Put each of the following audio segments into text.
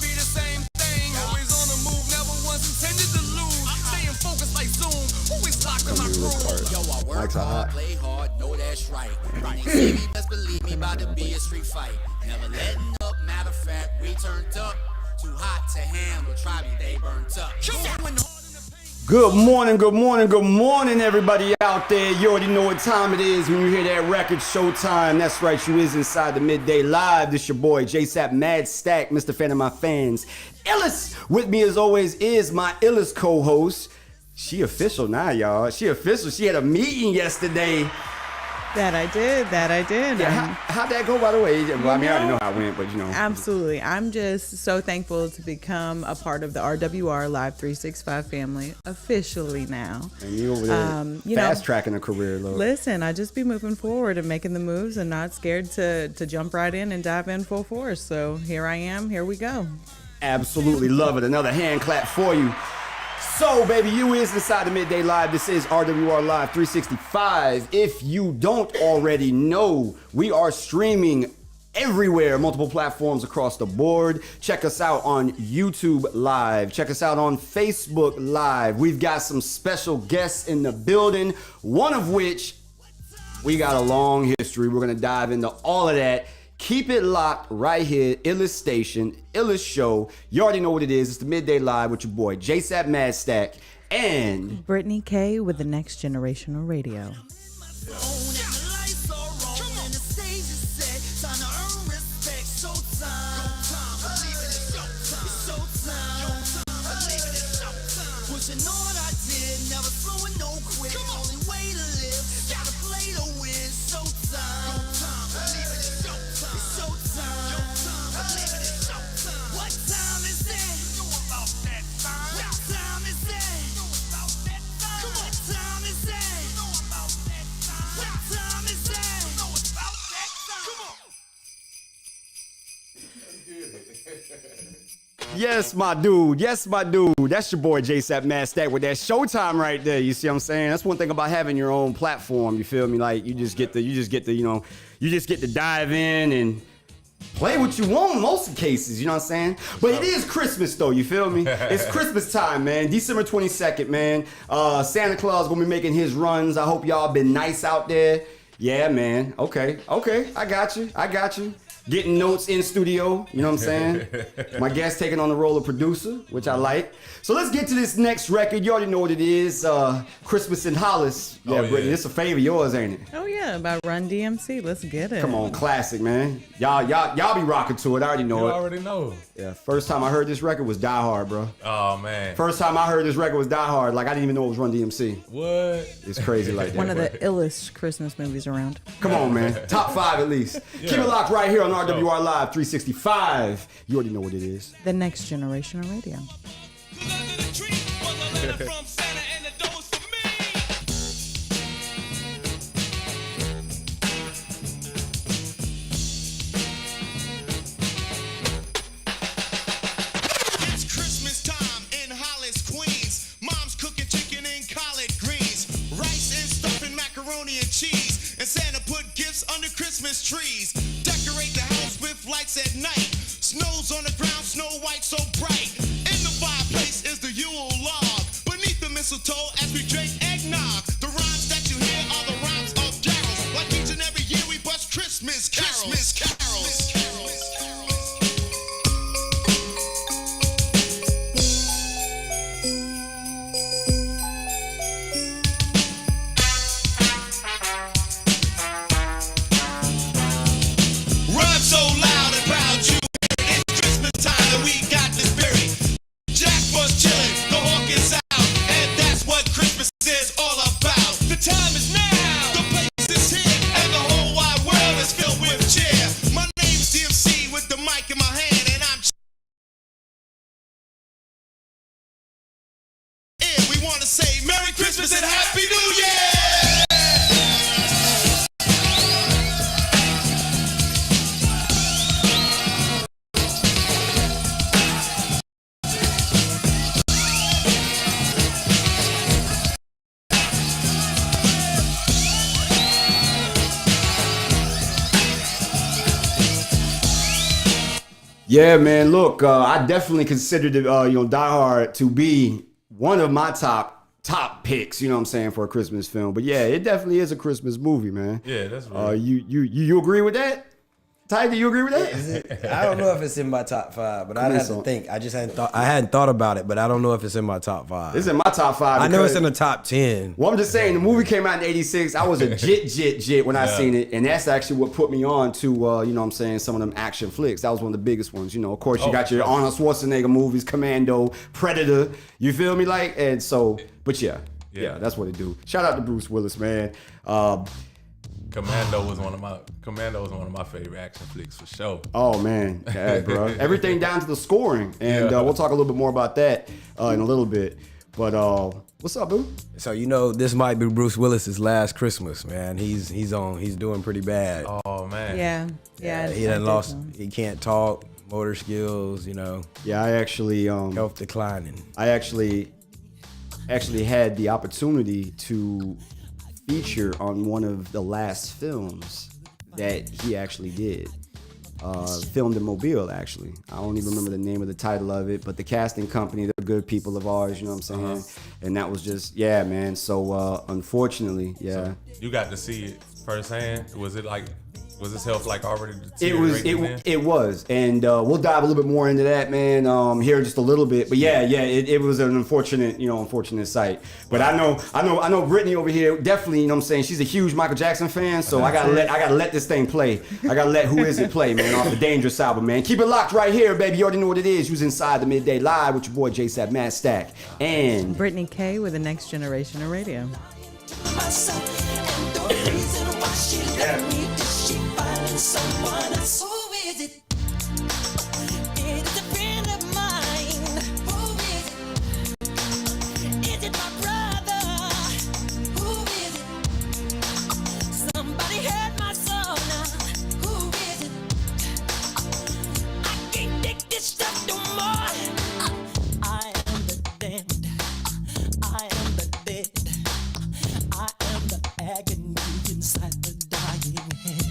be the same thing. Always on the move, never once intended to lose. Staying focused like Zoom, always locked in my groove. Yo, I work hard, play hard, know that's right. When they see me, best believe me, about to be a street fight. Never letting up, matter of fact, we turned up. Too hot to handle, try me, they burnt up. Good morning, good morning, good morning, everybody out there. You already know what time it is when you hear that record, showtime. That's right, you is inside the Midday Live. This your boy, JSapp MadStak, Mr. Fan of my fans. iLLEST with me as always is my iLLEST co-host. She official now, y'all. She official. She had a meeting yesterday. That I did. Yeah, how'd that go, by the way? Well, I mean, I already know how it went, but you know. Absolutely. I'm just so thankful to become a part of the RWR Live 365 family officially now. And you over there fast-tracking a career, Lord. Listen, I just be moving forward and making the moves and not scared to jump right in and dive in full force. So here I am. Here we go. Absolutely love it. Another hand clap for you. So, baby, you is inside the Midday Live. This is RWR Live 365. If you don't already know, we are streaming everywhere, multiple platforms across the board. Check us out on YouTube Live. Check us out on Facebook Live. We've got some special guests in the building, one of which we got a long history. We're going to dive into all of that. Keep it locked right here, iLLEST Station, iLLEST Show. You already know what it is. It's the Midday Live with your boy, JSapp MadStak, and Brittani Kei with the Next Generational Radio. yes, my dude. Yes, my dude. That's your boy, JSapp MadStak, with that showtime right there. You see what I'm saying? That's one thing about having your own platform. You feel me? Like you just get to dive in and play what you want in most cases, you know what I'm saying? But it is Christmas though, you feel me? It's Christmas time, man. December 22nd, man. Santa Claus gonna be making his runs. I hope y'all been nice out there. Yeah, man. Okay. I got you. Getting notes in studio, you know what I'm saying? My guest taking on the role of producer, which I like. So let's get to this next record. You already know what it is. Christmas in Hollis. Yeah, Brittany, this a favor of yours, ain't it? Oh yeah, about Run DMC. Let's get it. Come on, classic, man. Y'all be rocking to it. I already know it. You already know. Yeah, first time I heard this record was Die Hard, bro. Oh, man. First time I heard this record was Die Hard. Like, I didn't even know it was Run DMC. What? It's crazy like that. One of the illest Christmas movies around. Come on, man. Top 5 at least. Yeah. Keep it locked right here on RWR Live 365. You already know what it is. The Next Generational Radio. Christmas trees, decorate the house with lights at night. Snow's on the ground, snow white so bright. In the fireplace is the Yule log. Beneath the mistletoe as we drink eggnog. The rhymes that you hear are the rhymes of carols. Like each and every year we bust Christmas carols. Christmas carols. What Yeah, man. Look, I definitely considered Die Hard to be one of my top picks. You know what I'm saying, for a Christmas film. But yeah, it definitely is a Christmas movie, man. Yeah, that's right. You agree with that? Tiger, you agree with that? I don't know if it's in my top 5, but I'd have to think. I just hadn't thought about it, but I don't know if it's in my top 5. It's in my top 5. I know it's in the top 10. Well, I'm just saying, the movie came out in '86. I was a jit when I seen it, and that's actually what put me on to, you know what I'm saying, some of them action flicks. That was one of the biggest ones. You know, of course, you got your Arnold Schwarzenegger movies, Commando, Predator. You feel me? Like, and so, but yeah, that's what it do. Shout out to Bruce Willis, man. Commando was one of my favorite action flicks for sure. Oh man, yeah, bro. Everything down to the scoring, and we'll talk a little bit more about that in a little bit. But what's up, boo? So you know, this might be Bruce Willis's last Christmas, man. He's doing pretty bad. Oh man. Yeah. He done lost. He can't talk. Motor skills, you know. Yeah, I actually health declining. I actually had the opportunity to feature on one of the last films that he actually did. Filmed in Mobile, actually. I don't even remember the name of the title of it, but the casting company, they're good people of ours, you know what I'm saying? And that was just, yeah, man. So unfortunately, yeah. So you got to see it firsthand. Was his health like already deteriorating? It was, and we'll dive a little bit more into that, man, here in just a little bit. But it was an unfortunate sight. But I know Brittany over here definitely, you know what I'm saying, she's a huge Michael Jackson fan, so I gotta let this thing play. I gotta let Who Is It play, man, off the Dangerous album, man. Keep it locked right here, baby. You already know what it is. Who's Inside the Midday Live with your boy JSapp MadStak and Brittani Kei with the Next Generation of Radio. Someone else. Who is it? It's a friend of mine. Who is it? Is it my brother? Who is it? Somebody hurt my soul now. Who is it? I can't take this stuff no more. I am the damned. I am the dead. I am the agony inside the dying head.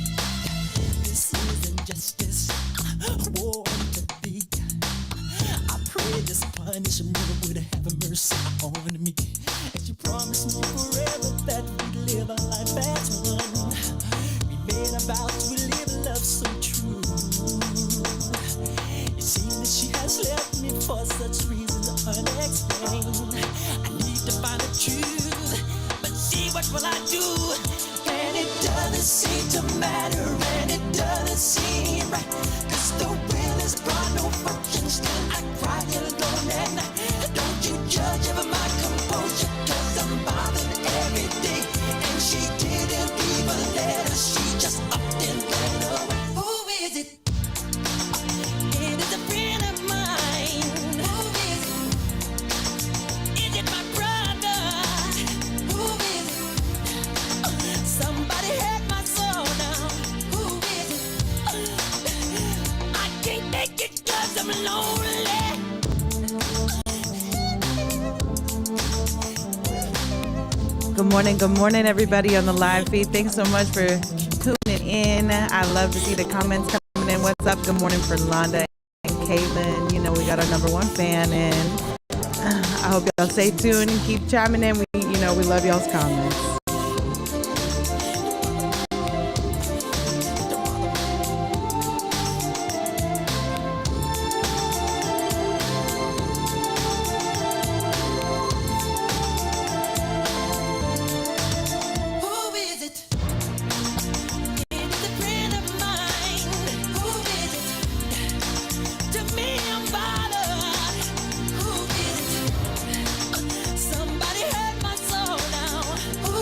This isn't justice, war to be. I pray this punishment would have mercy on me. And you promised me forever that we'd live a life as one. We made a vow to live love so true. It seems that she has left me for such reasons unexplained. I need to find the truth, but see, what will I do? And it doesn't seem to matter, and it doesn't seem right, 'cause the will is brought no function. Still I cry alone at night. Don't you judge over my composure, 'cause I'm bothered every day. And she didn't even let us, she just upped and ran away. Who is it? It is a friend of mine. Who is it? Is it my brother? Who is it? Somebody hurt my soul now. Who is it? I can't make it 'cause I'm lonely. Good morning, everybody on the live feed. Thanks so much for tuning in. I love to see the comments coming in. What's up? Good morning for Londa and Caitlin. You know, we got our #1 fan, and I hope y'all stay tuned and keep chiming in. We love y'all's comments. Who is it? It is a friend of mine. Who is it? To me, I'm bothered. Who is it? Somebody hurt my soul now. Who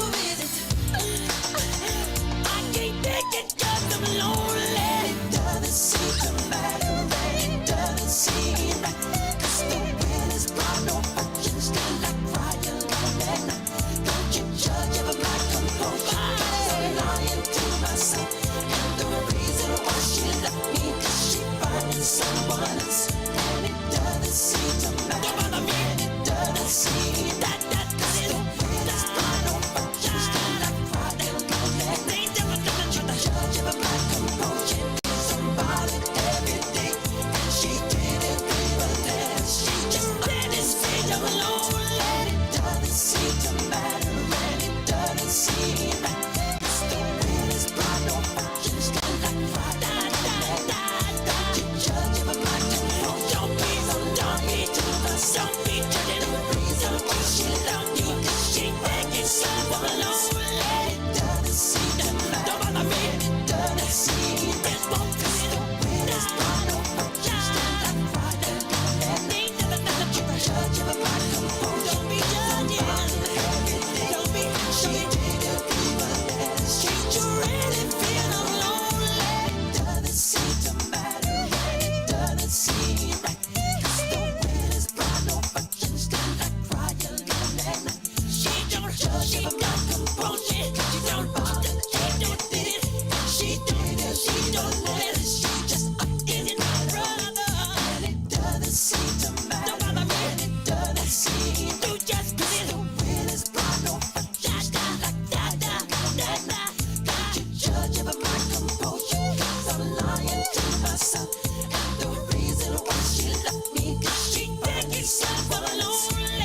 She got yourself lonely.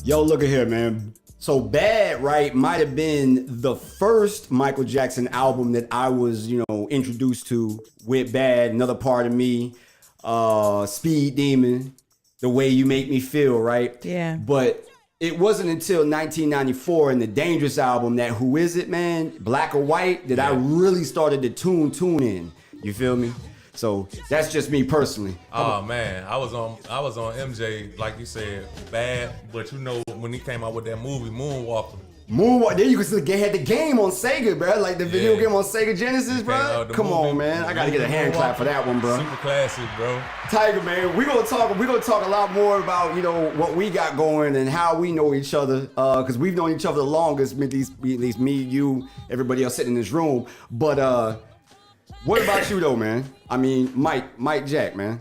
Yo, look at here, man. So Bad, right, might have been the first Michael Jackson album that I was, introduced to with Bad, Another Part of Me, Speed Demon, The Way You Make Me Feel, right? Yeah. But it wasn't until 1994 in the Dangerous album that Who Is It, man, Black or White, that I really started to tune in. You feel me? So that's just me personally. Oh man, I was on MJ, like you said, Bad, but when he came out with that movie Moonwalker. Then you could still had the game on Sega, bro. Like the video game on Sega Genesis, bro. Come on, man. I gotta get a hand clap for that one, bro. Super classic, bro. Tiger, man. We're gonna talk a lot more about, what we got going and how we know each other. Cause we've known each other the longest, at least me, you, everybody else sitting in this room. But what about you though, man? I mean, Mike Jack, man.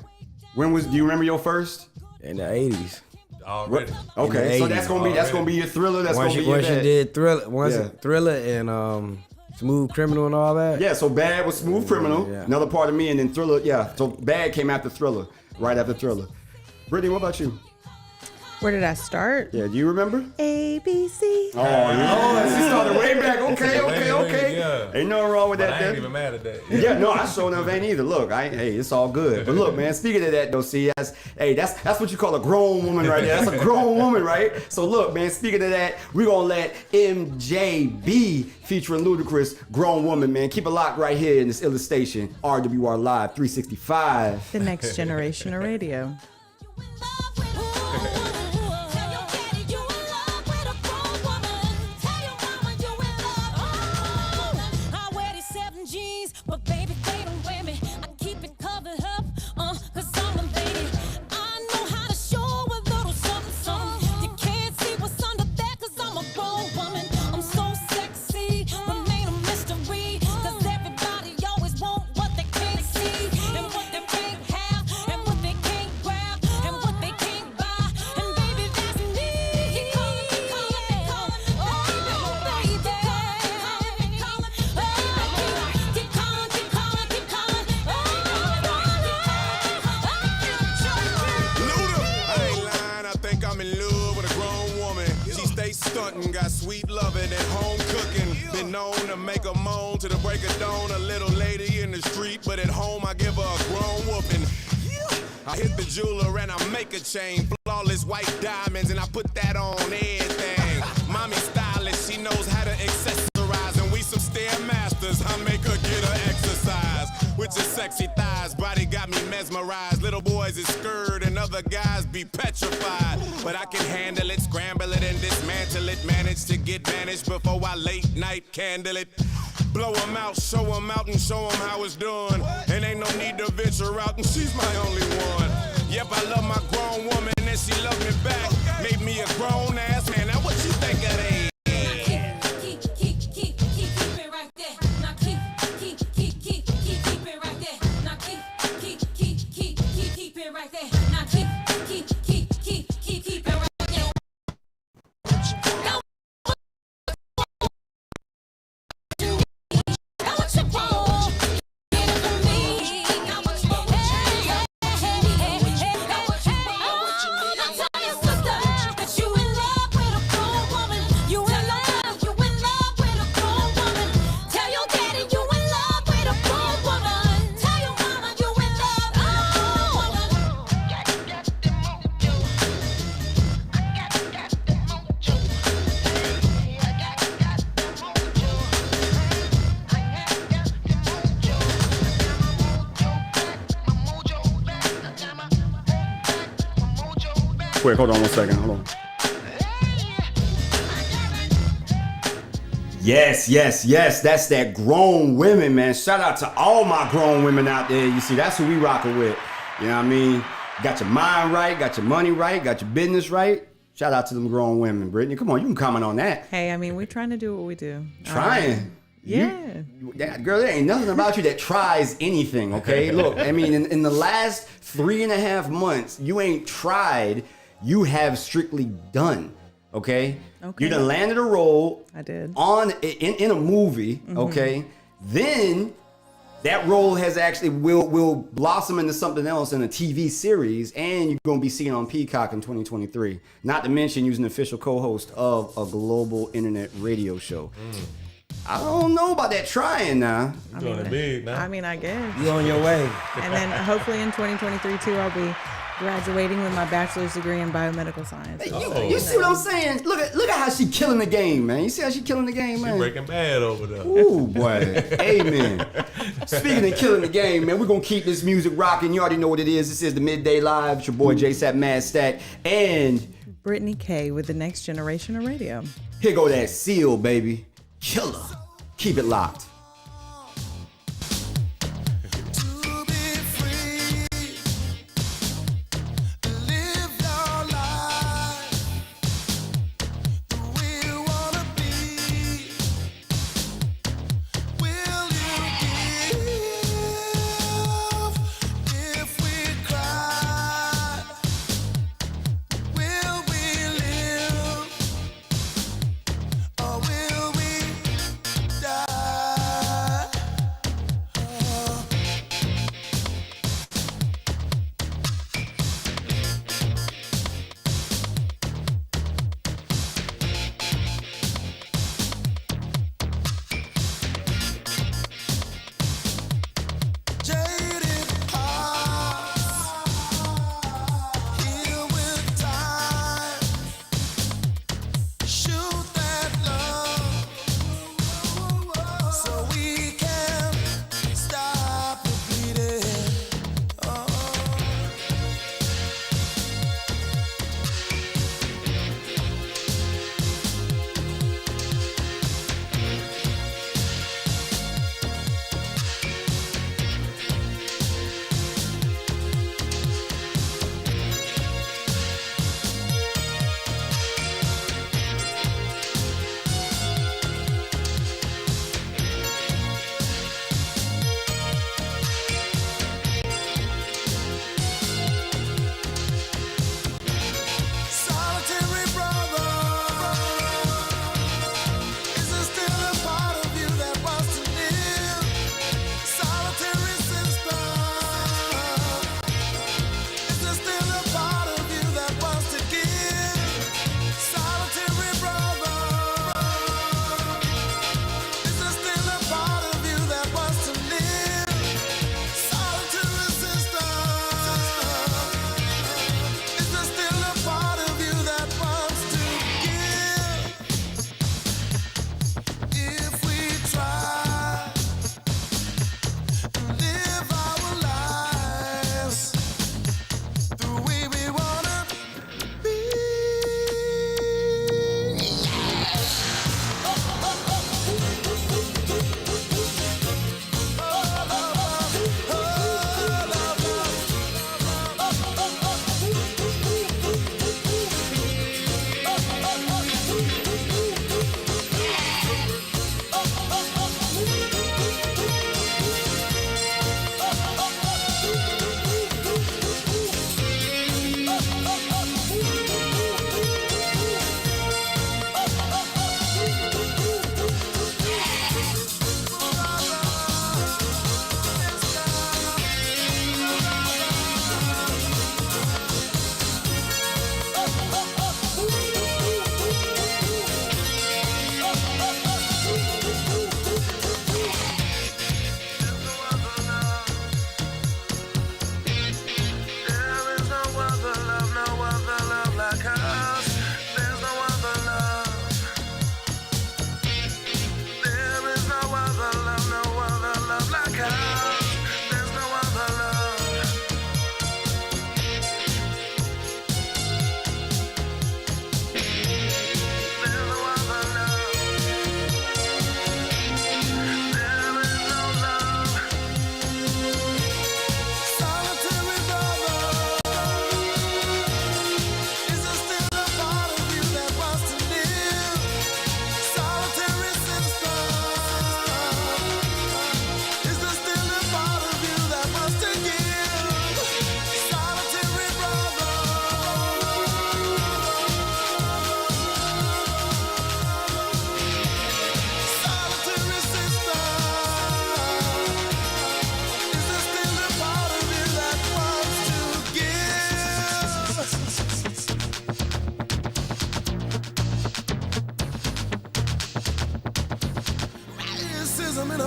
Do you remember your first? In the 80s. Already. Okay, so that's gonna be your Thriller. That's gonna be your Once you did Thriller, Thriller and Smooth Criminal and all that. Yeah, so Bad was Smooth Criminal, Another Part of Me, and then Thriller. Yeah, so Bad came after Thriller, right after Thriller. Brittany, what about you? Where did I start? Yeah, do you remember? ABC. Oh, she started way back. Okay. Yeah. Ain't nothing wrong with But that. I ain't even mad at that. Yeah, no, I sure enough ain't either. Look, hey, it's all good. But look, man, speaking of that though, see, that's what you call a grown woman right there. That's a grown woman, right? So look, man, speaking of that, we're gonna let MJB featuring Ludacris, grown woman, man. Keep it locked right here in this iLLEST station, RWR Live 365. The next generation of radio. But baby, they don't wear me. I keep it covered up, cause I'm a lady. I know how to show a little something. You can't see what's under there, cause I'm a grown woman. I'm so sexy, remain a mystery. Cause everybody always want what they can't see, and what they can't have, and what they can't grab, and what they can't buy. And baby, that's me. Keep calling, oh baby, keep calling. Stunting, got sweet loving and home cooking. Been known to make a moan to the break of dawn. A little lady in the street, but at home I give her a grown whooping. I hit the jeweler and I make a chain. Flawless white diamonds and I put that on everything. Mommy stylish, she knows how to accessorize. And we some stair masters, I make her get her exercise. With your sexy thighs, body got me mesmerized. Little boys is scared and other guys be petrified. But I can handle it, scramble it and dismantle it. Manage to get managed before I late night candle it. Blow them out, show them out and show them how it's done. And ain't no need to venture out and she's my only one. Yep, I love my grown woman and she love me back. Made me a grown ass man, now what you think of that? Quick, hold on one second. Hold on. Yes. That's that grown women, man. Shout out to all my grown women out there. You see, that's who we rocking with. You know what I mean? Got your mind right, got your money right, got your business right. Shout out to them grown women, Brittany. Come on, you can comment on that. Hey, I mean, we're trying to do what we do. Trying. Yeah. Girl, there ain't nothing about you that tries anything, okay? Look, I mean, in the last 3.5 months, you ain't tried, you have strictly done, okay? You done landed a role. I did. In a movie, okay? Then that role has actually will blossom into something else in a TV series, and you're gonna be seen on Peacock in 2023. Not to mention using the official co-host of a global internet radio show. I don't know about that trying now. You doing it big now. I mean, I guess. You on your way. And then hopefully in 2023 too, I'll be graduating with my bachelor's degree in biomedical science. You see what I'm saying? Look at how she killing the game, man. You see how she killing the game, man? She Breaking Bad over there. Ooh, boy. Amen. Speaking of killing the game, man, we're going to keep this music rocking. You already know what it is. This is the Midday Live. It's your boy, JSapp MadStak. And Brittani Kei with the next generation of radio. here go that seal, baby. Killer. Keep it locked. To be free, live your life the way you wanna be. Will you give if we cry? Will we live or will we die?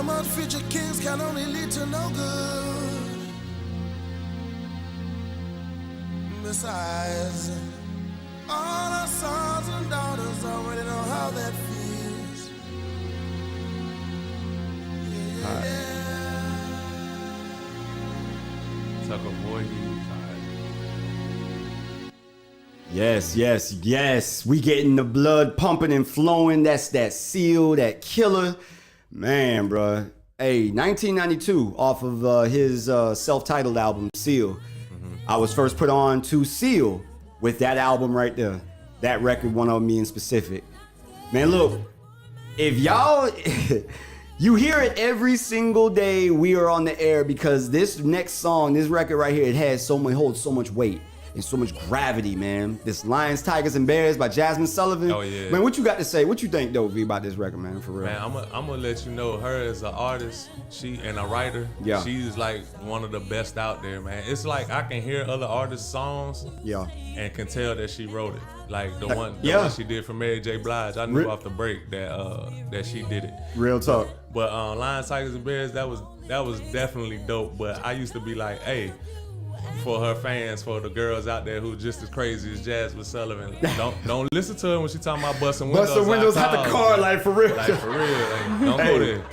much future kings can only lead to no good. Besides, all our sons and daughters already know how that feels. Tucker boy. Yes, yes, yes. We getting the blood pumping and flowing. That's that Seal, that Killer. Man, bruh. Hey, 1992 off of his self-titled album, Seal. I was first put on to Seal with that album right there. That record, one of me in specific. Man, look, if y'all... You hear it every single day we are on the air because this next song, this record right here, it has holds so much weight and so much gravity, man. This Lions, Tigers, and Bears by Jasmine Sullivan. Oh, yeah. Man, what you got to say? What you think, though, V, about this record, man, for real? Man, I'm gonna let you know, her as an artist, and a writer, yeah, she's like one of the best out there, man. It's like I can hear other artists' songs, yeah, and can tell that she wrote it. Like the one she did for Mary J. Blige, I knew off the break that she did it. Real talk. But Lions, Tigers, and Bears, that was definitely dope. But I used to be like, hey, for her fans, for the girls out there who just as crazy as Jasmine Sullivan, don't listen to her when she talking about busting windows out the car, like for real. Like for real, like, don't go there.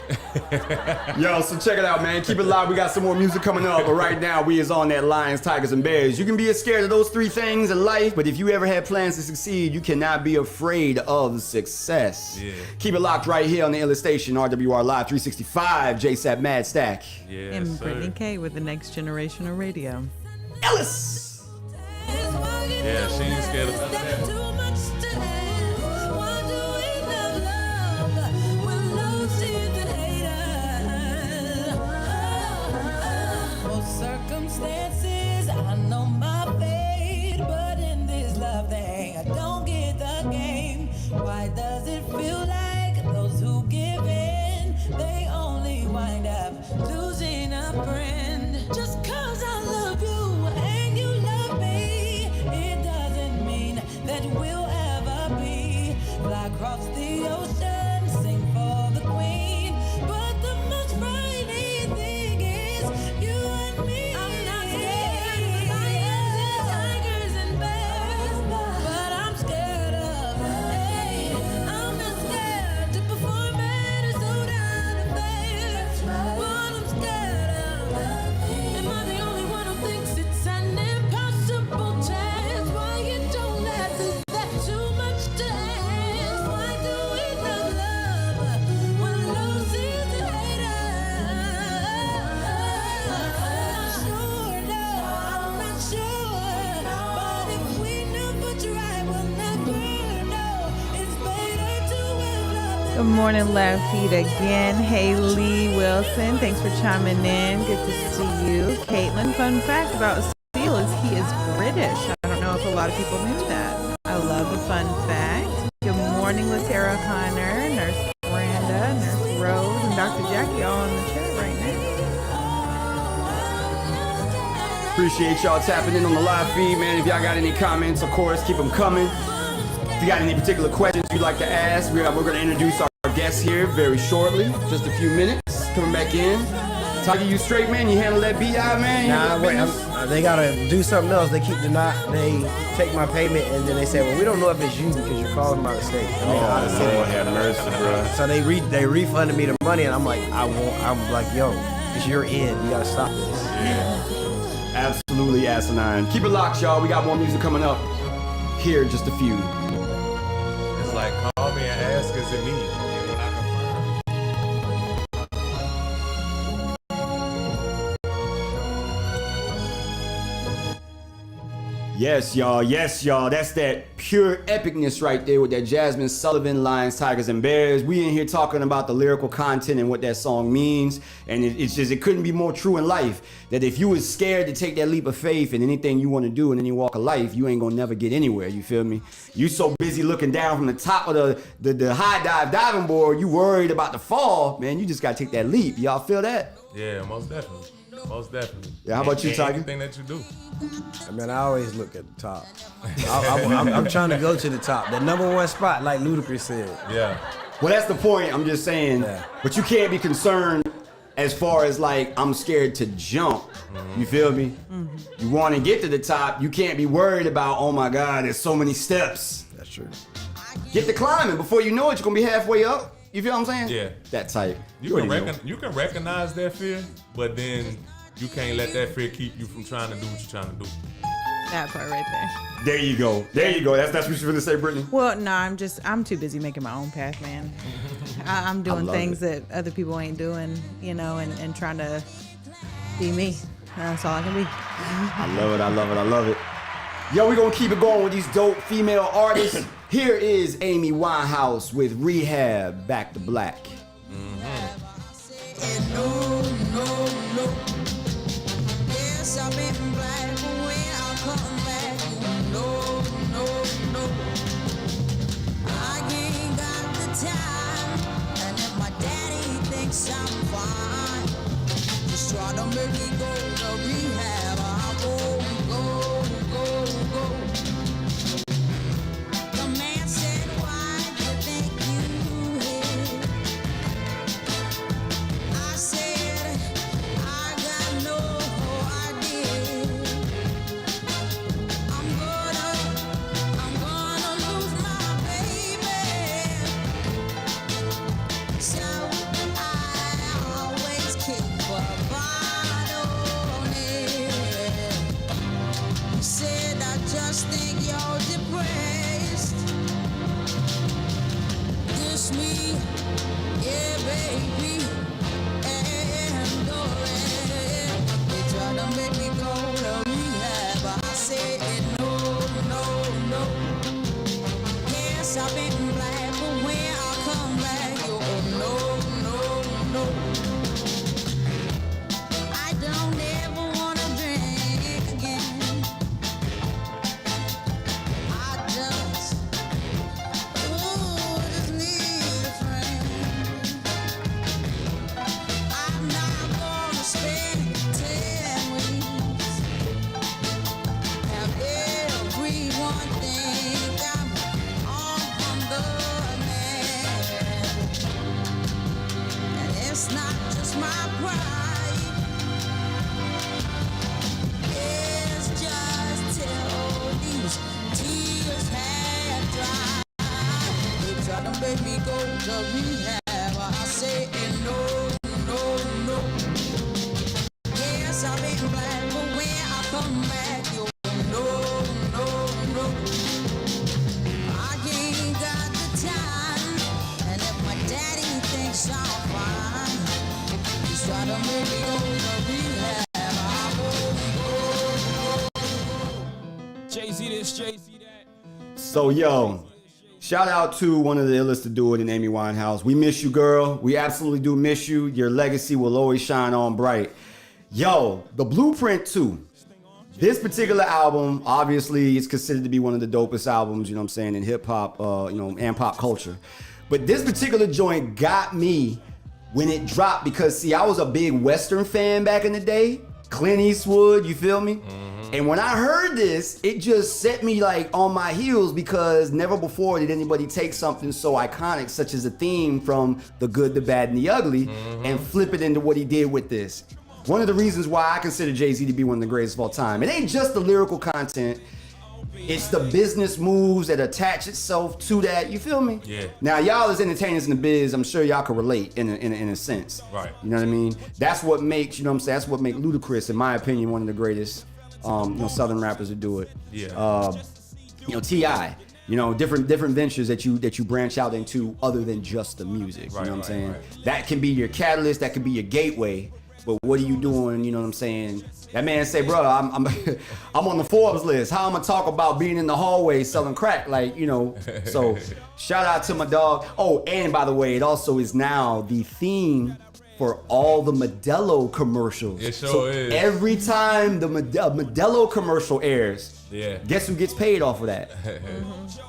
Yo, so check it out, man. Keep it live. We got some more music coming up, but right now we is on that Lions, Tigers, and Bears. You can be scared of those three things in life, but if you ever had plans to succeed, you cannot be afraid of success. Yeah. Keep it locked right here on the iLLEST station, RWR Live 365, JSapp MadStak. Yeah, and Brittani Kei with the next generation of radio. iLLEST. Yeah, she ain't scared of that. Circumstances, I know my fate, but in this love thing, I don't get the game. Why does it feel like those who give in, they only wind up losing a friend? Just cause I love you and you love me, it doesn't mean that we'll ever be. Fly across the ocean, sing for the queen, but the most frightening thing is you and me. I'm not scared of lions, tigers, and bears, but I'm scared of hey, I'm not scared to perform at a showdown affair. What I'm scared of, am I the only one who thinks it's an impossible chance? Why you don't let this, that too much to ask? Why do we love when love is the I'm not sure, but if we never try, we'll never know. It's better to have love. Good morning, Live Feed again. Hey, Lee Wilson, thanks for chiming in. Good to see you. Caitlin, fun fact about Seal is he is British. I don't know if a lot of people knew that. I love a fun fact. Good morning, Latera Connor, Nurse Miranda, Nurse Rose, and Dr. Jackie all in the chat right now. Appreciate y'all tapping in on the live feed, man. If y'all got any comments, of course, keep them coming. If you got any particular questions you'd like to ask, we're going to introduce our guests here very shortly. Just a few minutes. Coming back in. Talking you straight, man. You handle that BI, man. Nah, wait. They gotta do something else. They take my payment and then they say, well, we don't know if it's you because you're calling by mistake. Lord have mercy, bro. So they refunded me the money and I'm like, I'm like, yo, it's your end. You gotta stop this. Yeah. Absolutely asinine. Keep it locked, y'all. We got more music coming up here in just a few. It's like, call me and ask, is it me? And when I Yes, y'all. Yes, y'all. That's that pure epicness right there with that Jasmine Sullivan, Lions, Tigers, and Bears. We in here talking about the lyrical content and what that song means. And it's just, it couldn't be more true in life. That if you was scared to take that leap of faith in anything you want to do in any walk of life, you ain't gonna never get anywhere. You feel me? You so busy looking down from the top of the high dive diving board, you worried about the fall. Man, you just gotta take that leap. Y'all feel that? Yeah, most definitely. Most definitely. Yeah, how about you, Tiger? Anything that you do. I mean, I always look at the top. I'm trying to go to the top. The number one spot, like Ludacris said. Yeah. Well, that's the point. I'm just saying. Yeah. But you can't be concerned as far as like, I'm scared to jump. You feel me? You want to get to the top. You can't be worried about, oh my God, there's so many steps. That's true. Get to climbing. Before you know it, you're going to be halfway up. You feel what I'm saying? Yeah. That type. You can recognize that fear, but then you can't let that fear keep you from trying to do what you're trying to do. That part right there. There you go. There you go. That's what you're going to say, Brittany? Well, no, I'm too busy making my own path, man. I'm doing love things it. that other people ain't doing, you know, and trying to be me. That's all I can be. I love it. I love it. I love it. Yo, we're going to keep it going with these dope female artists. Here is Amy Winehouse with Rehab, Back to Black. No, no, no. Yes, I've been black, but when I come back, no, no, no. I ain't got the time, and if my daddy thinks I'm fine, just try to make me go to rehab. I'll go. The man said, why do you think you hit? I said, I got no idea. I'm gonna lose my baby. So I always keep a bottle near. Said I just think you're depressed. This me, yeah, baby. And go ahead. They try to make me go to rehab. I said no, no, no. Yes, I've been black, but when I come back, you no, no, no. I don't ever wanna drink again. I just need a friend. I'm not gonna spend 10 weeks. Have everyone think I'm on the man. And it's not just my pride. It's just till these tears have dried. They try to make me go to rehab. I say no, no, no. Yes, I've been black, but when I come back, you no, no, no. I ain't got the time, and if my daddy thinks I'm fine, he's trying to make me go to rehab. I go. Jay-Z this, Jay-Z that. So, yo, shout out to one of the illest to do it in Amy Winehouse. We miss you, girl. We absolutely do miss you. Your legacy will always shine on bright. Yo, the Blueprint 2. This particular album, obviously, is considered to be one of the dopest albums, you know what I'm saying, in hip-hop, and pop culture. But this particular joint got me when it dropped because, see, I was a big Western fan back in the day. Clint Eastwood, you feel me? And when I heard this, it just set me like on my heels because never before did anybody take something so iconic such as a theme from The Good, the Bad, and the Ugly and flip it into what he did with this. One of the reasons why I consider Jay-Z to be one of the greatest of all time. It ain't just the lyrical content, it's the business moves that attach itself to that, you feel me? Yeah. Now y'all as entertainers in the biz, I'm sure y'all can relate in a sense. Right. You know what I mean? That's what makes, you know what I'm saying, that's what makes Ludacris, in my opinion, one of the greatest Southern rappers to do it. Yeah. T.I., different ventures that you branch out into other than just the music. Right, you know what I'm saying? right. That can be your catalyst, that can be your gateway. But what are you doing? You know what I'm saying? That man say, bro, I'm on the Forbes list. How I'm gonna talk about being in the hallway selling crack? So shout out to my dog. Oh, and by the way, it also is now the theme for all the Modelo commercials. It sure is. Every time the Modelo commercial airs, Yeah. guess who gets paid off of that?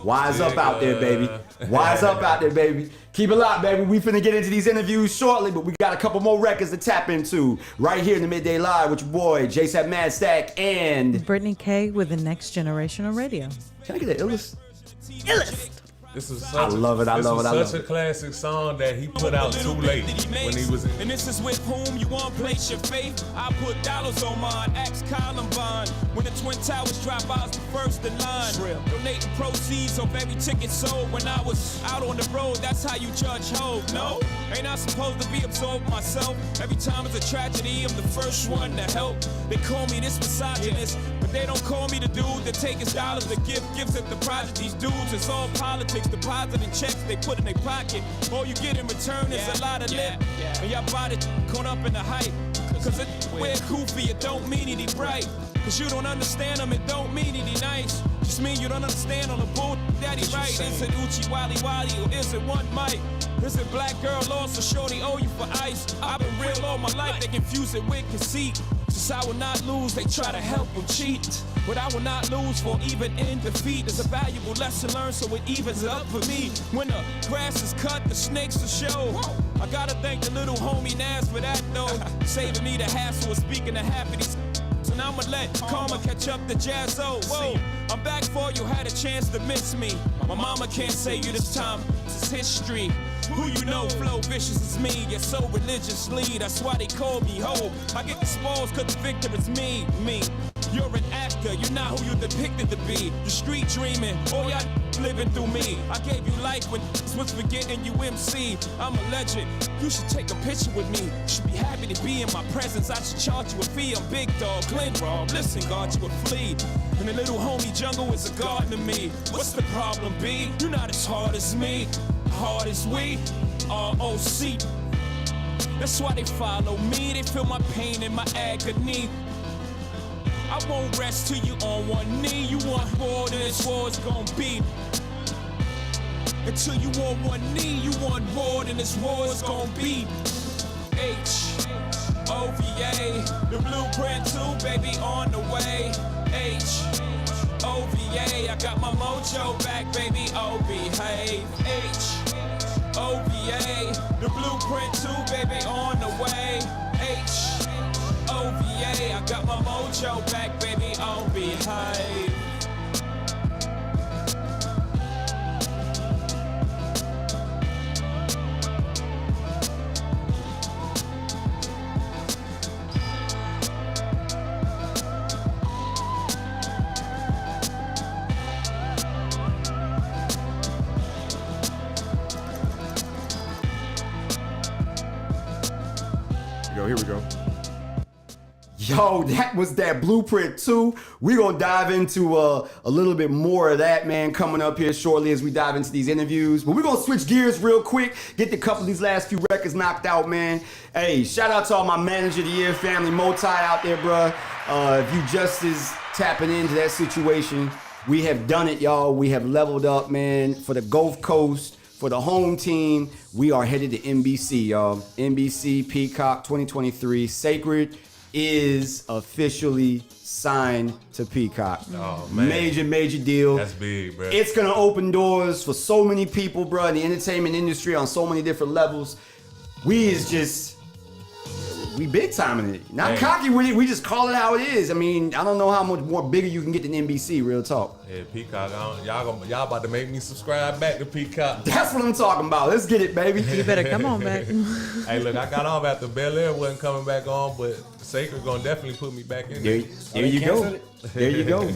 Wise up out there, baby. Wise up out there, baby. Keep it locked, baby. We finna get into these interviews shortly, but we got a couple more records to tap into right here in the Midday Live with your boy, JSapp MadStak and... Brittani Kei with the Next Generation of Radio. Can I get an iLLEST? iLLEST. This was I love it. I love it. I love Such a it. classic song that he put out too late when he was. And this is with whom you want to place your faith. I put dollars on mine, ask Columbine. When the Twin Towers drop, I was the first in line. Donating proceeds of every ticket sold. When I was out on the road, that's how you judge hope. No, ain't I supposed to be absorbed myself? Every time it's a tragedy, I'm the first one to help. They call me this misogynist, but they don't call me the dude that take his dollars to give gifts at the project. These dudes, it's all politics, depositing checks they put in their pocket. All you get in return is a lot of lip, and y'all bought it caught up in the hype. Cause it wear goofy, it don't mean he bright. Cause you don't understand him, it don't mean he nice. Just mean you don't understand on the bull that he right. Is it Uchi Wally Wally or is it one mic? Is it black girl lost or shorty owe you for ice? I've been real all my life, they confuse it with conceit. Since I will not lose, they try to help him cheat. But I will not lose, for even in defeat is a valuable lesson learned, so it evens up for me. When the grass is cut, the snakes will show. I gotta thank the little homie Nas for that though. Saving me the hassle of speaking to half of these. And I'ma let karma catch up to Jazzo. Whoa, I'm back for you, had a chance to miss me. My mama can't say you this time, it's history. Who you know, flow vicious as me, you're so religiously, that's why they call me ho. I get the spoils cause the victim is me. You're an actor, you're not who you're depicted to be. You're street dreaming, all y'all living through me. I gave you life when was forgetting you MC. I'm a legend, you should take a picture with me. You should be happy to be in my presence, I should charge you a fee. I'm Big Dog, Glenn Rob, listen, guard you a flea. And the little homie jungle is a garden to me. What's the problem, B? You're not as hard as me, hard as we, ROC. That's why they follow me, they feel my pain and my agony. I won't rest till you on one knee. You want more than this war's gonna be. Until you on one knee, you want more than this war's gonna be. H-O-V-A, the blueprint too, baby, on the way. H-O-V-A, I got my mojo back, baby, oh behave. H-O-V-A, the blueprint too, baby, on the way. H-O-V-A, I got my mojo back, baby, oh behave. Here we go. Yo, that was that Blueprint 2. We're going to dive into a little bit more of that, man, coming up here shortly as we dive into these interviews. But we're going to switch gears real quick, get the couple of these last few records knocked out, man. Hey, shout out to all my Manager of the Year family, Multi out there, bruh. If you just is tapping into that situation, we have done it, y'all. We have leveled up, man, for the Gulf Coast. For the home team, we are headed to NBC, y'all. NBC Peacock 2023. Sacred is officially signed to Peacock. Oh, man. Major deal. That's big, bro. It's going to open doors for so many people, bro, in the entertainment industry on so many different levels. We big timing it. Not cocky with it. We just call it how it is. I mean, I don't know how much more bigger you can get than NBC, real talk. Yeah, Peacock, y'all about to make me subscribe back to Peacock. That's what I'm talking about. Let's get it, baby. You better come on back. Hey, look, I got off after Bel Air wasn't coming back on, but Sacred gonna definitely put me back in there. There you go. There you go.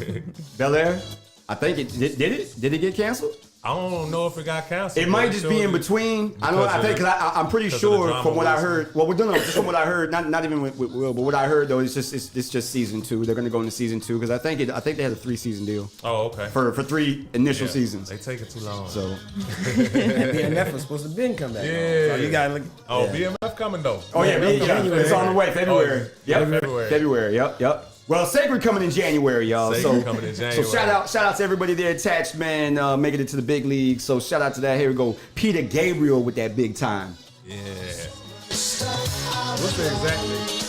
Bel Air, I think it did it? Did it get canceled? I don't know if it got canceled. It might just be in between. I'm pretty sure from what I heard. Well, we're doing just from what I heard. Not even with Will, but what I heard though is it's just season 2. They're gonna go into season 2 because I think they had a 3-season deal. Oh, okay. For 3 initial seasons. They take it too long. So BMF was supposed to been come back. Yeah. So you gotta look. Oh, BMF coming though. Oh yeah, it's on the way. February. Yep. February. Yep. Well, Sacred coming in January, y'all. Sacred coming in January. So shout out to everybody there attached, man, making it to the big league. So shout out to that. Here we go. Peter Gabriel with that big time. Yeah. What's the exact name?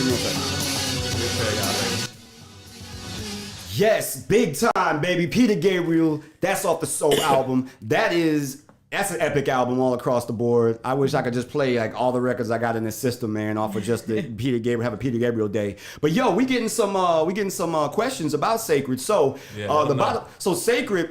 question real quick. We'll tell y'all later. Yes, big time, baby. Peter Gabriel, that's off the Soul album. That's an epic album all across the board. I wish I could just play like all the records I got in this system, man, off of just the Peter Gabriel, have a Peter Gabriel day. But yo, we getting some questions about Sacred. So Sacred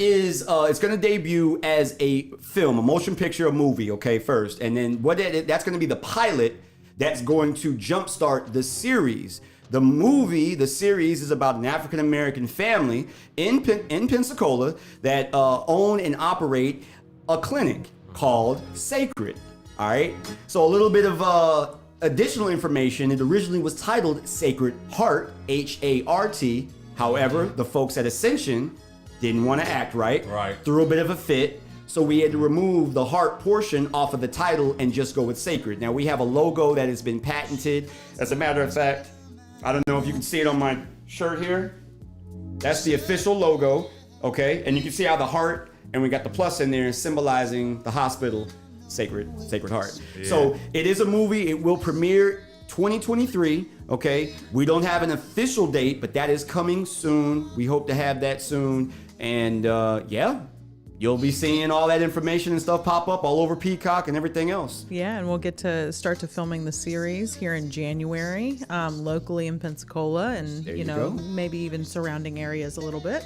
is it's going to debut as a film, a motion picture, a movie, okay, first. And then that's going to be the pilot that's going to jumpstart the series. The series is about an African-American family in Pensacola that own and operate a clinic called Sacred. All right. So a little bit of additional information. It originally was titled Sacred Heart, H-A-R-T. However, the folks at Ascension didn't want to act right. Threw a bit of a fit. So we had to remove the heart portion off of the title and just go with Sacred. Now we have a logo that has been patented. As a matter of fact, I don't know if you can see it on my shirt here. That's the official logo, okay? And you can see how the heart, and we got the plus in there symbolizing the hospital, Sacred Heart. Yeah. So it is a movie. It will premiere 2023, okay? We don't have an official date, but that is coming soon. We hope to have that soon. And yeah, you'll be seeing all that information and stuff pop up all over Peacock and everything else. Yeah, and we'll get to start to filming the series here in January, locally in Pensacola, and you know, maybe even surrounding areas a little bit.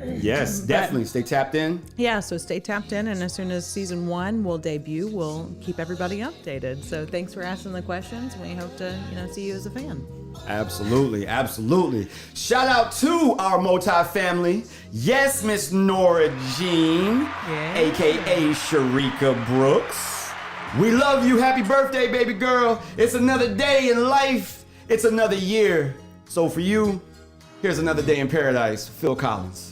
Yes, definitely. Stay tapped in. Yeah, so stay tapped in, and as soon as season 1 will debut, we'll keep everybody updated. So thanks for asking the questions. We hope to, see you as a fan. Absolutely, absolutely. Shout out to our Multi family. Yes, Miss Nora Jean, aka Sharika Brooks. We love you. Happy birthday, baby girl. It's another day in life. It's another year. So for you, here's another day in paradise. Phil Collins.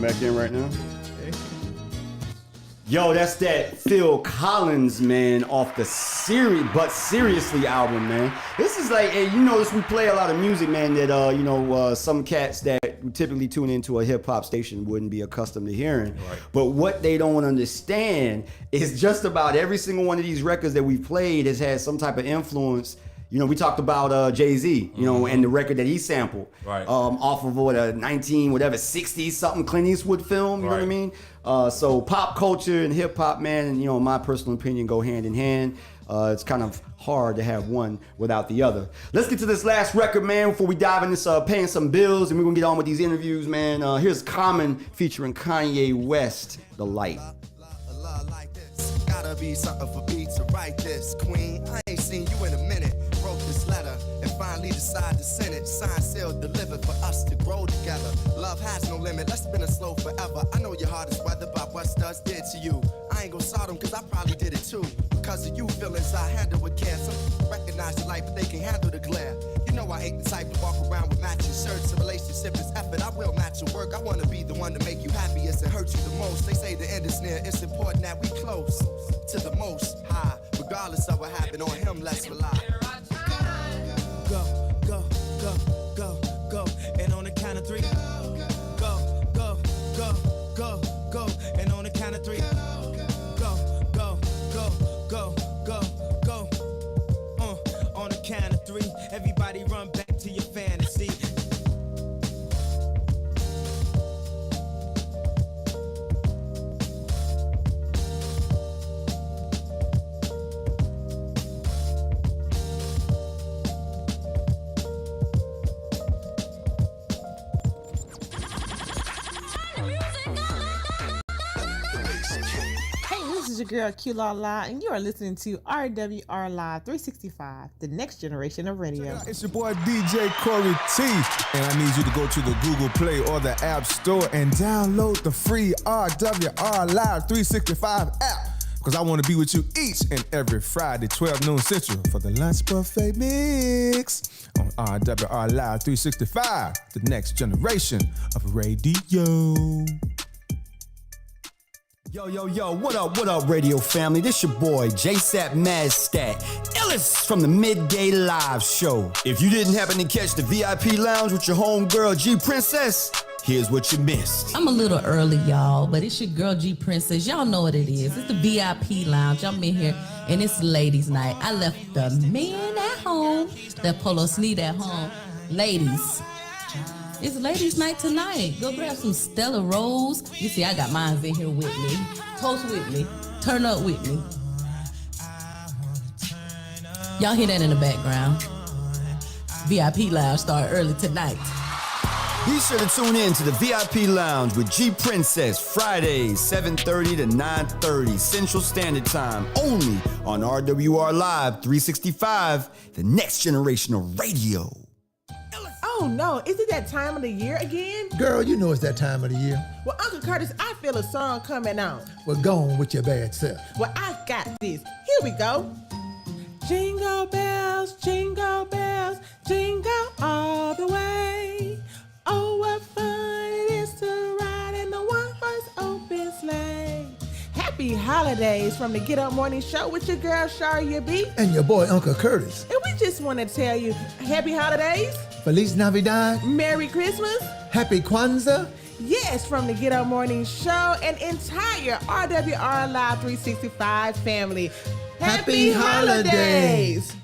Back in right now. Yo, that's that Phil Collins, man, off the But Seriously album, man. This is like, hey, you notice we play a lot of music, man, that, some cats that typically tune into a hip-hop station wouldn't be accustomed to hearing. Right. But what they don't understand is just about every single one of these records that we've played has had some type of influence. We talked about Jay-Z, and the record that he sampled, right. Off of a 60 something Clint Eastwood film, you know what I mean? So pop culture and hip hop, man, and in my personal opinion, go hand in hand. It's kind of hard to have one without the other. Let's get to this last record, man, before we dive into this paying some bills, and we're gonna get on with these interviews, man. Here's Common featuring Kanye West, The Light. Gotta be something for me to write this, queen. I ain't seen you in a minute. Wrote this letter and finally decided to send it. Signed, sealed, delivered for us to grow together. Love has no limit. Let's spin it slow forever. I know your heart is weathered by what studs did to you. I ain't gonna sort them cause I probably did it too. Because of you feelings I handle with care. Some recognize the light but they can handle the glare. You know I ain't the type to walk around with matching shirts. A relationship is effort. I will match your work. I wanna be the one to make you happiest and hurt you the most. They say the end is near. It's important that we close to the most high. Regardless of what happened, on him let's rely. Go, go, go, go, go. And on the count of three. Go, go, go, go, go. And on the count of three. Go, go, go, go, go, go. On the count of three. Everybody run back to your fantasy. Your girl Q La, and you are listening to RWR Live 365, the next generation of radio. It's your boy DJ Corey T, and I need you to go to the Google Play or the App Store and download the free RWR Live 365 app, because I want to be with you each and every Friday, 12 noon Central, for the lunch buffet mix on RWR Live 365, the next generation of radio. Yo, what up, radio family? This your boy, JSapp MadStak, iLLEST from the Midday Live Show. If you didn't happen to catch the VIP lounge with your homegirl, G Princess, here's what you missed. I'm a little early, y'all, but it's your girl, G Princess. Y'all know what it is. It's the VIP lounge. I'm in here, and it's ladies' night. I left the men at home, the polo sneed at home. Ladies. It's ladies' night tonight. Go grab some Stella Rose. You see, I got mine in here with me. Toast with me. Turn up with me. Y'all hear that in the background. VIP Lounge start early tonight. Be sure to tune in to the VIP Lounge with G Princess, Fridays, 7:30 to 9:30 Central Standard Time, only on RWR Live 365, the next generation of radio. Oh no, is it that time of the year again? Girl, you know it's that time of the year. Well, Uncle Curtis, I feel a song coming on. Well, go on with your bad self. Well, I got this. Here we go. Jingle bells, jingle all the way. Oh, what fun it is to ride in the one-horse open sleigh. Happy holidays from the Get Up Morning Show with your girl, Sharia B. And your boy, Uncle Curtis. And we just want to tell you, happy holidays. Feliz Navidad. Merry Christmas. Happy Kwanzaa. Yes, from the Get Up Morning Show and entire RWR Live 365 family. Happy holidays.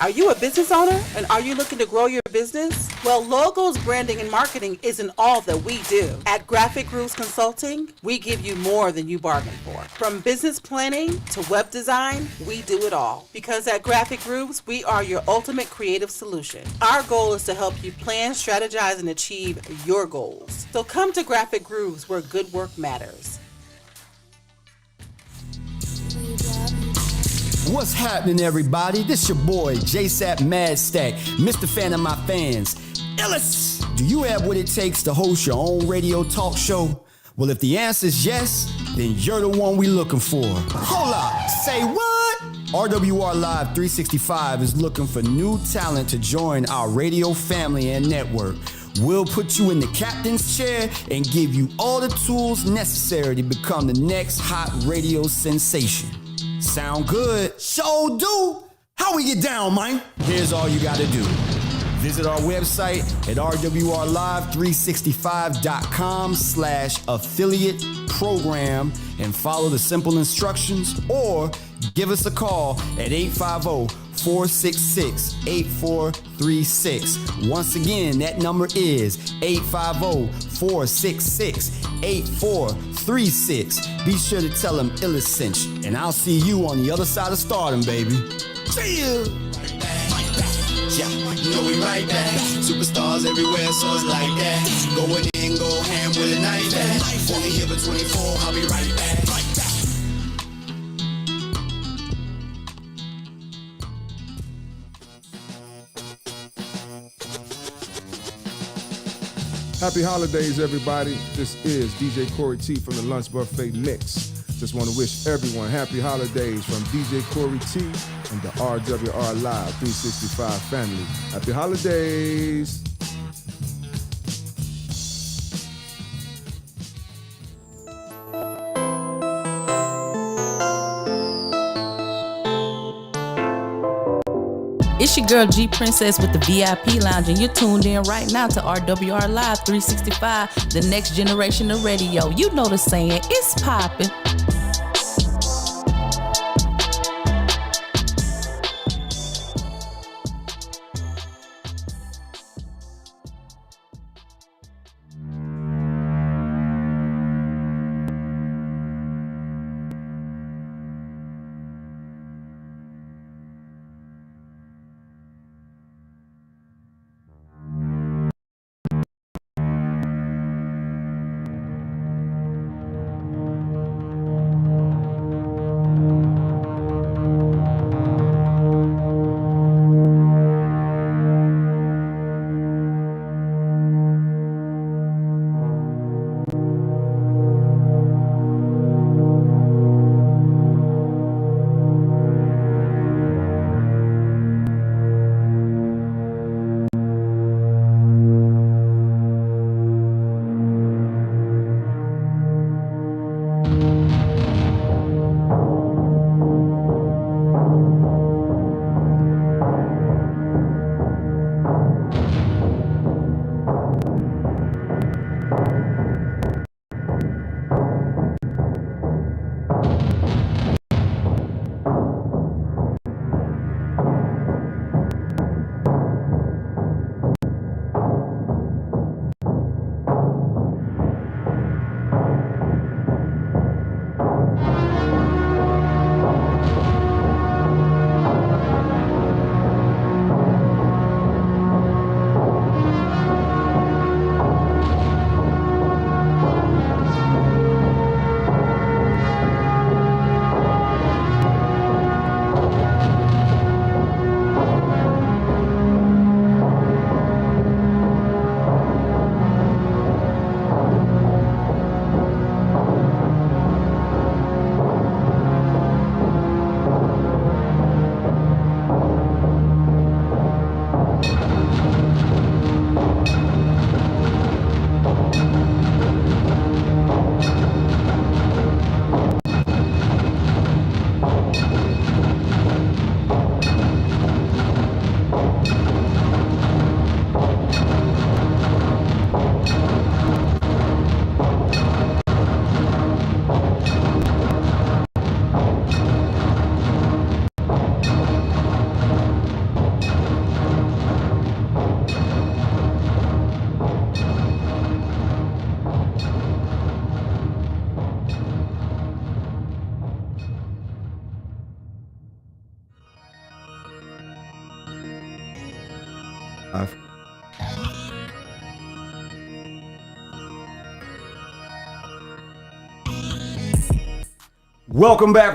Are you a business owner and are you looking to grow your business? Well, logos, branding, and marketing isn't all that we do. At Graphic Grooves Consulting, we give you more than you bargained for. From business planning to web design, we do it all. Because at Graphic Grooves, we are your ultimate creative solution. Our goal is to help you plan, strategize, and achieve your goals. So come to Graphic Grooves where good work matters. What's happening, everybody? This your boy, JSapp MadStak, Mr. Fan of my fans. iLLEST, do you have what it takes to host your own radio talk show? Well, if the answer is yes, then you're the one we looking for. Hold up, say what? RWR Live 365 is looking for new talent to join our radio family and network. We'll put you in the captain's chair and give you all the tools necessary to become the next hot radio sensation. Sound good? Show do! How we get down, man? Here's all you gotta do. Visit our website at rwrlive365.com/affiliate program and follow the simple instructions, or give us a call at 850-466-8436. Once again, that number is 850-466-8436. Be sure to tell them iLLEST sent you, and I'll see you on the other side of stardom, baby. See ya! Yeah, you know we right back. Superstars everywhere, so it's like that. Going in, go ham with a knife at. Only here for 24, I'll be right back. Happy holidays, everybody. This is DJ Corey T from the Lunch Buffet Mix. Just want to wish everyone happy holidays from DJ Corey T and the RWR Live 365 family. Happy holidays. It's your girl G Princess with the VIP Lounge, and you're tuned in right now to RWR Live 365, the next generation of radio. You know the saying, it's poppin'.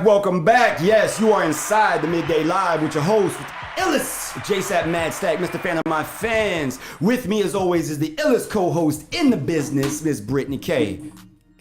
Welcome back. Yes, you are inside the Midday Live with your host, iLLEST, JSapp MadStak, Mr. Fan of my fans. With me, as always, is the iLLEST co-host in the business, Miss Brittani Kei.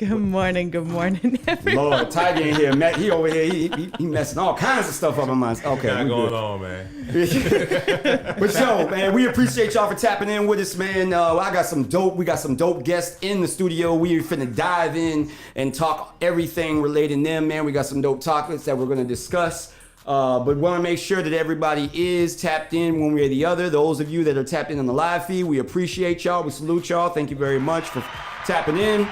Good morning. Good morning, everyone. Lord, Tiger in here. He over here. He messing all kinds of stuff up in my. Okay, What's we going good. on, man? But yo, man, we appreciate y'all for tapping in with us, man. We got some dope guests in the studio. We finna dive in and talk everything related to them, man. We got some dope topics that we're gonna discuss. But want to make sure that everybody is tapped in one way or the other. Those of you that are tapped in on the live feed, we appreciate y'all. We salute y'all. Thank you very much for tapping in.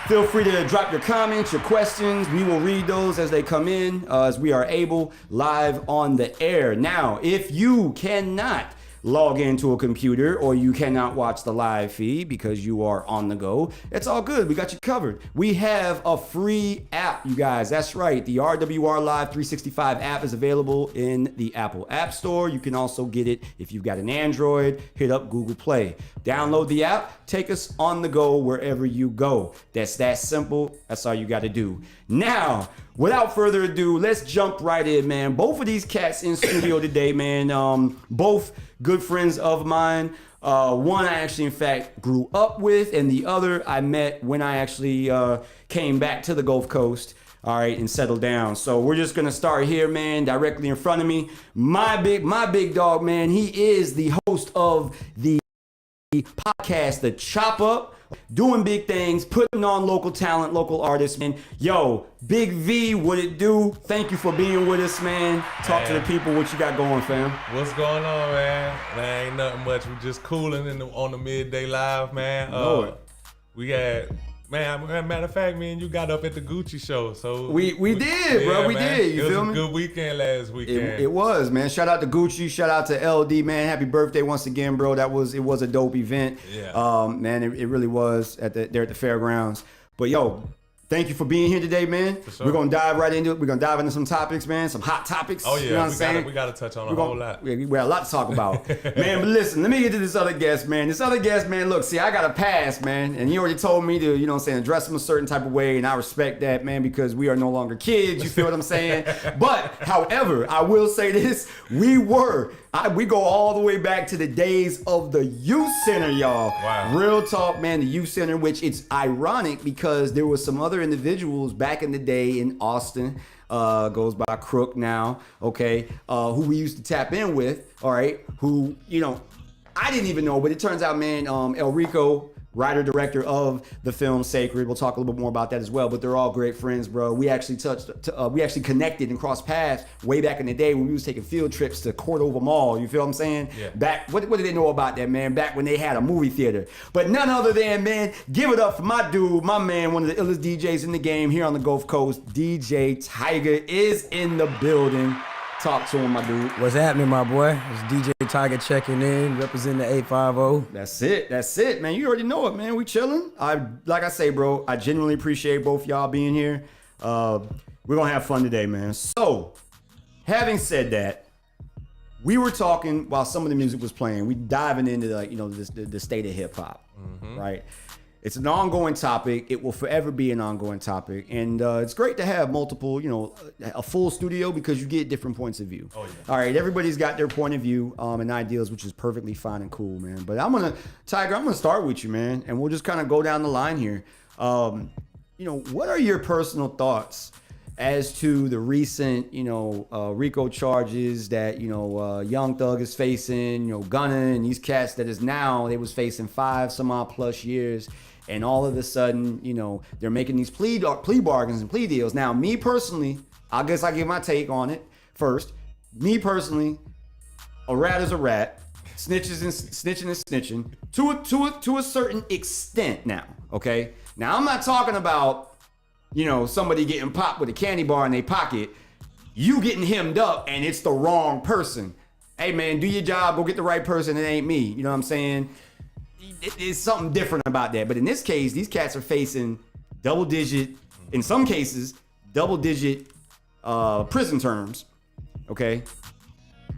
Feel free to drop your comments, your questions. We will read those as they come in, as we are able, live on the air. Now, if you cannot log into a computer or you cannot watch the live feed because you are on the go, it's all good. We got you covered. We have a free app, you guys. That's right. The RWR Live 365 app is available in the Apple App Store. You can also get it if you've got an Android. Hit up Google Play. Download the app. Take us on the go wherever you go. That's that simple. That's all you got to do. Now, without further ado, let's jump right in, man. Both of these cats in studio today, man. Both good friends of mine. One I actually, in fact, grew up with, and the other I met when I actually came back to the Gulf Coast, all right, and settled down. So we're just gonna start here, man, directly in front of me. My big dog, man. He is the host of the podcast, The Chop Up, doing big things, putting on local talent, local artists, man. Yo, Big V, what it do? Thank you for being with us, man. Talk to the people what you got going, fam. What's going on, man? Man, ain't nothing much. We just cooling on the midday live, man. Lord. We had, man, matter of fact, me and you got up at the Gucci show. So We did, bro. We man. did. You it feel was me? a good weekend last weekend. It was, man. Shout out to Gucci. Shout out to LD, man. Happy birthday once again, bro. It was a dope event. Yeah. Man, it really was there at the fairgrounds. But yo, thank you for being here today, man. sure. We're gonna dive right into it. We're gonna dive into some topics, man. Some hot topics. Oh yeah, you know what I'm saying? we gotta touch on a whole lot. We got a lot to talk about. Man, but listen, let me get to this other guest, man. This other guest, man, look, see, I got a pass, man. And you already told me to, you know what I'm saying, address him a certain type of way. And I respect that, man, because we are no longer kids. You feel what I'm saying? But, however, I will say this. We go all the way back to the days of the youth center, y'all. Wow. Real talk, man, the youth center, which it's ironic because there was some other individuals back in the day in Austin, goes by Crook now, okay, who we used to tap in with, all right, who, you know, I didn't even know, but it turns out, man, El Rico, writer, director of the film Sacred. We'll talk a little bit more about that as well, but they're all great friends, bro. We actually we actually connected and crossed paths way back in the day when we was taking field trips to Cordova Mall. You feel what I'm saying? Yeah. Back, what did they know about that, man? Back when they had a movie theater. But none other than, man, give it up for my dude, my man, one of the illest DJs in the game here on the Gulf Coast. DJ Tiger is in the building. Talk to him, my dude. What's happening, my boy? It's DJ Tiger checking in, representing the 850. That's it, man. You already know it, man. We chilling. Like I say, bro, I genuinely appreciate both y'all being here. We're gonna have fun today, man. So, having said that, we were talking while some of the music was playing. We diving into the state of hip hop, right? It's an ongoing topic. It will forever be an ongoing topic. And it's great to have multiple, a full studio because you get different points of view. Oh, yeah. All right, everybody's got their point of view and ideas, which is perfectly fine and cool, man. But Tiger, I'm going to start with you, man. And we'll just kind of go down the line here. What are your personal thoughts as to the recent, RICO charges that, Young Thug is facing, Gunna and these cats that is now, they was facing 5 some odd plus years. And all of a sudden, they're making these plea bargains and plea deals. Now, me personally, I guess I give my take on it first. Me personally, a rat is a rat. Snitching is snitching to a certain extent now, okay? Now, I'm not talking about, somebody getting popped with a candy bar in their pocket, you getting hemmed up and it's the wrong person. Hey, man, do your job, go get the right person, it ain't me. You know what I'm saying? It's something different about that. But in this case, these cats are facing in some cases, double-digit prison terms, okay?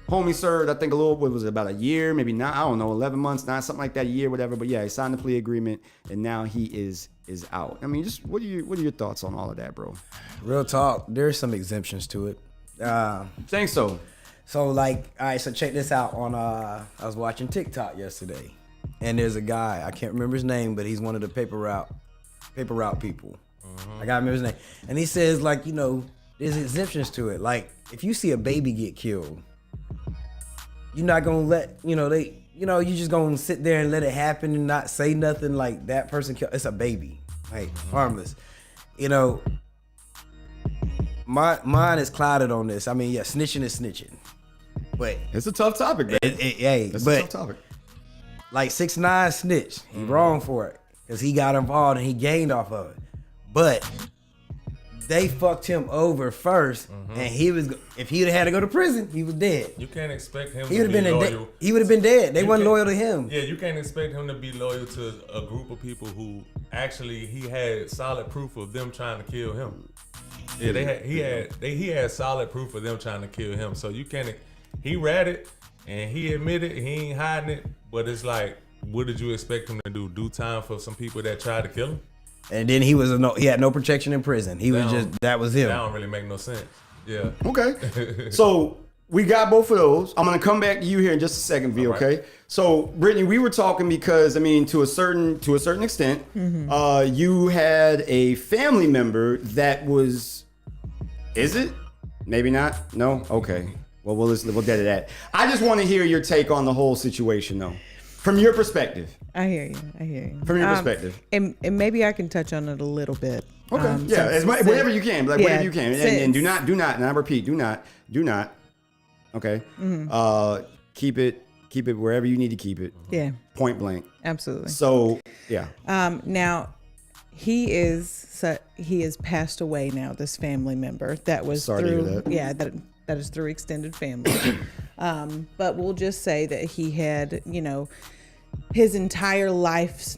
Homie served, I think about a year, maybe not, I don't know, 11 months, not something like that, a year, whatever. But yeah, he signed the plea agreement, and now he is out. I mean, just what are your thoughts on all of that, bro? Real talk, there's some exemptions to it. Think so. So all right, so check this out. I was watching TikTok yesterday, and there's a guy, I can't remember his name, but he's one of the paper route paper route people. I gotta remember his name. And he says, like, you know, there's exemptions to it. Like, if you see a baby get killed, you're not gonna let, you know, you just gonna sit there and let it happen and not say nothing. Like, that person killed, it's a baby, like, harmless. You know, mine is clouded on this. I mean, yeah, snitching is snitching, but it's a tough topic, man. It's a tough topic. Like 6ix9ine snitched. He wrong for it because he got involved and he gained off of it. But they fucked him over first, and he was. If he'd had to go to prison, he was dead. You can't expect him He to would be have been loyal. He would have been dead. They wasn't loyal to him. Yeah, you can't expect him to be loyal to a group of people who actually he had solid proof of them trying to kill him. Yeah, he had solid proof of them trying to kill him. So you can't. He read it and he admitted he ain't hiding it. But it's like, what did you expect him to do? Do time for some people that tried to kill him? And then he had no protection in prison. That was him. That don't really make no sense. Yeah. Okay. So we got both of those. I'm gonna come back to you here in just a second, V. Okay. Right. So Brittany, we were talking because I mean, to a certain extent, you had a family member that was. Is it? Maybe not. No. Okay. Well, we'll dead it at. I just want to hear your take on the whole situation, though, from your perspective. I hear you. From your perspective. And maybe I can touch on it a little bit. Okay. Whatever you can. Like, whatever you can. And do not, and I repeat, do not. Okay. Keep it wherever you need to keep it. Yeah. Point blank. Absolutely. So, yeah. Now, he has passed away now, this family member. That was Sorry to hear that. Yeah, that is through extended family. But we'll just say that he had, you know, his entire life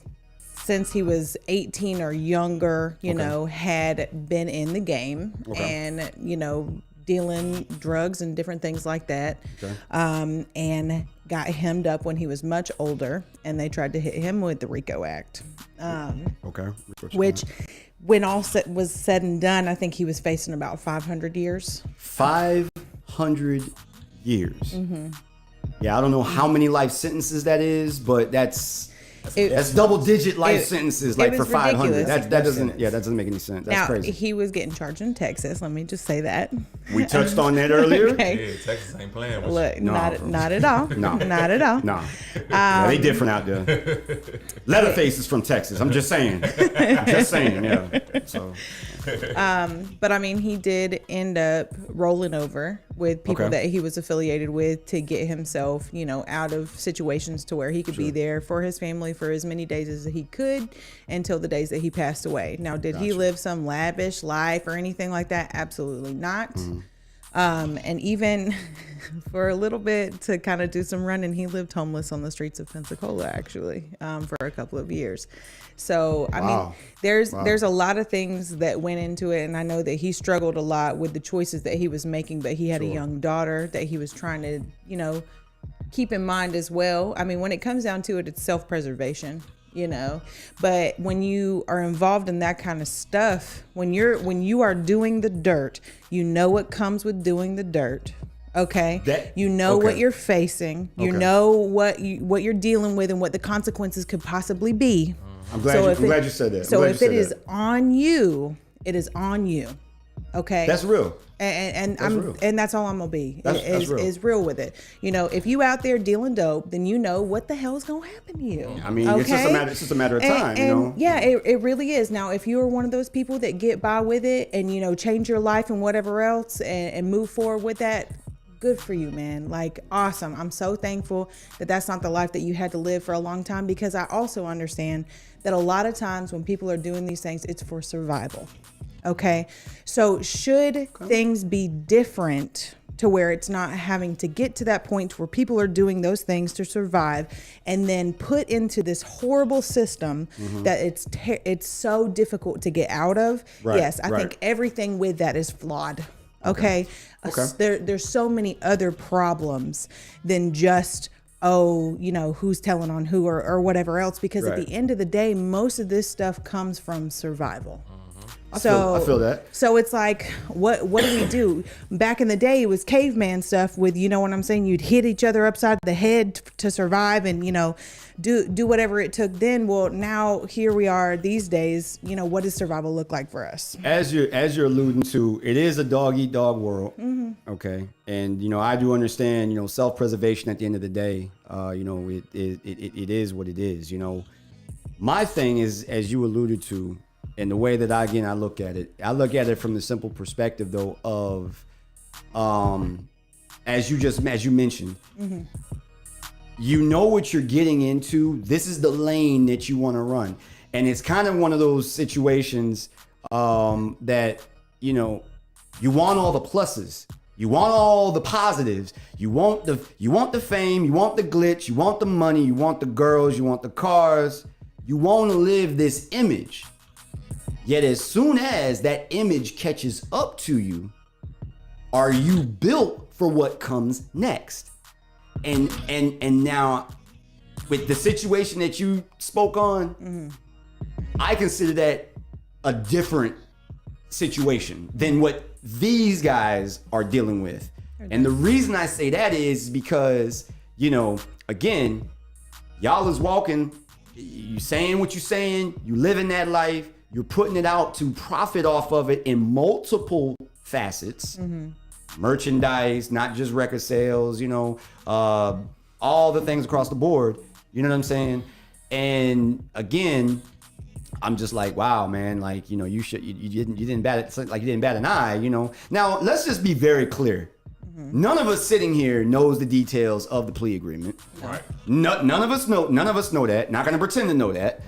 since he was 18 or younger, you know, had been in the game and, you know, dealing drugs and different things like that. And got hemmed up when he was much older, and they tried to hit him with the RICO Act. Which, when all was said and done, I think he was facing about 500 years. 500 years. Yeah, I don't know how many life sentences that is, but that's double-digit life sentences, like for 500. That doesn't make any sense. That's crazy. He was getting charged in Texas. Let me just say that. We touched on that earlier. Yeah, Texas ain't playing with Look, you. not at all. No, not at all. No, they different out there. Leatherface is from Texas. I'm just saying. Yeah. So. But I mean, he did end up rolling over with people that he was affiliated with to get himself, you know, out of situations to where he could be there for his family for as many days as he could until the days that he passed away. Now, did he live some lavish life or anything like that? Absolutely not. And even for a little bit to kind of do some running, he lived homeless on the streets of Pensacola, actually, for a couple of years. So, I mean, there's a lot of things that went into it. And I know that he struggled a lot with the choices that he was making, but he had a young daughter that he was trying to, you know, keep in mind as well. I mean, when it comes down to it, it's self-preservation. You know, but when you are involved in that kind of stuff, when you are doing the dirt, you know what comes with doing the dirt. Okay, you know what you're facing. You know what you're dealing with and what the consequences could possibly be. I'm glad you said that. So if it is on you, it is on you. Okay, that's real. And that's real. And that's all I'm gonna be is real with it. You know, if you out there dealing dope, then you know what the hell is gonna happen to you. I mean, it's just a matter of time. You know. Yeah, it really is. Now, if you are one of those people that get by with it and, you know, change your life and whatever else and move forward with that, good for you, man. Like, awesome. I'm so thankful that that's not the life that you had to live for a long time, because I also understand that a lot of times when people are doing these things, it's for survival. Okay, so should things be different to where it's not having to get to that point where people are doing those things to survive and then put into this horrible system that it's so difficult to get out of? Yes, I think everything with that is flawed. Okay. There's so many other problems than just, you know, who's telling on who or whatever else, because at the end of the day, most of this stuff comes from survival. I feel that. So it's like, what do we do? Back in the day, it was caveman stuff with, you know what I'm saying? You'd hit each other upside the head to survive and, do whatever it took then. Well, now here we are these days, what does survival look like for us? As you're alluding to, it is a dog eat dog world. Mm-hmm. Okay. And, I do understand, self-preservation at the end of the day, it is what it is, My thing is, as you alluded to, and the way that I look at it from the simple perspective though of, as you mentioned, Mm-hmm. you know what you're getting into. This is the lane that you want to run, and it's kind of one of those situations that you want all the pluses, you want all the positives, you want the fame, you want the glitch, you want the money, you want the girls, you want the cars, you want to live this image. Yet as soon as that image catches up to you, are you built for what comes next? And now with the situation that you spoke on, I consider that a different situation than what these guys are dealing with. And the reason I say that is because, again, y'all is walking, you saying what you're saying, you living that life, you're putting it out to profit off of it in multiple facets. Merchandise, not just record sales, all the things across the board. You know what I'm saying? And again, I'm just like, wow, man, like, you didn't bat an eye, Now, let's just be very clear. None of us sitting here knows the details of the plea agreement. Right. None of us know that. Not gonna pretend to know that.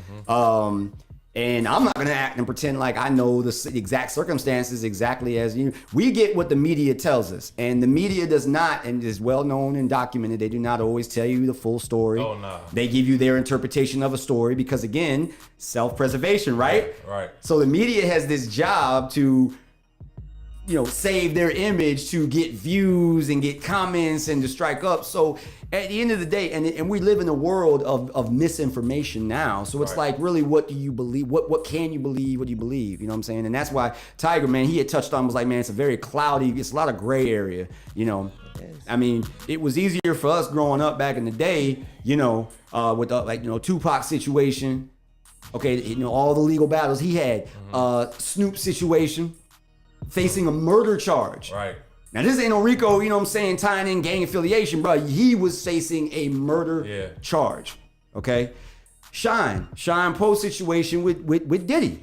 And I'm not going to act and pretend like I know the exact circumstances exactly as you. We get what the media tells us. And the media does not, and is well known and documented, they do not always tell you the full story. Oh, no. They give you their interpretation of a story because, again, self-preservation, right? Right. So the media has this job to, save their image, to get views and get comments and to strike up. So at the end of the day, and we live in a world of misinformation now. So it's like, really, what do you believe? What can you believe? What do you believe? You know what I'm saying? And that's why Tiger, man, he had touched on, was like, man, it's a very cloudy, it's a lot of gray area, I mean, it was easier for us growing up back in the day, with the, Tupac situation. Okay, all the legal battles he had. Snoop situation, facing a murder charge. Right. Now, this ain't no Rico, tying in gang affiliation, bro. He was facing a murder charge. Okay. Sean Poe situation with Diddy.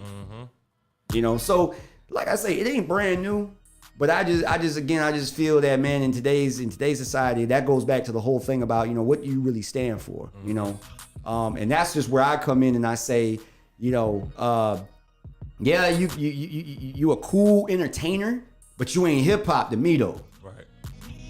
So like I say, it ain't brand new, but I just feel that, man, in today's society, that goes back to the whole thing about, what you really stand for, and that's just where I come in and I say, you a cool entertainer, but you ain't hip hop to me though. Right.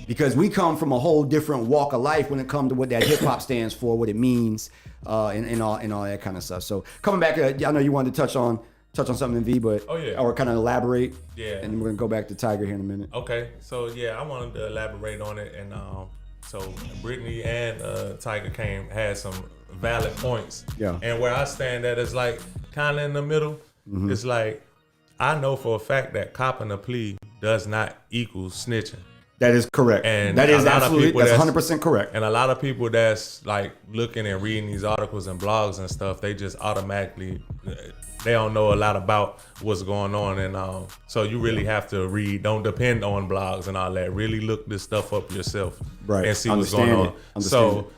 Because we come from a whole different walk of life when it comes to what that hip hop stands for, what it means, and all that kind of stuff. So coming back, I know you wanted to touch on something, V, but or kind of elaborate. Yeah. And we're gonna go back to Tiger here in a minute. Okay. So I wanted to elaborate on it, and so Brittany and Tiger had some valid points. Yeah. And where I stand at is like kind of in the middle. It's like, I know for a fact that copping a plea does not equal snitching. That is correct. And that is absolutely, that's 100% correct. And a lot of people that's like looking and reading these articles and blogs and stuff, they just automatically, they don't know a lot about what's going on. And so you really have to read, don't depend on blogs and all that. Really look this stuff up yourself, right, and see what's going on. So,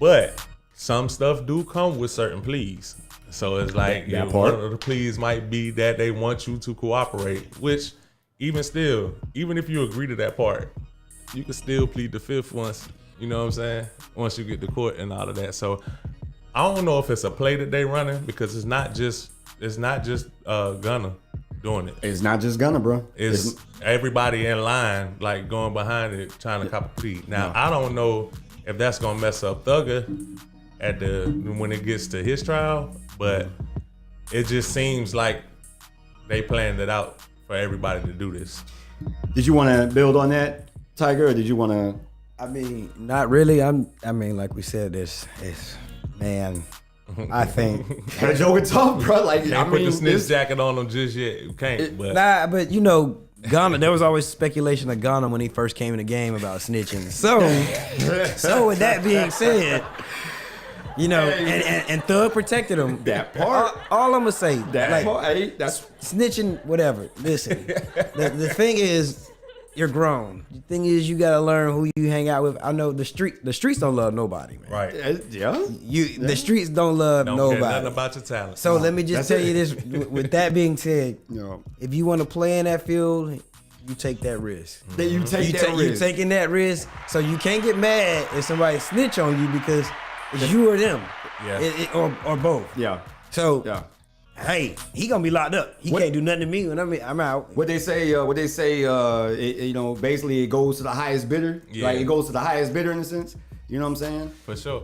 but some stuff do come with certain pleas. So it's like, one of the pleas might be that they want you to cooperate, which even if you agree to that part, you can still plead the fifth once, you know what I'm saying? Once you get to court and all of that. So I don't know if it's a play that they running, because it's not just Gunna doing it. It's not just Gunna, bro. It's everybody in line, like going behind it, trying to cop a plea. Now, I don't know if that's gonna mess up Thugger when it gets to his trial, but it just seems like they planned it out for everybody to do this. Did you want to build on that, Tiger, or did you want to? I mean, not really. I mean, like we said, man, I think. That joke tough, bro. Like, Can't put the snitch jacket on him just yet. You can't. But But you know, Ghana, there was always speculation of Ghana when he first came in the game about snitching. So with that being said, you know, and Thug protected him. That part. All I'm gonna say, That like, part. Hey, that's snitching, whatever. Listen, the thing is, you're grown. The thing is, you gotta learn who you hang out with. I know the streets don't love nobody, man. right. yeah. The streets don't love Don't care nobody. nothing about your talent. So let me just tell you this. With that being said, Yeah. if you want to play in that field, you take that risk. That you take that risk. You taking that risk, so you can't get mad if somebody snitch on you because it's you or them, or both. Yeah. So Yeah. hey, he gonna be locked up. He can't do nothing to me when I'm out. What they say, you know, basically it goes to the highest bidder. Yeah. Like it goes to the highest bidder in a sense. You know what I'm saying? For sure.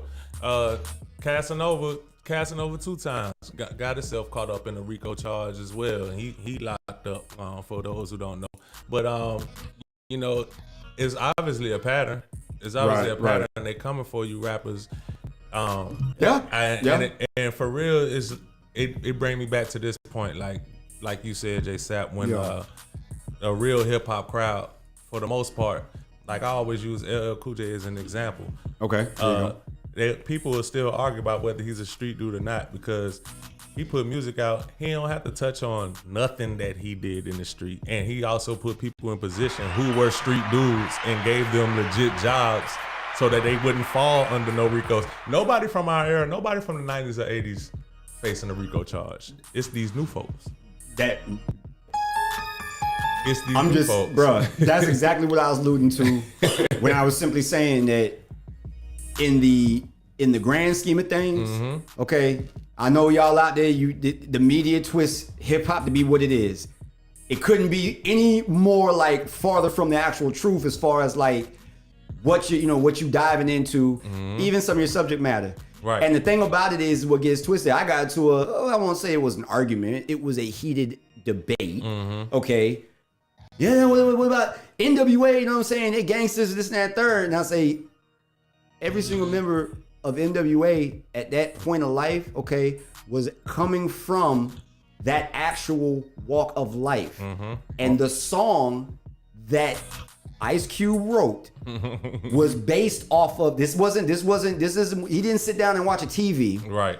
Casanova 2 times got himself caught up in the RICO charge as well. He locked up, for those who don't know. But you know, it's obviously a pattern. It's obviously a pattern. And they coming for you rappers. And for real, it bring me back to this point, like you said, JSapp, when a real hip hop crowd, for the most part, like I always use LL Cool J as an example. Okay. People will still argue about whether he's a street dude or not because he put music out. He don't have to touch on nothing that he did in the street, and he also put people in position who were street dudes and gave them legit jobs so that they wouldn't fall under no RICOs. Nobody from our era, nobody from the 90s or 80s facing a RICO charge. It's these new folks. It's these new folks. Bruh, that's exactly what I was alluding to when I was simply saying that in the grand scheme of things, okay, I know y'all out there, the media twists hip hop to be what it is. It couldn't be any more like farther from the actual truth as far as like what you diving into, even some of your subject matter. Right. And the thing about it is what gets twisted. I got into I won't say it was an argument. It was a heated debate. Okay. Yeah, what about NWA? You know what I'm saying? They gangsters, this and that, third. And I say, every single member of NWA at that point of life, okay, was coming from that actual walk of life. And the song that Ice Cube wrote was based off of he didn't sit down and watch a TV. Right.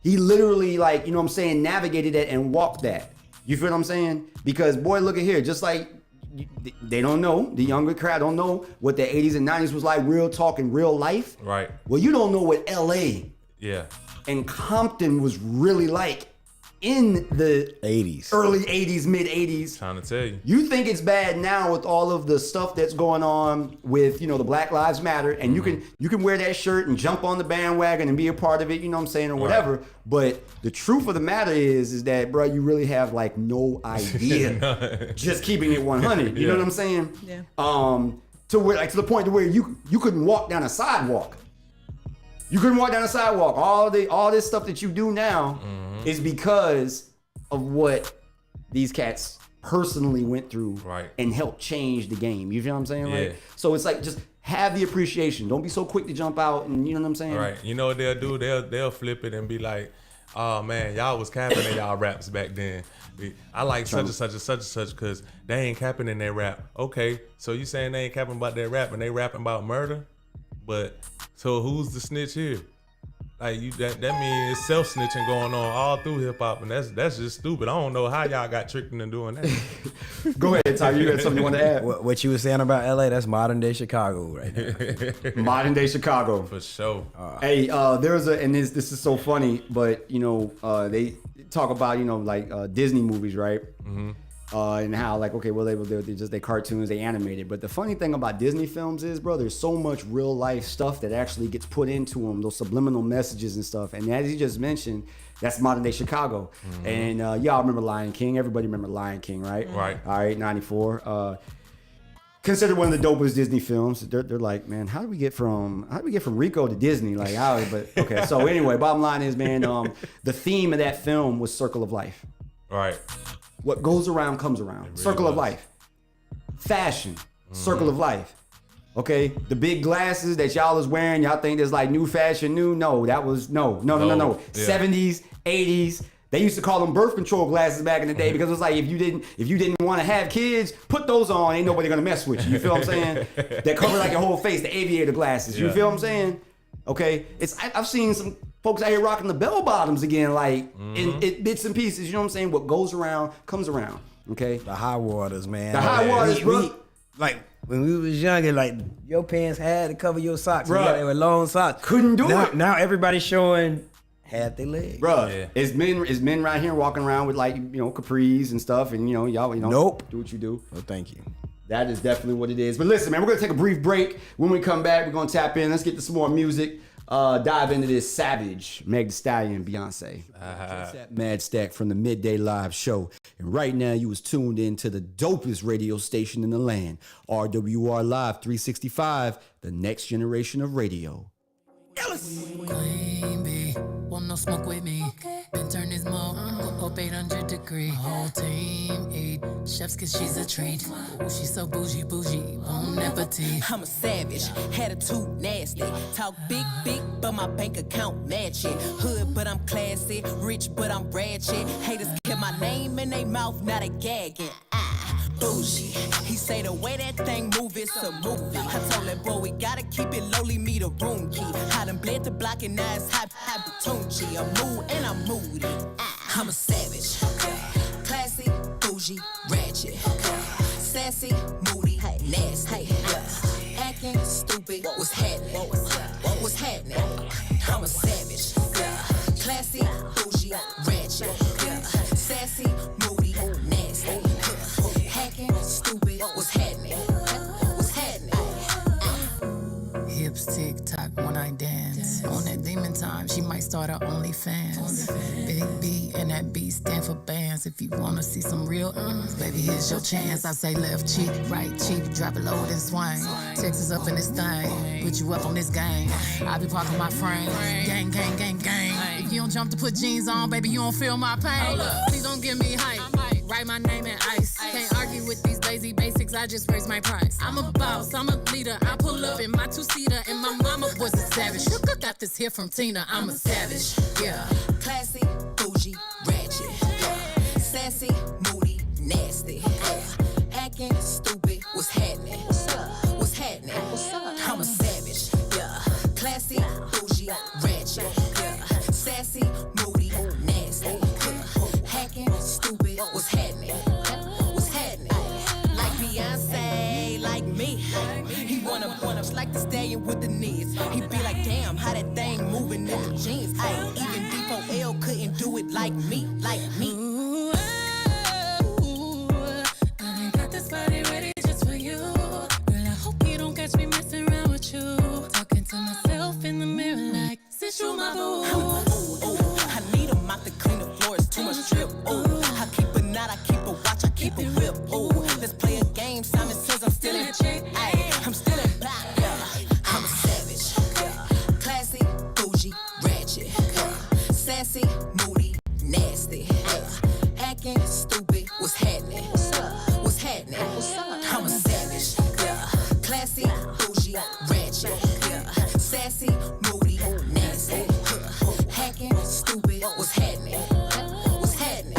He literally, like, you know what I'm saying, navigated that and walked that. You feel what I'm saying? Because boy, look at here, just like they don't know, the younger crowd don't know what the 80s and 90s was like, real talk in real life. Right. Well, you don't know what LA and Compton was really like in the 80s, early 80s, mid 80s. Trying to tell you. You think it's bad now with all of the stuff that's going on with, you know, the Black Lives Matter, and you can wear that shirt and jump on the bandwagon and be a part of it, you know what I'm saying, or whatever. But the truth of the matter is that, bro, you really have like no idea. Just keeping it 100. You know what I'm saying? Yeah. To where, like, to the point to where you couldn't walk down a sidewalk. You couldn't walk down a sidewalk. All this stuff that you do now is because of what these cats personally went through and helped change the game. You feel what I'm saying? Yeah. Like, so it's like, just have the appreciation. Don't be so quick to jump out, and you know what I'm saying? Right. You know what they'll do? They'll flip it and be like, oh man, y'all was capping in y'all raps back then. I like such and such and such and such because they ain't capping in their rap. Okay, so you saying they ain't capping about their rap and they rapping about murder? But so who's the snitch here? Like that means it's self-snitching going on all through hip hop, and that's just stupid. I don't know how y'all got tricked into doing that. Go ahead, Ty. You had something you want to add? What you were saying about LA, that's modern day Chicago right there. Modern day Chicago. For sure. Hey, there's and this is so funny, but you know, they talk about, you know, like Disney movies, right? And how, like, okay, well, they're just they cartoons, they animated. But the funny thing about Disney films is, bro, there's so much real life stuff that actually gets put into them, those subliminal messages and stuff. And as you just mentioned, that's modern day Chicago. And y'all remember Lion King? Everybody remember Lion King, right? Right. All right, 94. Considered one of the dopest Disney films. They're like, man, how do we get from Rico to Disney? Like, how? But okay. So anyway, bottom line is, man, the theme of that film was circle of life. Right. What goes around comes around. Really circle of life. Fashion. Circle of life. Okay, the big glasses that y'all is wearing, y'all think is like new fashion, No, that was no. Yeah. 70s, 80s. They used to call them birth control glasses back in the day because it was like if you didn't want to have kids, put those on. Ain't nobody gonna mess with you. You feel what I'm saying? That cover like your whole face, the aviator glasses. You feel what I'm saying? Okay, I've seen some folks out here rocking the bell bottoms again, like in bits and pieces. You know what I'm saying? What goes around comes around. Okay, The high waters, man. The high waters, bro. Like when we was younger, like your pants had to cover your socks. Bruh. They were long socks. Couldn't do now, it. Now everybody's showing half their legs. Bruh, it's men right here walking around with like, capris and stuff, and y'all, Nope. do what you do. Oh, thank you. That is definitely what it is. But listen, man, we're gonna take a brief break. When we come back, we're gonna tap in. Let's get to some more music. Dive into this Savage, Meg Thee Stallion, Beyonce. JSapp MadStak from the Midday Live Show. And right now, you was tuned in to the dopest radio station in the land, RWR Live 365, the next generation of radio. Queen bee, want no smoke with me. Been turn this smoke, go up 800 degree. Whole team eat chefs cause she's a treat. Ooh, she's so bougie, bon appetit. I'm a savage, attitude nasty. Talk big, but my bank account match it. Hood, but I'm classy. Rich, but I'm ratchet. Haters kept my name in their mouth, not a gagging. Bougie. He say the way that thing move, it's a movie. I told that boy we gotta keep it lowly, me the room key. I done bled the block and now it's high Tunchi. I'm mood and I'm moody. I'm a savage. Classy, bougie, ratchet. Sassy, moody, nasty. Acting stupid, what's happening? What's happening? I'm a savage. Classy, bougie, ratchet. Sassy, moody, nasty. Hacking, stupid, what's happening? What's happening? Hips tick tock when I dance. On that demon time, she might start her OnlyFans. Big B and that B stand for bands. If you wanna see some real baby, here's your chance. I say left cheek, right cheek, drop it low and swing. Texas up in this thing, put you up on this gang. I be parking my frame, gang. If you don't jump to put jeans on, baby, you don't feel my pain. Please don't give me hype. Write my name in ice. Can't argue with these lazy basics, I just raise my price. I'm a boss, I'm a leader. I pull up in my two-seater, and my mama was a savage. Look, I got this here from Tina, I'm a savage. Yeah. Classy, bougie, ratchet. Sassy, moody, nasty. Acting stupid, what's happening? What's happening? I'm a savage. Yeah. Classy, bougie, ratchet. Sassy, moody, nasty. Hacking, stupid, what's happening? What's happening? Like Beyonce, like me. He wanna like the stallion with the knees. He be like, damn, how that thing moving in the jeans. Ay, even D4L couldn't do it like me. Ooh, I got this body ready just for you. Girl, I hope you don't catch me messing around with you. Talking to myself in the mirror like, sit through my boo. I need a mop to clean the floor, it's too much drip. I keep a knot, I keep a watch, I keep a whip. Let's play a game, Simon says I'm still in check. I'm still in back, I'm a savage. Classy, bougie, ratchet. Sassy, moody, nasty. Acting stupid, what's happening? What's happening? I'm a savage. Classy, bougie, ratchet. Sassy, moody, nasty. Hacking, stupid, what's happening? What's happening?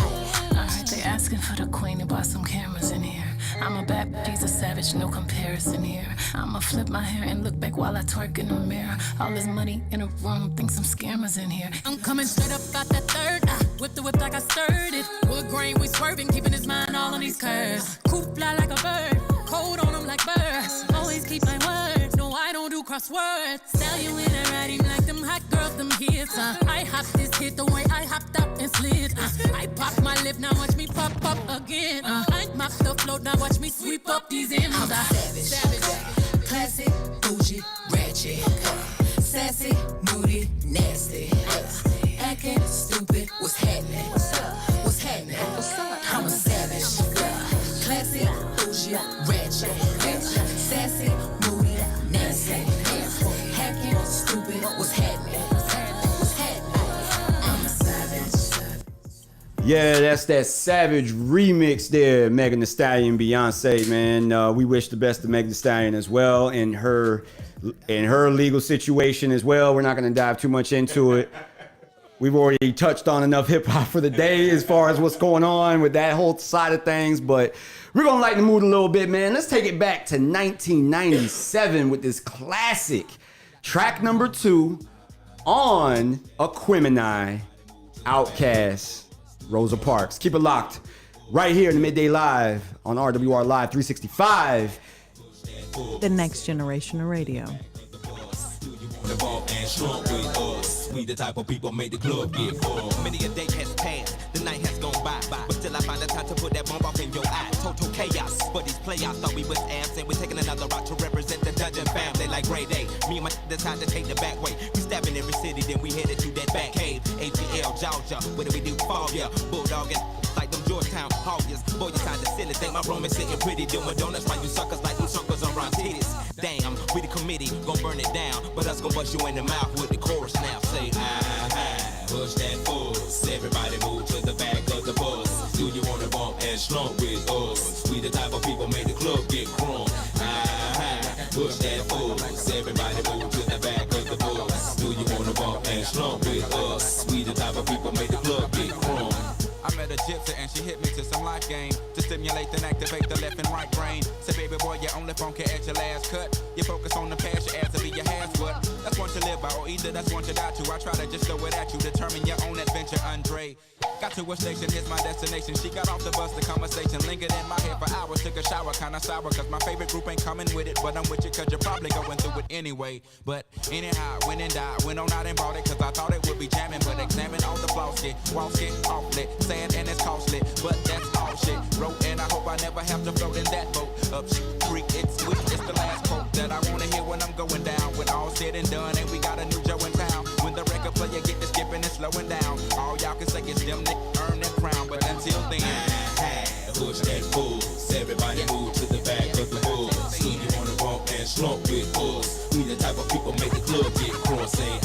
Alright, they asking for the queen to buy some cameras in here. I'm a bad, she's a savage, no comparison here. I'ma flip my hair and look back while I twerk in the mirror. All this money in a room, think some scammers in here. I'm coming straight up out that third. Whip the whip like I stirred it. Wood grain, we swerving, keeping his mind all on these curves. Coop fly like a bird, cold on him like birds. Always keep my words, no I don't do crosswords. Sell you in a ride him like them hot girls, them hits. I hopped this hit the way I hopped up and slid. I popped my lip, now watch me pop up again. I mop the float, now watch me sweep up these M's. I'm savage. Classy, bougie, ratchet. Sassy, moody, nasty. Acting stupid, what's happening? What's happening? I'm a savage. Classy, bougie, ratchet. Sassy, moody, nasty. Hacking, stupid, what's happening? What's happening? I'm a savage. Yeah, that's that Savage remix there, Megan Thee Stallion, Beyonce, man. We wish the best to Megan Thee Stallion as well in her legal situation as well. We're not going to dive too much into it. We've already touched on enough hip hop for the day as far as what's going on with that whole side of things, but we're going to lighten the mood a little bit, man. Let's take it back to 1997 with this classic track number 2 on Aquemini, Outkast, Rosa Parks. Keep it locked right here in the Midday Live on RWR Live 365. The next generation of radio. We the type of people made the club get full. Many a day has passed, the night has gone by, but still I find the time to put that bomb off in your eye. Total chaos, but these playoffs thought we was absent. We're taking another route to represent the Dungeon family like grade A. Me and my decide to take the back way. We step in every city, then we headed to that back cave. ATL, Georgia, what do we do? Fall, yeah, bulldogging like them Georgetown Hawkins. Boy, you sound silly, think my room is sitting pretty, doing donuts like you suckers, like them suckers around titties. Damn, we the committee, gon' burn it down, but us gon' bust you in the mouth with the chorus now. Say, push that force, everybody move to the back of the bus. Do you wanna bump and slump with us? We the type of people make the club get crunk. Push that force, everybody move to the back of the bus. Do you wanna bump and slump with us? We the type of people make the club get crunk. I met a gypsy and she hit me to some life game to stimulate and activate the left and right brain. Say, baby boy, you only funky at your last cut. You focus on the past, your ass to be your has what. That's one to live by, or either that's one to die to. I try to just throw it at you, determine your own adventure, Andre. Got to a station, here's my destination. She got off the bus, the conversation lingered in my head for hours. Took a shower, kinda sour, cause my favorite group ain't coming with it. But I'm with you, cause you're probably going through it anyway. But anyhow, went and died, went on out and bought it, cause I thought it would be jamming. But examine all the flaws, walls get off lit. Sad and it's costly, but that's all shit. Wrote and I hope I never have to float in that boat. Up creek, it's sweet, it's the last quote that I wanna hear when I'm going down. When all said and done, and we got a new Joe in town. When the record player get to skipping and slowing down, all y'all can say is them niggas earn that crown. But until then, push that force, everybody move to the back of the bus. Do you wanna bump and slump with us? We the type of people make the club get crunk. Say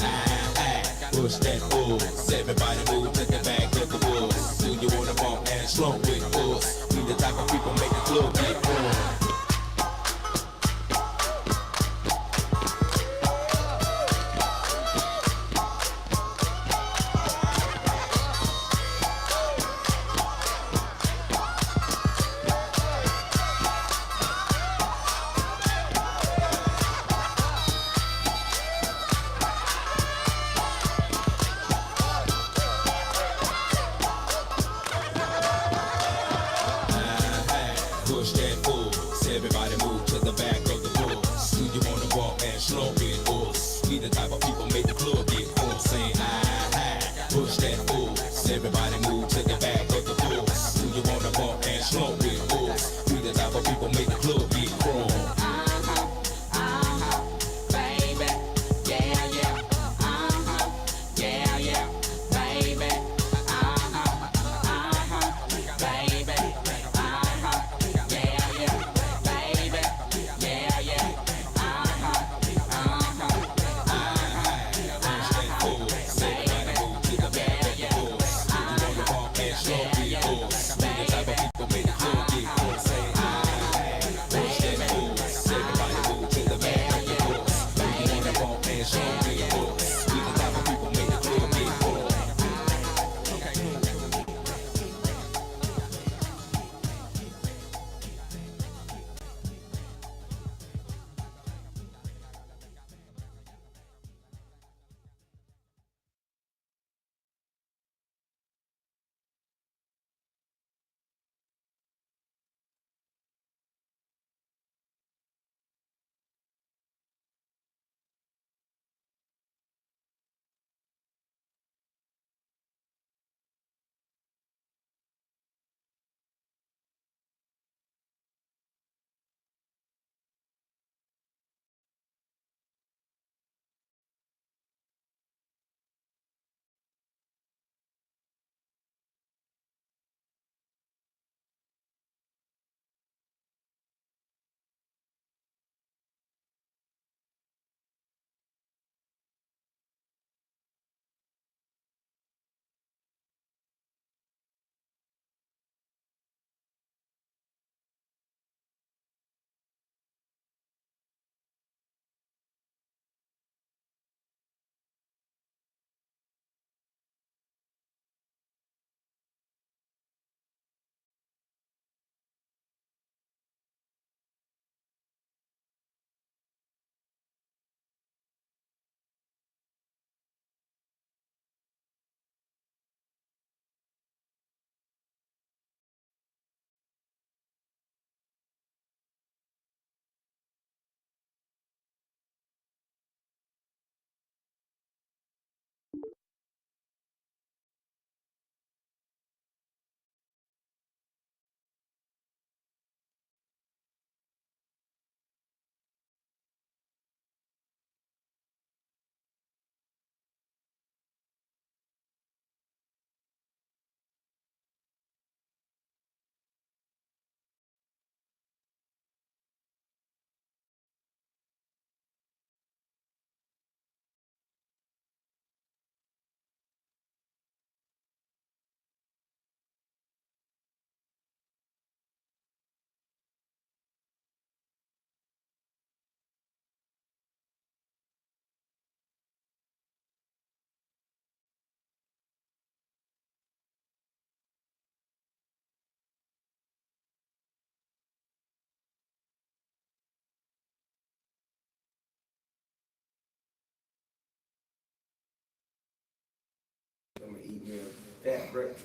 push that force, everybody move to the back of the bus. Do you wanna bump and slump with us? We the type of people make the club get crunk.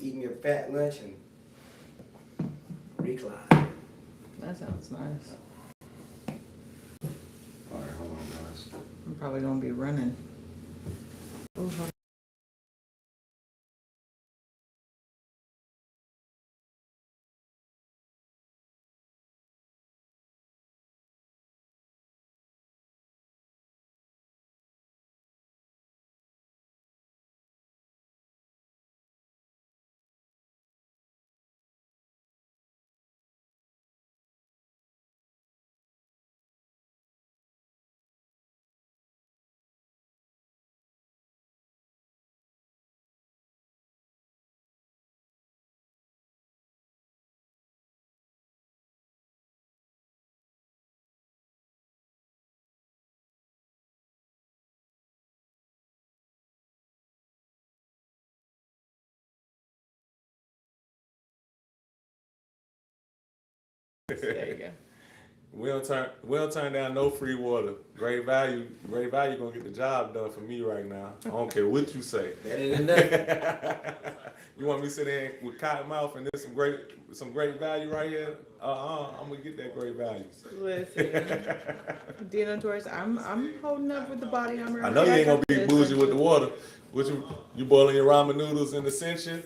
Eat me a fat lunch and recline. That sounds nice. All right, hold on, guys. I'm probably gonna be running. Ooh, hold There you go. We don't turn down no free water. Great value gonna get the job done for me right now. I don't care what you say. That ain't enough. You want me to sit there with cotton mouth and there's some great value right here? I'm gonna get that great value. Listen, Dino Torres, I'm holding up with the body armor. I know you ain't gonna be bougie with the water. What you boiling your ramen noodles in the Ascension?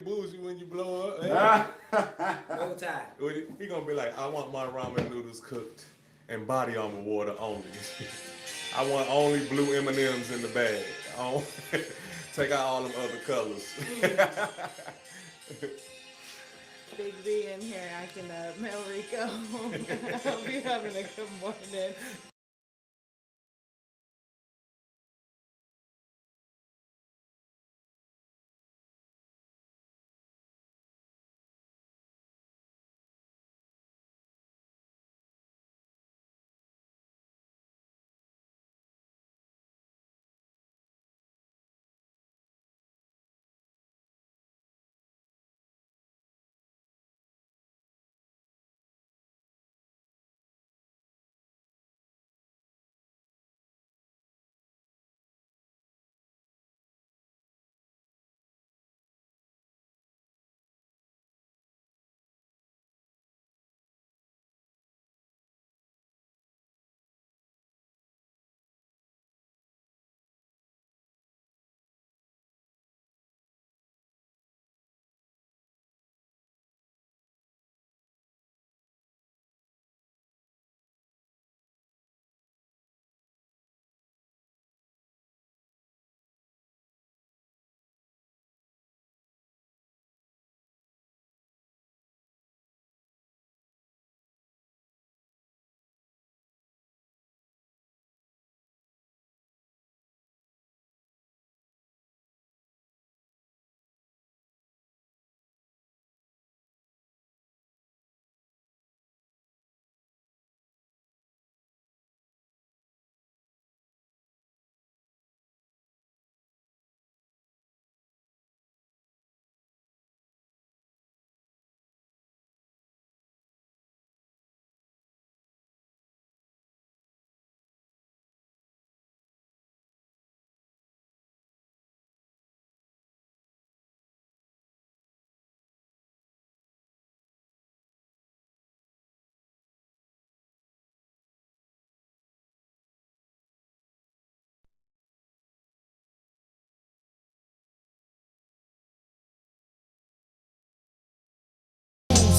Bougie when you blow up. No time. He gonna be like, I want my ramen noodles cooked and body armor water only. I want only blue M&Ms in the bag. Take out all them other colors. Big B in here acting up. Mel Rico. I'll be having a good morning.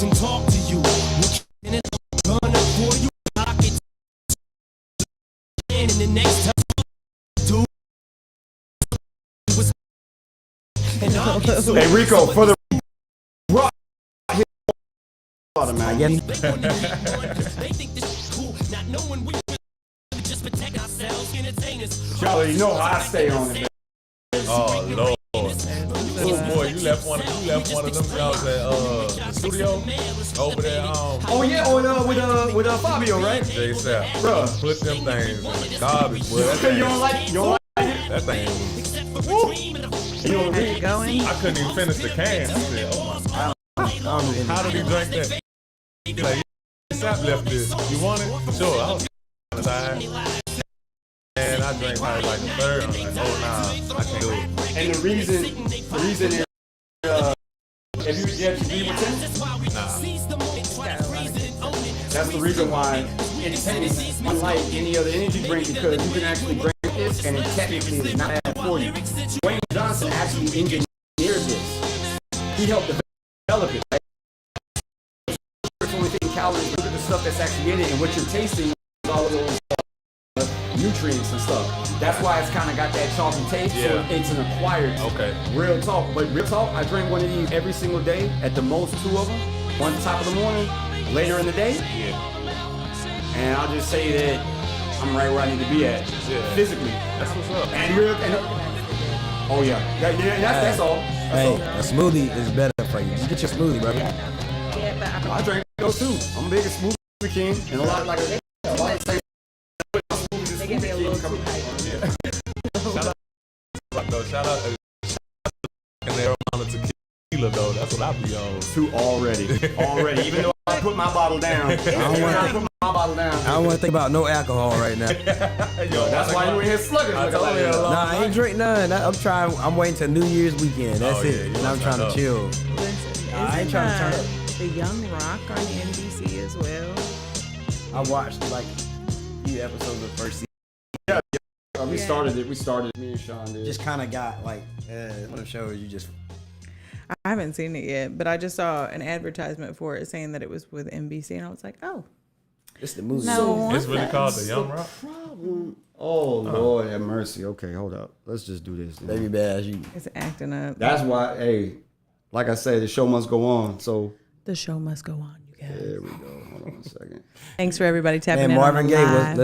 And talk to you. And it's gonna for you. I get in the next time. Do Hey Rico, for the rock. Man. They think this is cool, not knowing we just protect ourselves, entertainers. Charlie, you know how I stay on it. Oh Lord. Oh boy, you left left one of them jobs at the studio over there. Oh yeah, with Fabio, right? JSapp. Bruh. Put them things in the garbage, boy. That You thing, don't like it? that thing was. You don't How's it going? I couldn't even finish the can. I said, oh my God. How did he drink that? Like, JSapp left this. You want it? Sure. I was tired. And I drank probably like the third. I'm like, oh nah, I can't do it. And the reason is, if you agree with him, that's the reason why it tastes unlike any other energy drink, because you can actually drink this and it technically is not bad for you. Wayne Johnson actually engineered this. He helped develop it. Right? It's only 50 calories. Look at the stuff that's actually in it, and what you're tasting is all of those nutrients and stuff. That's why it's kind of got that chalky taste. Yeah. So it's an acquired. Okay. Real talk. But real talk, I drink one of these every single day. At the most, 2 of them. One at the top of the morning, later in the day. Yeah. And I'll just say that I'm right where I need to be at. Yeah. Physically. That's what's up. And oh yeah. That's all. Hey, a smoothie is better for you. Just get your smoothie, brother. Yeah, but I drink those too. I'm a big smoothie king, and a lot of things. they give me a little too hype. Shout out to their amount of tequila though. That's what I be on. 2 already. Even though I put my bottle down. I don't want to think about no alcohol right now. That's why you in here slugging. Nah, I ain't drink none. I'm waiting till New Year's weekend. That's it. And I'm trying to chill. Listen, I ain't trying to turn up. The Young Rock on NBC as well? I watched like a few episodes of the first season. Yeah. We started it. Me and Sean did. Just kind of got like one of the shows you just. I haven't seen it yet, but I just saw an advertisement for it saying that it was with NBC, and I was like, oh. It's the movie. No, it's really called The Young Rock? Oh, Lord have mercy. Okay, hold up. Let's just do this. Baby Bash, you. It's acting up. That's why, hey, like I say, the show must go on. So The show must go on, you guys. there we go. Hold on a second. Thanks for everybody tapping Man, in. Marvin on the Gaye, live.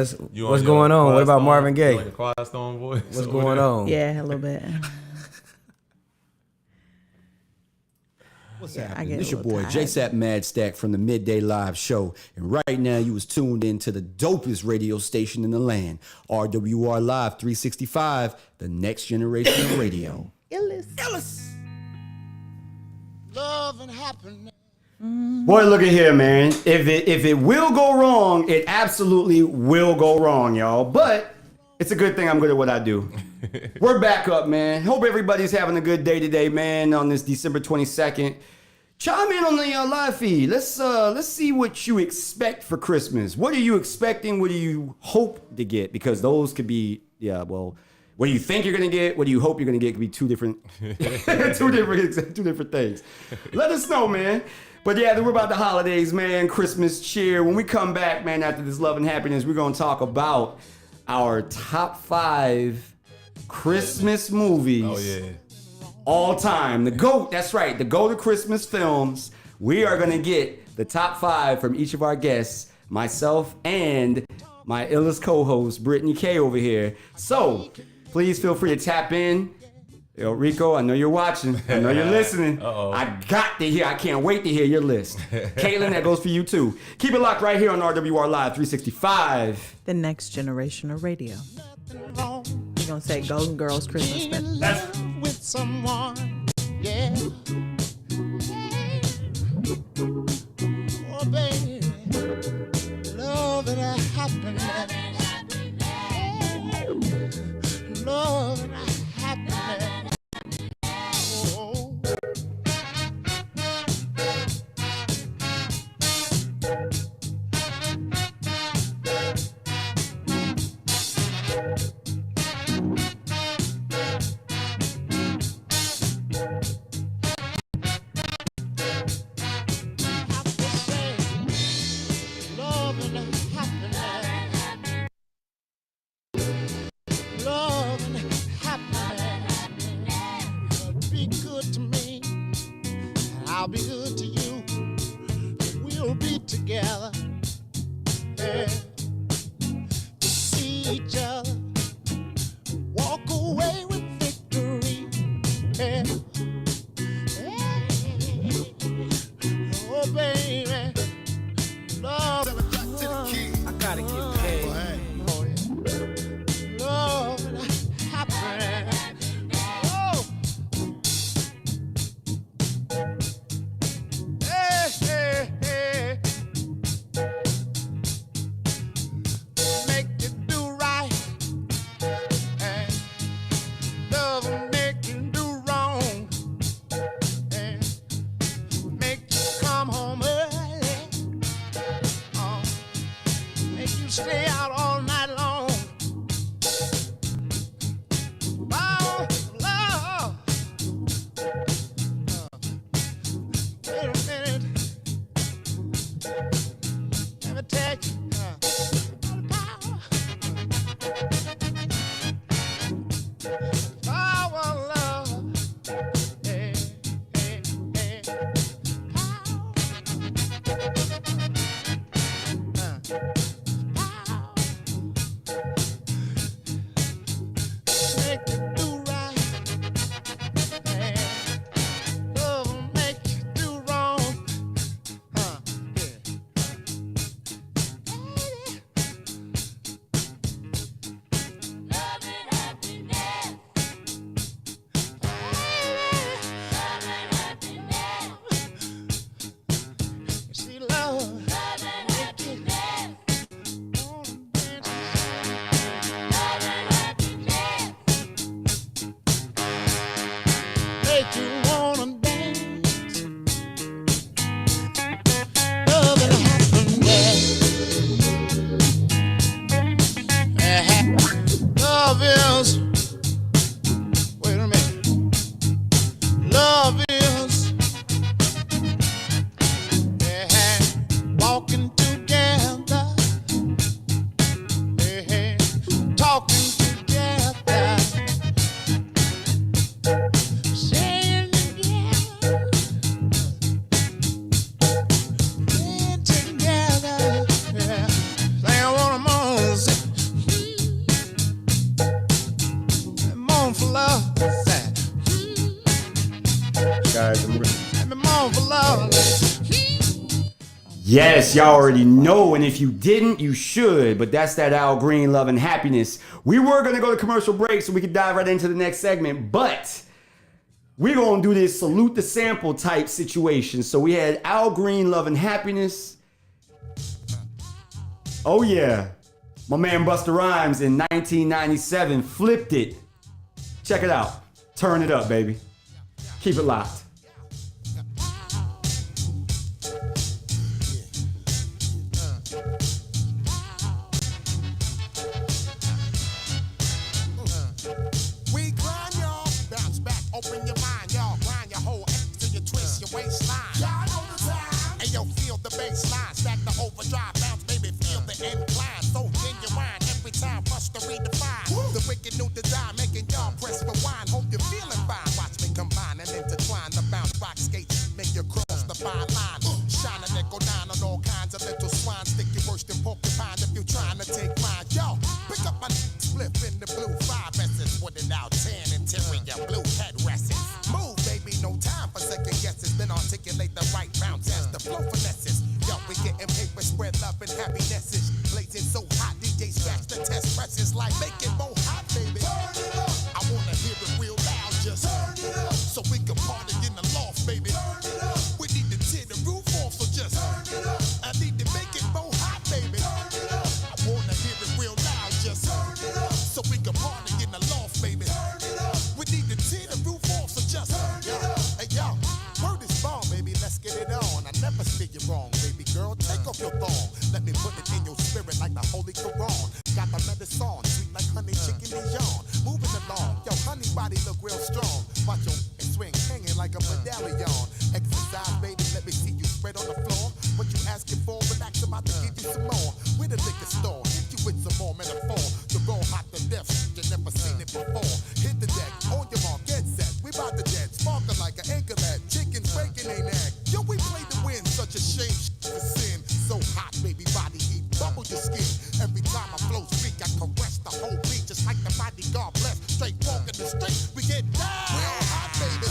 what's going on? What about Marvin Gaye? You on your Quiet Storm voice? What's going on? Yeah, a little bit. What's Yeah, I happening? get This a your little boy tired. JSapp MadStak from the Midday Live Show, and right now you was tuned in to the dopest radio station in the land, RWR Live 365, the next generation of radio. iLLEST. Love and happiness. Boy, look at here, man. If it will go wrong, it absolutely will go wrong, y'all. But it's a good thing I'm good at what I do. We're back up, man. Hope everybody's having a good day today, man, on this December 22nd. Chime in on the live feed. Let's see what you expect for Christmas. What are you expecting? What do you hope to get? Because those could be, what do you think you're gonna get? What do you hope you're gonna get? Could be two different things. Let us know, man. But yeah, we're about the holidays, man. Christmas cheer. When we come back, man, after this love and happiness, we're gonna talk about our top 5 Christmas movies. Oh yeah. All time. The GOAT, that's right. The GOAT of Christmas films. We are gonna get the top 5 from each of our guests, myself and my iLLEST co-host, Brittani Kei over here. So please feel free to tap in. Yo, Rico, I know you're watching. I know you're listening. Uh-oh. I can't wait to hear your list. Caitlin, that goes for you too. Keep it locked right here on RWR Live 365. The next generation of radio. We're going to say Golden Girls Christmas special. With someone, yeah. Oh, baby, love and happiness. Love and happiness. Oh. I'll be good to you. We'll be together. Yeah. To see each other. Walk away with victory. Yeah. guys. And the mom for love. Yes, y'all already know, and if you didn't, you should. But that's that Al Green, Love and Happiness. We were gonna go to commercial break so we could dive right into the next segment, but we're gonna do this salute the sample type situation. So we had Al Green, Love and Happiness. Oh yeah, my man Busta Rhymes in 1997 flipped it. Check it out. Turn it up, baby. Keep it locked. We grind, y'all. Bounce back, open your mind, y'all. Grind your whole till you twist your waistline. Y'all know the time. And yo, feel the bass line. Stack the overdrive, bounce, baby, feel the incline. So genuine, every time, bust to redefine. The wicked new design, making y'all press rewind. Hope you're feeling fine. Watch me combine and intertwine the bounce rock skates. Make you cross the fine line. Shine a nickel nine on all kinds of little swine. Stick you worse than porcupine if you're trying to take mine. Yo, pick up my split in the blue 5S's with an out 10 interior blue headrests. Move, baby, no time for second guesses. Then articulate the right bounce as the flow finesses. Yo, we getting paper, spread love and happinesses. Blazing so hot, DJ scratch the test presses like make it more hot, baby. Turn it up. I wanna hear it real loud, just turn it up. So we can party in the loft, baby. Turn it up. We need to tear the roof off, so just turn it up. I need to make it more hot, baby. Turn it up. I wanna hear it real loud, just turn it up. So we can party in the loft, baby. Turn it up. We need to tear the roof off, so just turn it up. Hey yo, word is bomb, baby. Let's get it on. I never speak it wrong, baby girl. Take off your thong. Let me put it in your spirit like the Holy Quran. Got the medicine, sweet like honey chicken Dijon. Moving along, yo, honey body look real strong. Watch your swing, hanging like a medallion. Exercise, baby, let me see you spread on the floor. What you asking for? Relax, I'm about to give you some more. With a liquor store, hit you with some more metaphor. The roll hot to death, you never seen it before. Hit the deck, on your mark, get set. We bout to jet, sparkle like an anchor lad. Chickens breaking they neck. Yo, we play to win, such a shame to sin. So hot, baby, body heat, bubble your skin. Every time I flow speak, I caress the whole beat, just like the bodyguard blessed. Straight walking the street, we get down. Real hot, baby.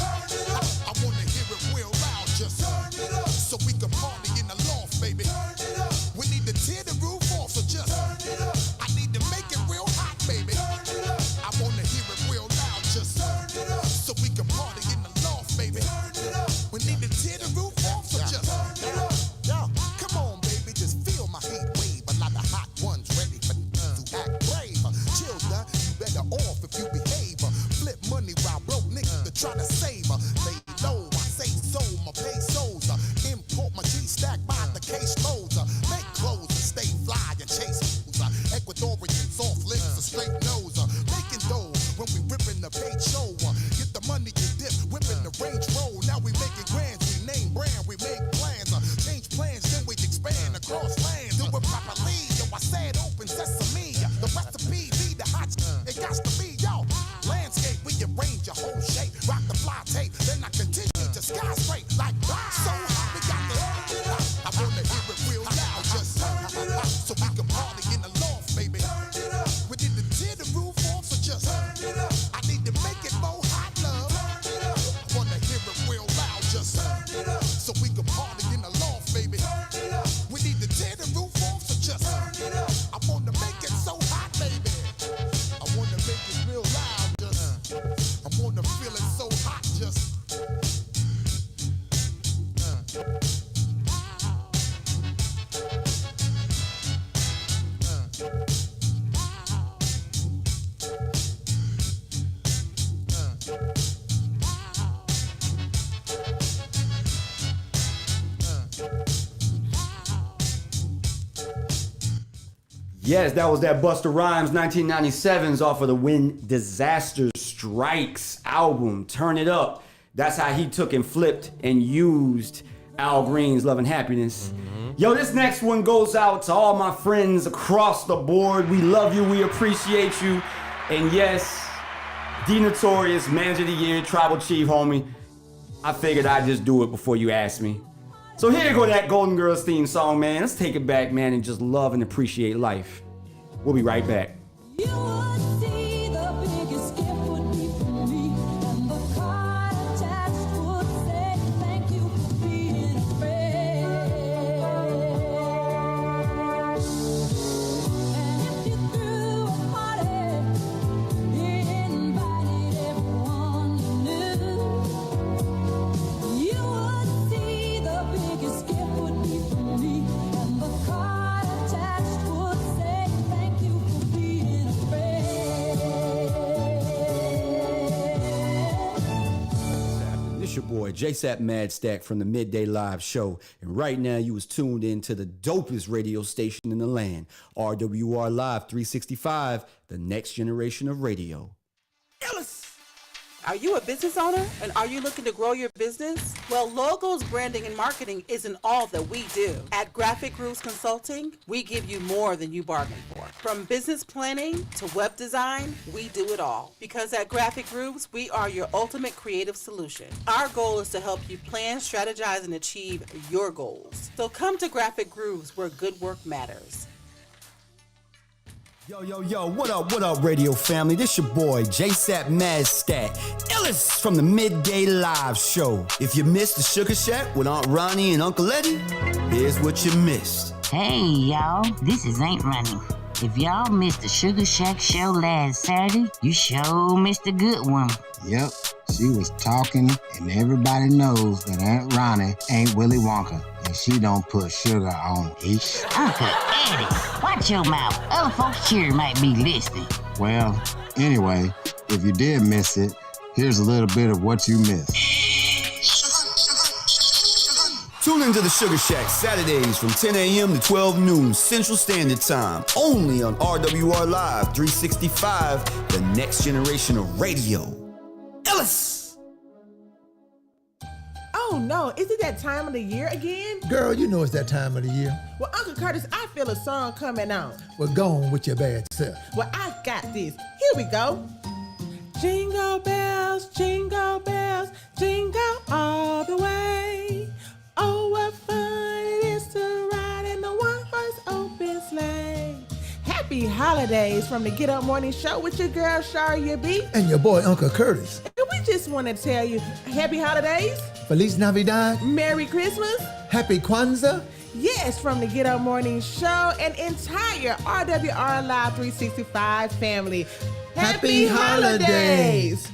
I wanna hear it real loud, just turn it up. So we can party in the loft, baby. Turn it up. We need to tear the roof off, so just turn it up. I need to make it real hot, baby. Turn it up. I wanna hear it real loud, just turn it up. So we can party in the loft, baby. Turn it up. We need to tear the roof off, so just turn it up. Yo, come on, baby, just feel my heat wave. A lot of hot ones ready for to act brave. Chill, done, you better off if you behave. Flip money while broke niggas to try to save. Lay low, I say so, my pesos. Import my G-stack by the case loads. Make clothes and stay fly and chase fools. Ecuadorian soft lips, a straight nose. Making dough when we ripping the page show. Get the money, you dip, whipping the range roll. Now we making grands, we name brand, we make plans. Change plans, then we expand across lands. Do it properly, yo, I said open sesame. The recipe be the hot, it got to be, yo. Landscape, we arrange your whole shape. Rock the fly tape, then I continue to sky straight like so hot, we got the. I wanna hear it real loud, just turn it up. So we can party in the loft, baby. Turn it up. We need to tear the roof off, so just turn it up. I need to make it more hot, love. Turn it up. I wanna hear it real loud, just turn it up. So we can party in the loft, baby. Turn it up. We need to tear the roof off, so just turn it up. I wanna make it so hot, baby. I wanna make it real loud, just. I wanna feel it so hot, just. Yes, that was that Busta Rhymes 1997's off of the When Disaster Strikes album. Turn it up. That's how he took and flipped and used Al Green's Love and Happiness. Yo, this next one goes out to all my friends across the board. We love you. We appreciate you. And yes, D Notorious, Manager of the Year, Tribal Chief, homie. I figured I'd just do it before you asked me. So here go that Golden Girls theme song, man. Let's take it back, man, and just love and appreciate life. We'll be right back. The biggest gift would be for me, and the car attached would say It's your boy JSapp MadStak from the Midday Live Show, and right now you was tuned in to the dopest radio station in the land, RWR Live 365, the next generation of radio. Are you a business owner and are you looking to grow your business? Well, logos, branding, and marketing isn't all that we do. At Graphic Grooves Consulting, we give you more than you bargained for. From business planning to web design, we do it all. Because at Graphic Grooves, we are your ultimate creative solution. Our goal is to help you plan, strategize, and achieve your goals. So come to Graphic Grooves where good work matters. Yo, what up, radio family? This your boy, JSapp MadStak, iLLEST from the Midday Live Show. If you missed the Sugar Shack with Aunt Ronnie and Uncle Eddie, here's what you missed. Hey, y'all, this is Aunt Ronnie. If y'all missed the Sugar Shack show last Saturday, you sure missed a good one. Yep, she was talking, and everybody knows that Aunt Ronnie ain't Willy Wonka, and she don't put sugar on each. Uncle Eddie, watch your mouth. Other folks here might be listening. Well, anyway, if you did miss it, here's a little bit of what you missed. Tune into the Sugar Shack Saturdays from 10 a.m. to 12 noon Central Standard Time, only on RWR Live 365, the next generation of radio. iLLEST! Oh no, is it that time of the year again? Girl, you know it's that time of the year. Well, Uncle Curtis, I feel a song coming on. Well, go on with your bad self. Well, I got this. Here we go. Jingle bells, jingle all the way. Oh, what fun it is to ride in the one-horse open sleigh. Happy holidays from the Get Up Morning Show with your girl, Sharia B. And your boy, Uncle Curtis. And we just want to tell you, happy holidays. Feliz Navidad. Merry Christmas. Happy Kwanzaa. Yes, from the Get Up Morning Show and entire RWR Live 365 family. Happy holidays.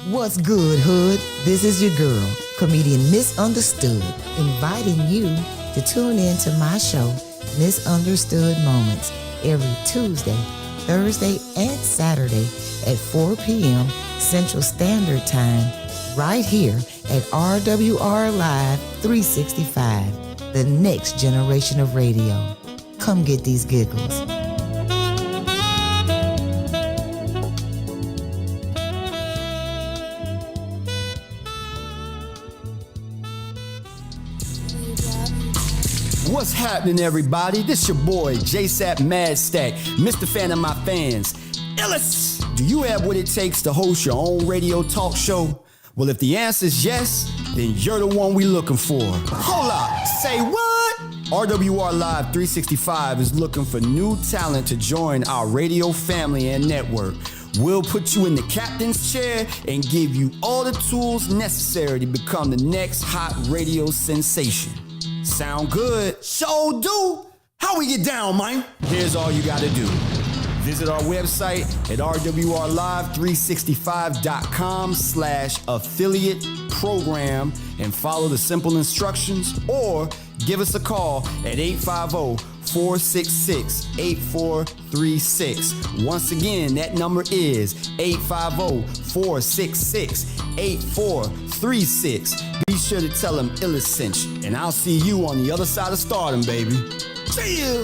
What's good, Hood? This is your girl, comedian Misunderstood, inviting you to tune in to my show, Misunderstood Moments, every Tuesday, Thursday, and Saturday at 4 p.m. Central Standard Time, right here at RWR Live 365, the next generation of radio. Come get these giggles. What's happening, everybody? This your boy, JSapp MadStak, Mr. Fan of my fans. iLLEST! Do you have what it takes to host your own radio talk show? Well, if the answer is yes, then you're the one we looking for. Hold up, say what? RWR Live 365 is looking for new talent to join our radio family and network. We'll put you in the captain's chair and give you all the tools necessary to become the next hot radio sensation. Sound good? So do. How we get down, man? Here's all you gotta do. Visit our website at rwrlive365.com/affiliate program and follow the simple instructions, or give us a call at 850-466-8436. Once again, that number is 850-466-8436. Be sure to tell them iLLEST sent you, and I'll see you on the other side of stardom, baby. See you!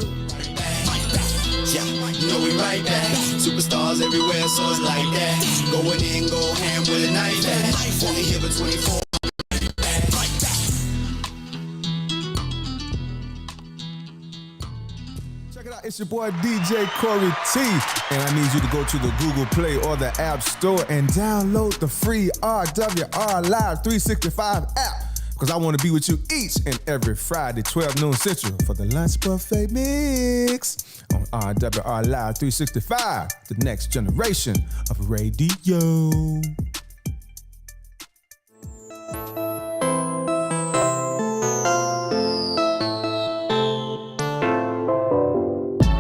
Yeah, you know we right back. Superstars everywhere, so it's like that. Going in, go ham with a knife at. Only here for 24. Check it out, it's your boy DJ Corey T, and I need you to go to the Google Play or the App Store and download the free RWR Live 365 app, because I want to be with you each and every Friday, 12 noon Central, for the Lunch Buffet Mix on RWR Live 365, the next generation of radio.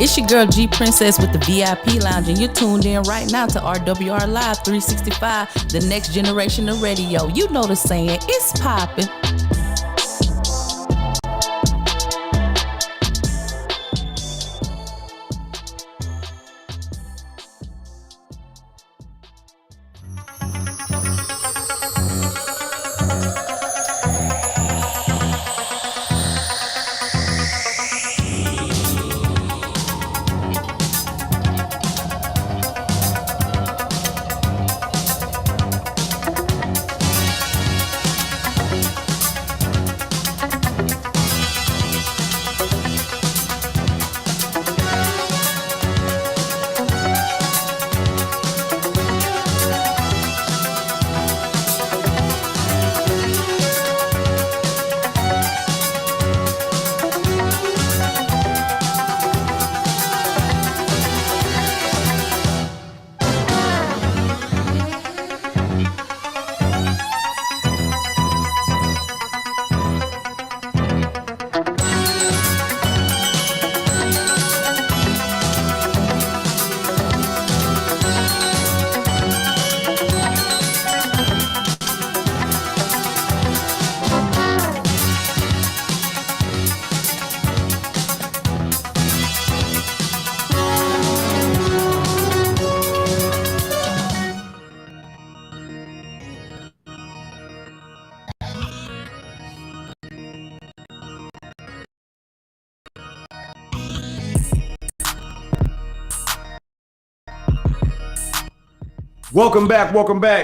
It's your girl G Princess with the VIP Lounge, and you're tuned in right now to RWR Live 365, the next generation of radio. You know the saying, it's poppin'. Welcome back,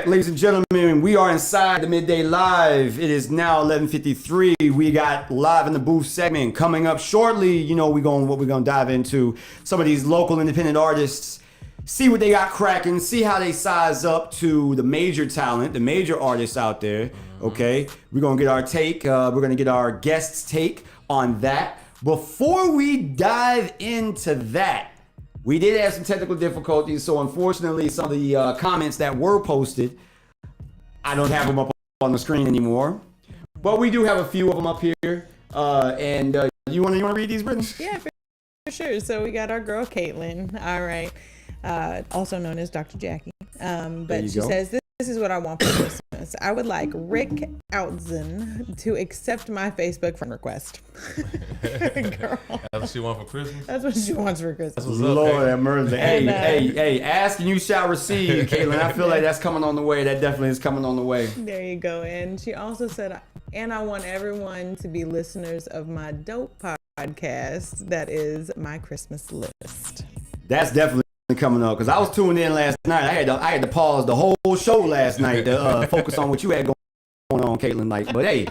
ladies and gentlemen. We are inside the Midday Live. It is now 11:53. We got Live in the Booth segment coming up shortly. You know, we're gonna dive into some of these local independent artists, see what they got cracking, see how they size up to the major talent, the major artists out there. Okay, we're gonna get our take. We're gonna get our guests' take on that. Before we dive into that, we did have some technical difficulties, so unfortunately, some of the comments that were posted, I don't have them up on the screen anymore. But we do have a few of them up here. And you want to read these, Brittany? Yeah, for sure. So we got our girl Caitlin. All right, also known as Dr. Jackie. But she says, "This is what I want for Christmas. I would like Rick Outzen to accept my Facebook friend request." Girl. That's what she wants for Christmas? That's what she wants for Christmas. Lord have mercy. Hey, ask and you shall receive, Caitlin. I feel like that's coming on the way. That definitely is coming on the way. There you go. And she also said, "And I want everyone to be listeners of my dope podcast that is my Christmas list." That's definitely coming up, because I was tuned in last night. I had to pause the whole show last night to focus on what you had going on, Caitlin. Like, but hey,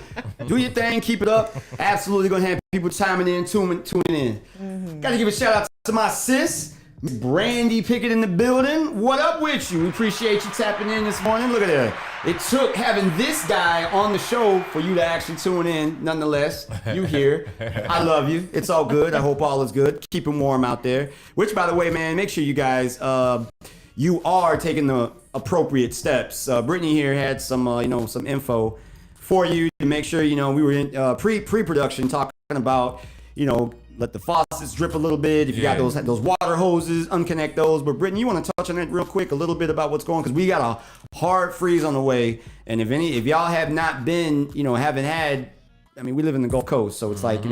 do your thing, keep it up. Absolutely gonna have people chiming in, tuning in. Mm-hmm. Got to give a shout out to my sis, Brandy Pickett in the building. What up with you? We appreciate you tapping in this morning. Look at that. It took having this guy on the show for you to actually tune in. Nonetheless, you here. I love you. It's all good. I hope all is good. Keep them warm out there. Which, by the way, man, make sure you guys, you are taking the appropriate steps. Brittany here had some, some info for you to make sure, we were in pre-production talking about, let the faucets drip a little bit. If you got those water hoses, unconnect those. But Brittany, you want to touch on that real quick, a little bit about what's going on, because we got a hard freeze on the way. And if y'all have not been, haven't had, I mean, we live in the Gulf Coast, so it's like,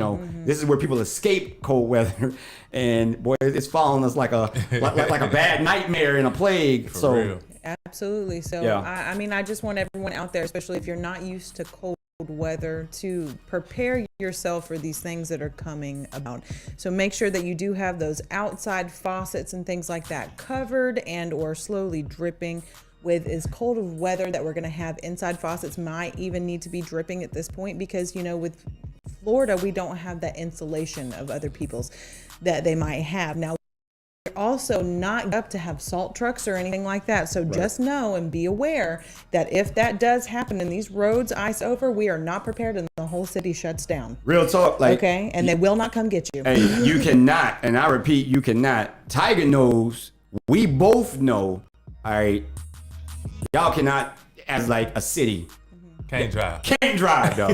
this is where people escape cold weather, and boy, it's following us like a bad nightmare and a plague. For real. Absolutely. So Yeah. I mean, I just want everyone out there, especially if you're not used to cold weather, to prepare yourself for these things that are coming about. So make sure that you do have those outside faucets and things like that covered and or slowly dripping. With as cold of weather that we're going to have, inside faucets might even need to be dripping at this point, because with Florida, we don't have that insulation of other people's that they might have. Now, we're also not up to have salt trucks or anything like that. So just know and be aware that if that does happen and these roads ice over, we are not prepared and the whole city shuts down. Real talk. Okay. And they will not come get you. Hey, you cannot, and I repeat, you cannot. Tiger knows. We both know. All right. Y'all cannot, as like a city. Can't drive. Can't drive, though.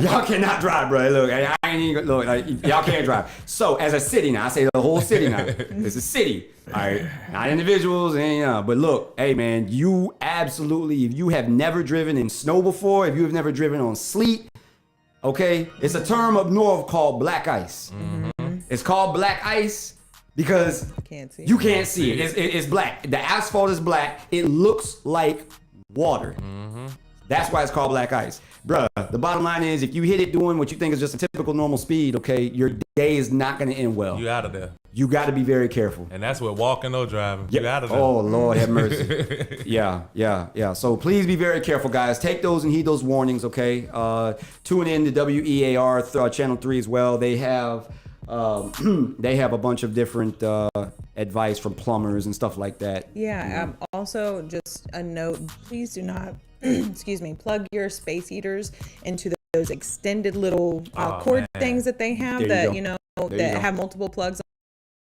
Y'all cannot drive, bro. Look, I ain't even look. Like, y'all can't drive. So, as a city now, I say the whole city now. It's a city, all right, not individuals, and but look, hey man, you absolutely, if you have never driven in snow before, if you have never driven on sleet, okay, it's a term up north called black ice. Mm-hmm. It's called black ice because you can't see it. It's black. The asphalt is black. It looks like water. Mm-hmm. That's why it's called black ice. Bruh, the bottom line is if you hit it doing what you think is just a typical normal speed, okay, your day is not going to end well. You out of there. You got to be very careful. And that's with walking or driving. You out of there. Oh, Lord have mercy. Yeah. So please be very careful, guys. Take those and heed those warnings, okay? Tune in to WEAR Channel 3 as well. They have a bunch of different advice from plumbers and stuff like that. Yeah. Also, just a note, please do not, plug your space heaters into those extended little cord things that they have that have multiple plugs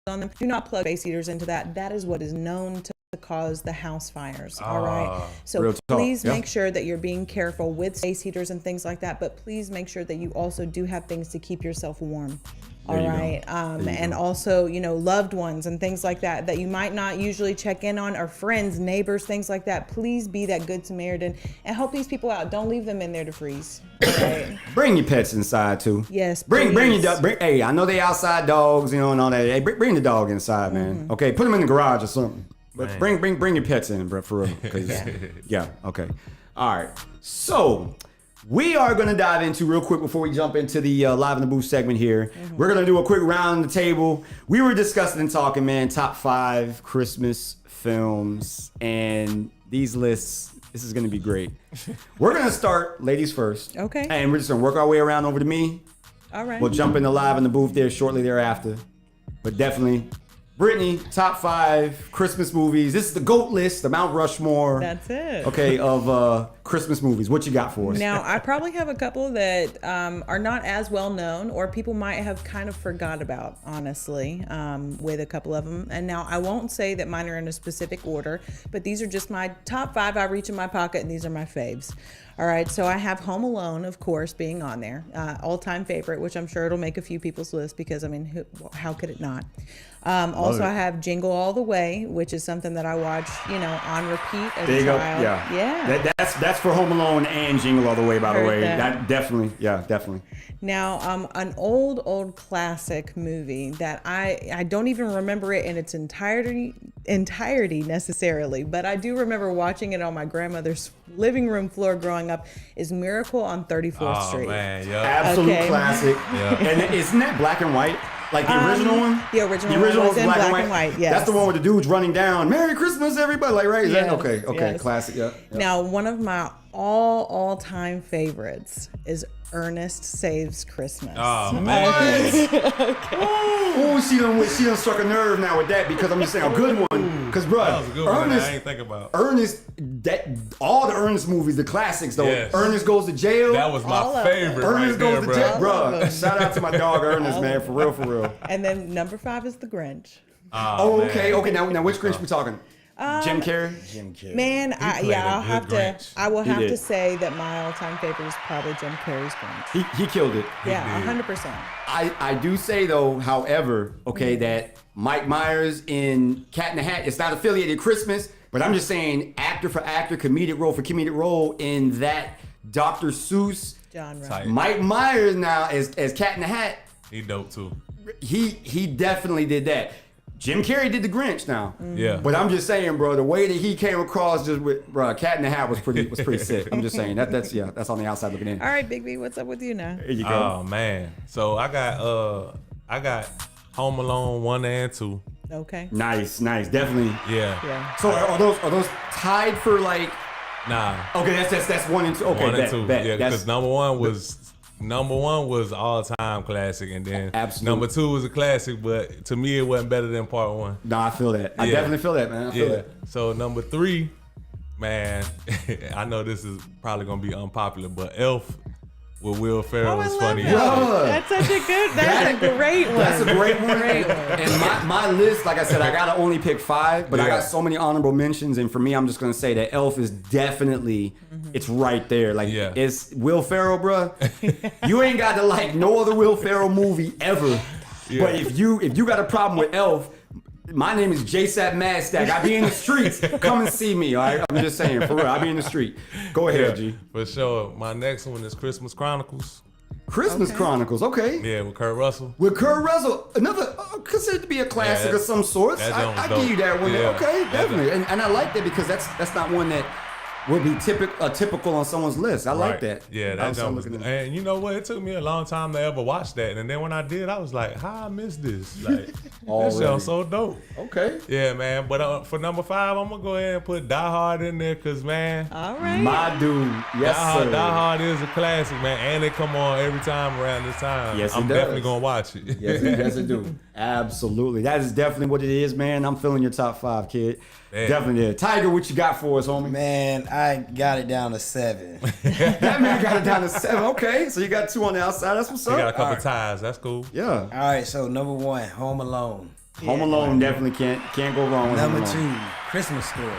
on them. Do not plug space heaters into that. That is what is known to cause the house fires. All right. So please make sure that you're being careful with space heaters and things like that. But please make sure that you also do have things to keep yourself warm. All right. And also, loved ones and things like that you might not usually check in on, or friends, neighbors, things like that. Please be that good Samaritan and help these people out. Don't leave them in there to freeze. All right. Bring your pets inside too. Yes. Bring your dog. Hey, I know they outside dogs, and all that. Hey, bring the dog inside, man. Mm-hmm. Okay, put them in the garage or something. But bring your pets in, bro, for real. Okay. All right. So we are going to dive into real quick before we jump into the Live in the Booth segment here. Mm-hmm. We're going to do a quick round the table. We were discussing and talking, man, top 5 Christmas films, and these lists. This is gonna be great. We're gonna start ladies first. Okay. And we're just gonna work our way around over to me. All right. We'll jump into live in the booth there shortly thereafter. But definitely, Brittany, top 5 Christmas movies. This is the GOAT list, the Mount Rushmore. That's it. Okay, of Christmas movies. What you got for us? Now, I probably have a couple that are not as well known, or people might have kind of forgot about, honestly, with a couple of them. And now I won't say that mine are in a specific order, but these are just my top 5 I reach in my pocket, and these are my faves. All right, so I have Home Alone, of course, being on there. All-time favorite, which I'm sure it'll make a few people's list because, I mean, how could it not? Also, I have Jingle All the Way, which is something that I watch, on repeat as a child. Yeah. That's for Home Alone and Jingle All the Way, by the way. That definitely. Now, an old classic movie that I don't even remember it in its entirety necessarily, but I do remember watching it on my grandmother's living room floor growing up, is Miracle on 34th Street. Oh man, yeah. Absolute classic. Yeah. And isn't that black and white? Like the original one? The original one was in black and white, yes. That's the one with the dudes running down. Merry Christmas, everybody. Like, right? Is that okay? Yes. Classic. Yeah. Now, one of my all-time favorites is Ernest Saves Christmas. Oh man. Oh, she done struck a nerve now with that, because I'm just saying a good one. Because bro, That was a good one Ernest, I ain't think about. Ernest, all the Ernest movies, the classics though. Yes. Ernest Goes to Jail. That was my favorite. Ernest right Goes there, to Jail, bro. bro. Shout out to my dog Ernest, man, for real. And then number 5 is The Grinch. Oh, okay. Now which Grinch we talking? Jim Carrey. Man, I will have did. to say that my all-time favorite is probably Jim Carrey's Grinch. He killed it. Yeah, 100%. I do say though, however, okay, that Mike Myers in Cat in the Hat, it's not affiliated Christmas, but I'm just saying actor for actor, comedic role for comedic role in that Dr. Seuss genre. Tight. Mike Myers now as Cat in the Hat. He dope too. He definitely did that. Jim Carrey did the Grinch now. Yeah. But I'm just saying, bro, the way that he came across just with Cat in the Hat was pretty sick. I'm just saying that's on the outside looking in. All right, Big B, what's up with you now? There you go. Oh man. So I got Home Alone 1 and 2. Okay. Nice, definitely. Yeah. So are those tied for like? Nah. Okay, that's 1 and 2. Okay, 1 and 2. bet. Yeah, because number one was all-time classic, and then Absolutely. number 2 was a classic, but to me it wasn't better than part 1. No, I feel that. I definitely feel that, man. I feel that. So number 3, man, I know this is probably gonna be unpopular, but Elf with Will Ferrell is funny. That's such a great one. That's a great one. And my list, like I said, I gotta only pick 5, but I got so many honorable mentions, and for me, I'm just gonna say that Elf is definitely, it's right there. Like, it's Will Ferrell, bro. You ain't got to like no other Will Ferrell movie ever. Yeah. But if you got a problem with Elf, my name is JSapp MadStak. I be in the streets. Come and see me, all right? I'm just saying, for real. I be in the street. Go ahead, G. For sure. My next one is Christmas Chronicles. Christmas Chronicles, okay. Yeah, with Kurt Russell. With Kurt Russell, another considered to be a classic of some sorts. I give you that one. Yeah. Okay, definitely. And I like that because that's not one that would be typical on someone's list. I like that. Yeah, that jump was, and you know what? It took me a long time to ever watch that, and then when I did, I was like, "How I missed this? Like, this sounds so dope." Okay. Yeah, man. But for number 5, I'm gonna go ahead and put Die Hard in there, cause man, all right, my dude, yes sir. Die Hard is a classic, man, and it come on every time around this time. Yes, I'm definitely gonna watch it. Yes, it do. Absolutely, that is definitely what it is, man. I'm feeling your top 5, kid. Damn. Definitely there. Tiger, what you got for us, homie? Man, I got it down to 7. That man got it down to 7. Okay, so you got 2 on the outside. That's what's up. You got a couple ties. That's cool. Yeah. All right, so number 1, Home Alone. Home Alone definitely can't go wrong with Number Home Alone. 2, Christmas Story.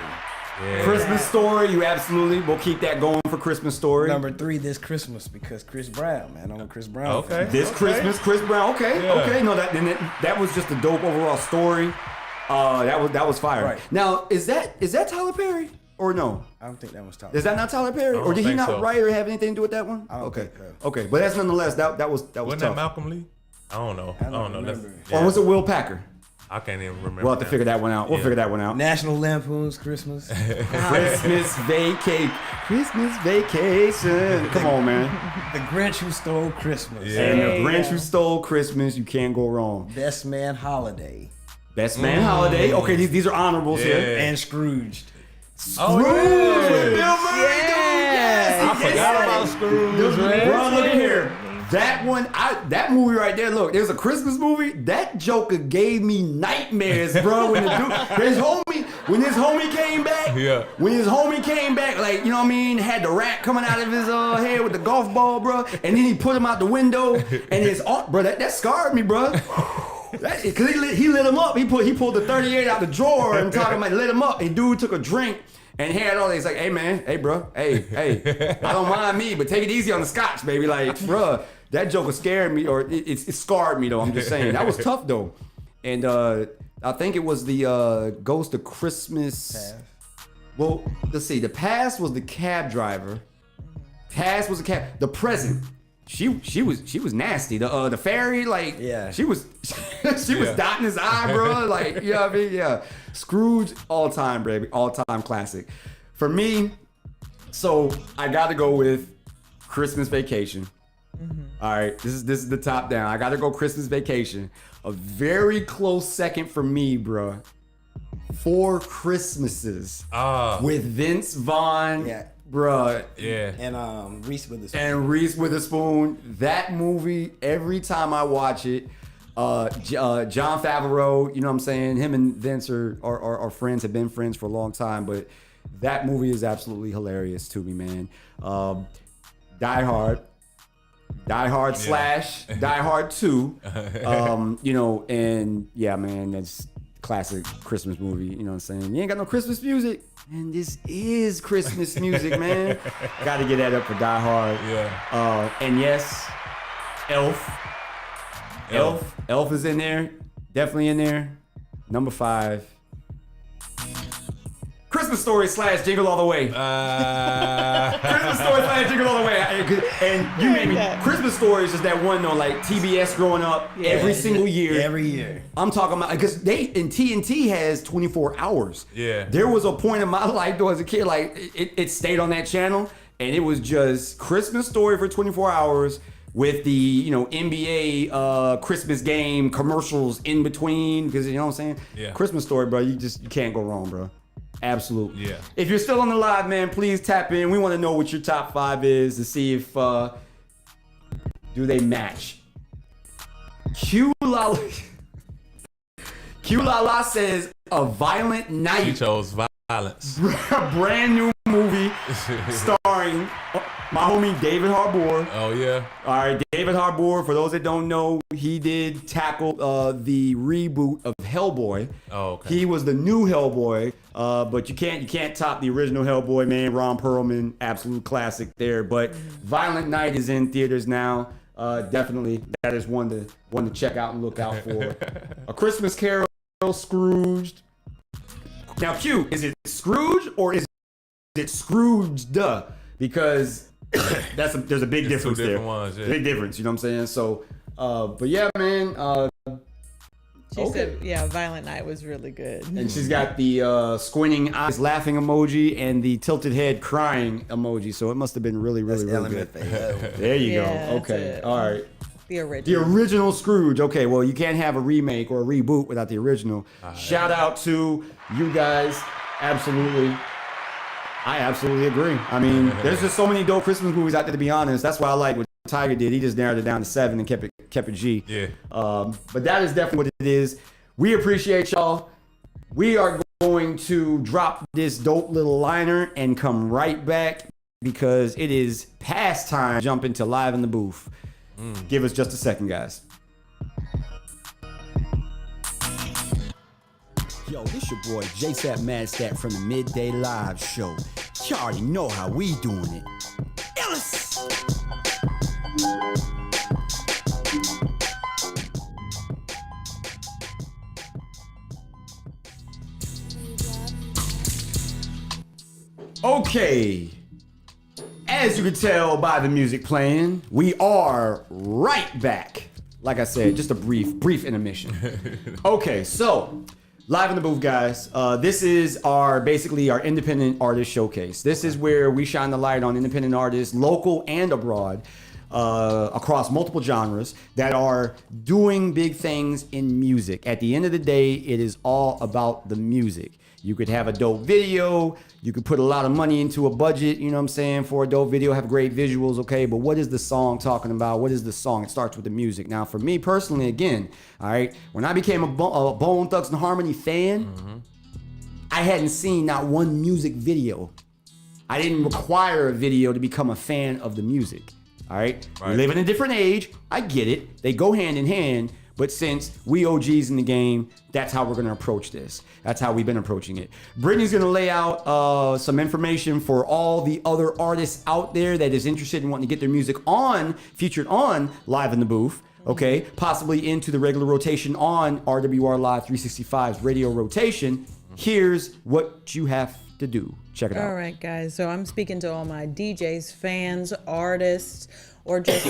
Yeah. Christmas Story, you absolutely will keep that going for Christmas Story. Number 3, This Christmas, because Chris Brown, man. I'm a Chris Brown fan. This Christmas, Chris Brown. Okay, Yeah. okay. No, that was just a dope overall story. That was fire. Right. Now, is that Tyler Perry or no? I don't think that was Tyler. Is that not Tyler Perry, I or don't did he think not so. write or have anything to do with that one? I don't think so. Okay, but that's nonetheless that was Wasn't tough. that Malcolm Lee? I don't know. I don't know. remember. Or was it Will Packer? I can't even remember. We'll have to figure that one out. We'll figure that one out. National Lampoon's Christmas. Christmas vacation. Come on, man. The Grinch Who Stole Christmas. And the Grinch Who Stole Christmas. You can't go wrong. Best Man Holiday. Best Man Holiday. Okay, these are honorables here. And Scrooged. Oh, Scrooge yeah. with Bill Murray, dude. Yes. I forgot about Scrooge, man. Bro, look at here. That one, that movie right there. Look, there's a Christmas movie. That Joker gave me nightmares, bro. When his homie came back. Yeah. When his homie came back, like, you know what I mean, had the rat coming out of his head with the golf ball, bro. And then he put him out the window, and his bro, that scarred me, bro. Cause he lit him up. He pulled the 38 out the drawer and talking about lit him up. And dude took a drink. And he had all these like, hey man, hey bro, hey, I don't mind me, but take it easy on the scotch, baby. Like, bro, that Joker scared me, or it scarred me though. I'm just saying that was tough though. And I think it was the Ghost of Christmas. Past. Well, let's see. The past was the cab driver. Past was the cab. The present. She was nasty. The fairy, like, yeah, she was dotting his eye, bro. Like, you know what I mean? Yeah. Scrooge, all time, baby, all time classic. For me, so I got to go with Christmas Vacation. All right, this is the top down. I got to go Christmas Vacation. A very close second for me, bro. 4 Christmases with Vince Vaughn. Yeah. Bruh. Yeah. And Reese Witherspoon. And Reese Witherspoon. That movie, every time I watch it, John Favreau, you know what I'm saying? Him and Vince are friends, have been friends for a long time, but that movie is absolutely hilarious to me, man. Die Hard slash Die Hard 2. You know, and yeah, man, that's classic Christmas movie. You know what I'm saying? You ain't got no Christmas music. And this is Christmas music, man. Got to get that up for Die Hard. Yeah. And yes, Elf. Elf is in there. Definitely in there. Number 5. Christmas Story slash Jingle All the Way. Christmas Story slash Jingle All the Way. And you made me. Christmas Story is just that one though, like TBS growing up every single year. Every year. I'm talking about, because TNT has 24 hours. Yeah. There was a point in my life though as a kid, like it stayed on that channel, and it was just Christmas Story for 24 hours with the, you know, NBA Christmas game commercials in between, because you know what I'm saying? Yeah. Christmas Story, bro, you can't go wrong, bro. Absolutely. Yeah. If you're still on the live, man, please tap in. We want to know what your top 5 is to see if do they match. Q La La says A Violent Night. She chose violence. Brand new movie starring my homie David Harbour. Oh yeah. All right, David Harbour. For those that don't know, he did tackle the reboot of Hellboy. Oh, okay. He was the new Hellboy, but you can't top the original Hellboy, man. Ron Perlman, absolute classic there. But Violent Night is in theaters now. Definitely, that is one to check out and look out for. A Christmas Carol, Scrooged. Now, Q, is it Scrooge or is it Scrooged? Because there's a big difference there. Ones, yeah. Big difference, you know what I'm saying? So, but yeah, man. She said, yeah, Violent Night was really good. And she's got the squinting eyes, laughing emoji, and the tilted head crying emoji. So it must have been really, really, really good. There you go. Okay. All right. The original. The original Scrooge. Okay, well, you can't have a remake or a reboot without the original. Shout out to you guys. Absolutely. I absolutely agree. I mean, there's just so many dope Christmas movies out there, to be honest. That's why I like what Tiger did. He just narrowed it down to 7 and kept it G. Yeah. But that is definitely what it is. We appreciate y'all. We are going to drop this dope little liner and come right back because it is past time to jump into Live in the Booth. Give us just a second, guys. Yo, this your boy JSapp MadStak from the Midday Live Show. You already know how we doing it. iLLEST! Okay. As you can tell by the music playing, we are right back. Like I said, just a brief intermission. Okay, so Live in the Booth, guys. This is basically our independent artist showcase. This is where we shine the light on independent artists, local and abroad. across multiple genres that are doing big things in music. At the end of the day, it is all about the music. You could have a dope video. You could put a lot of money into a budget, you know what I'm saying, for a dope video, have great visuals, okay? But what is the song talking about? What is the song? It starts with the music. Now, for me personally, again, all right, when I became a Bone Thugs and Harmony fan, I hadn't seen not one music video. I didn't require a video to become a fan of the music, all right? We live in a different age. I get it. They go hand in hand. But since we OGs in the game, that's how we're going to approach this. That's how we've been approaching it. Brittany's going to lay out some information for all the other artists out there that is interested in wanting to get their music featured on Live in the Booth, okay? Possibly into the regular rotation on RWR Live 365's radio rotation. Here's what you have to do. Check it out. All right, guys. So I'm speaking to all my DJs, fans, artists, or just,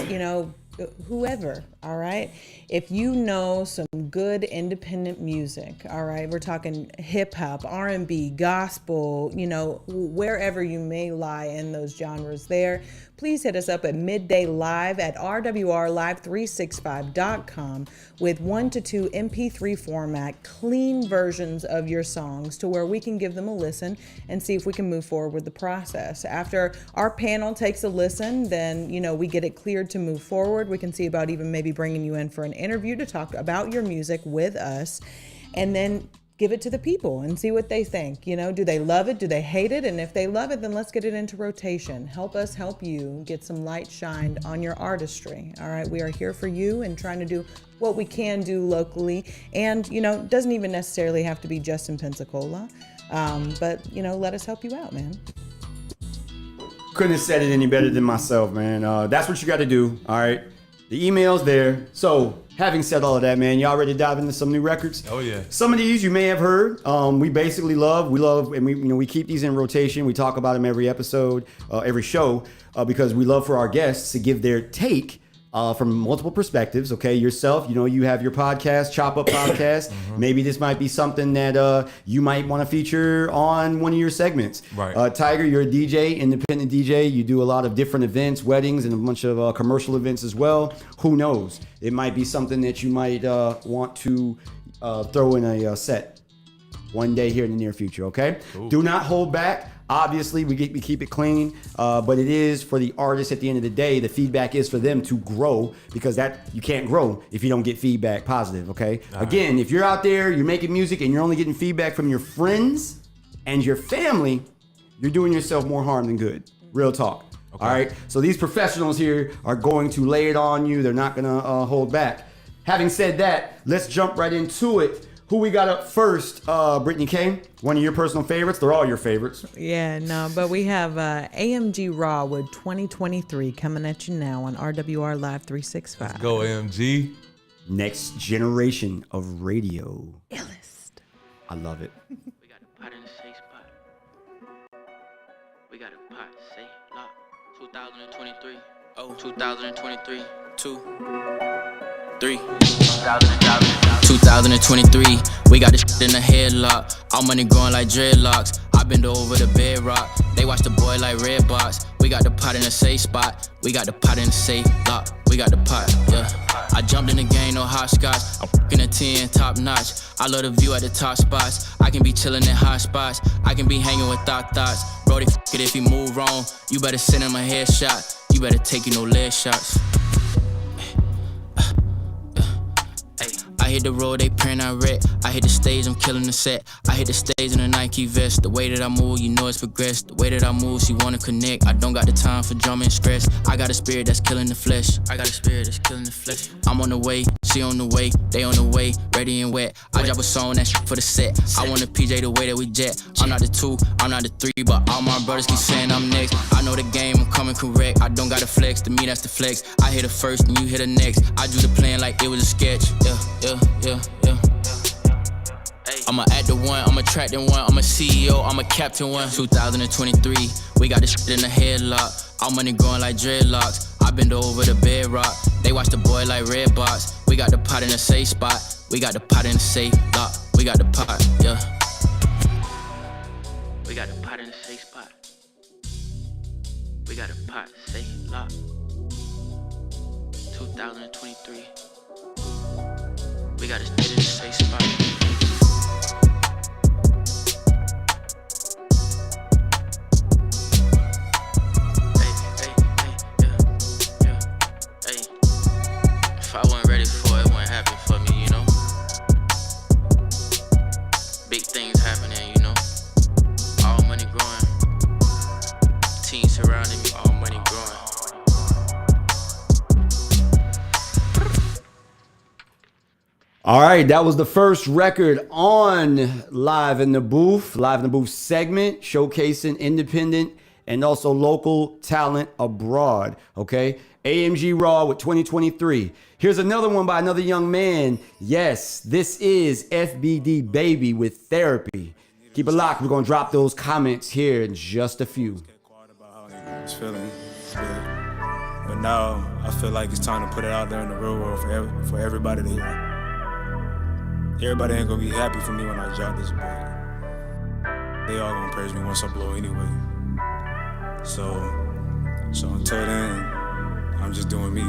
whoever, all right? If you know some good independent music, all right, we're talking hip hop, R&B, gospel, wherever you may lie in those genres there, please hit us up at midday live at rwrlive365.com with 1 to 2 MP3 format, clean versions of your songs to where we can give them a listen and see if we can move forward with the process. After our panel takes a listen, then, we get it cleared to move forward. We can see about even maybe bringing you in for an interview to talk about your music with us, and then give it to the people and see what they think. Do they love it? Do they hate it? And if they love it, then let's get it into rotation. Help us help you get some light shined on your artistry. All right, we are here for you and trying to do what we can do locally. And, it doesn't even necessarily have to be just in Pensacola. But, let us help you out, man. Couldn't have said it any better than myself, man. That's what you got to do, all right? The email's there. So, having said all of that, man, y'all ready to dive into some new records? Oh, yeah. Some of these you may have heard. We basically love, and we keep these in rotation. We talk about them every episode, every show, because we love for our guests to give their take from multiple perspectives, okay? Yourself, you have your podcast, Chop Up Podcast. Maybe this might be something that you might want to feature on one of your segments. Right. Tiger, you're a DJ, independent DJ. You do a lot of different events, weddings, and a bunch of commercial events as well. Who knows? It might be something that you might want to throw in a set one day here in the near future, okay? Cool. Do not hold back. Obviously, we keep it clean, but it is for the artists at the end of the day. The feedback is for them to grow, because you can't grow if you don't get feedback positive, okay? Again, if you're out there, you're making music, and you're only getting feedback from your friends and your family, you're doing yourself more harm than good. Real talk. Okay. All right? So these professionals here are going to lay it on you. They're not going to hold back. Having said that, let's jump right into it. Who we got up first? Brittani Kei, one of your personal favorites. They're all your favorites. Yeah, no, but we have AMG Rawwood 2023 coming at you now on RWR Live 365. Let's go, AMG. Next generation of radio. iLLEST. I love it. We got a pot in the safe spot. We got a pot, safe, lock. 2023. Oh, 2023. 2, 3. 2023, we got this shit in the headlock. All money growing like dreadlocks. I bend over the bedrock. They watch the boy like Redbox. We got the pot in the safe spot. We got the pot in the safe lock. We got the pot, yeah. I jumped in the game, no hopscotch. I'm fucking a 10, top notch. I love the view at the top spots. I can be chilling in hot spots. I can be hanging with thoughts. Brody, f it if he move wrong. You better send him a headshot. You better take no leg shots. I hit the road, they print I wreck. I hit the stage, I'm killing the set. I hit the stage in a Nike vest. The way that I move, you know it's progressed. The way that I move, she wanna connect. I don't got the time for drama and stress. I got a spirit that's killing the flesh. I got a spirit that's killing the flesh. I'm on the way, she on the way, they on the way, ready and wet. I drop a song, that shit for the set. I want a PJ the way that we jet. I'm not the 2, I'm not the 3, but all my brothers keep saying I'm next. I know the game, I'm coming correct. I don't gotta flex, to me that's the flex. I hit it first and you hit it next. I do the plan like it was a sketch. Yeah. I'm a actor one, I'm a tractor one, I'm a CEO, I'm a captain one. 2023, we got this shit in the headlock. All money growing like dreadlocks. I bend over the bedrock. They watch the boy like Redbox. We got the pot in the safe spot. We got the pot in the safe lock. We got the pot, yeah. We got the pot in the safe spot. We got a pot, safe, lock. 2023. We got to stay in the safe spot. If I wasn't ready for it, it wouldn't happen for me, you know. Big things happening, you know. All money growing. Team surrounding me, all money growing. All right, that was the first record on Live in the Booth segment, showcasing independent and also local talent abroad, okay? AMG Raw with 2023. Here's another one by another young man. Yes, this is FBD Baby with Therapy. Keep it locked. We're going to drop those comments here in just a few. I was feeling good. But now I feel like it's time to put it out there in the real world for everybody to hear. Everybody ain't gonna be happy for me when I drop this, but they all gonna praise me once I blow anyway. So until then, I'm just doing me.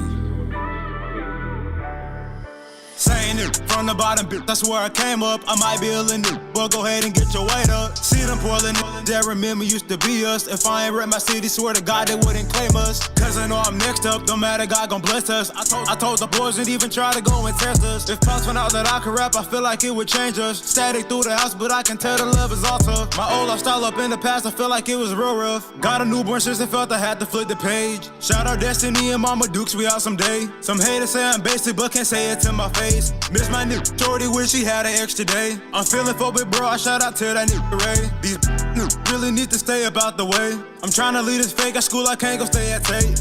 Saying it from the bottom, bitch, that's where I came up. I might be a little new, but go ahead and get your weight up. See them Portland that remember used to be us. If I ain't rep my city, swear to God they wouldn't claim us. Cause I know I'm next up, don't matter, God gon' bless us. I told the boys and even try to go and test us. If Pops found out that I could rap, I feel like it would change us. Static through the house, but I can tell the love is all tough. My old lifestyle up in the past, I feel like it was real rough. Got a newborn since I felt I had to flip the page. Shout out Destiny and Mama Dukes, we out someday. Some haters say I'm basic, but can't say it to my face. Miss my new shorty, wish she had an extra day. I'm feeling phobic, bro, I shout out to that new Ray. These really need to stay about the way. I'm trying to lead this fake at school, I can't go stay at Tate.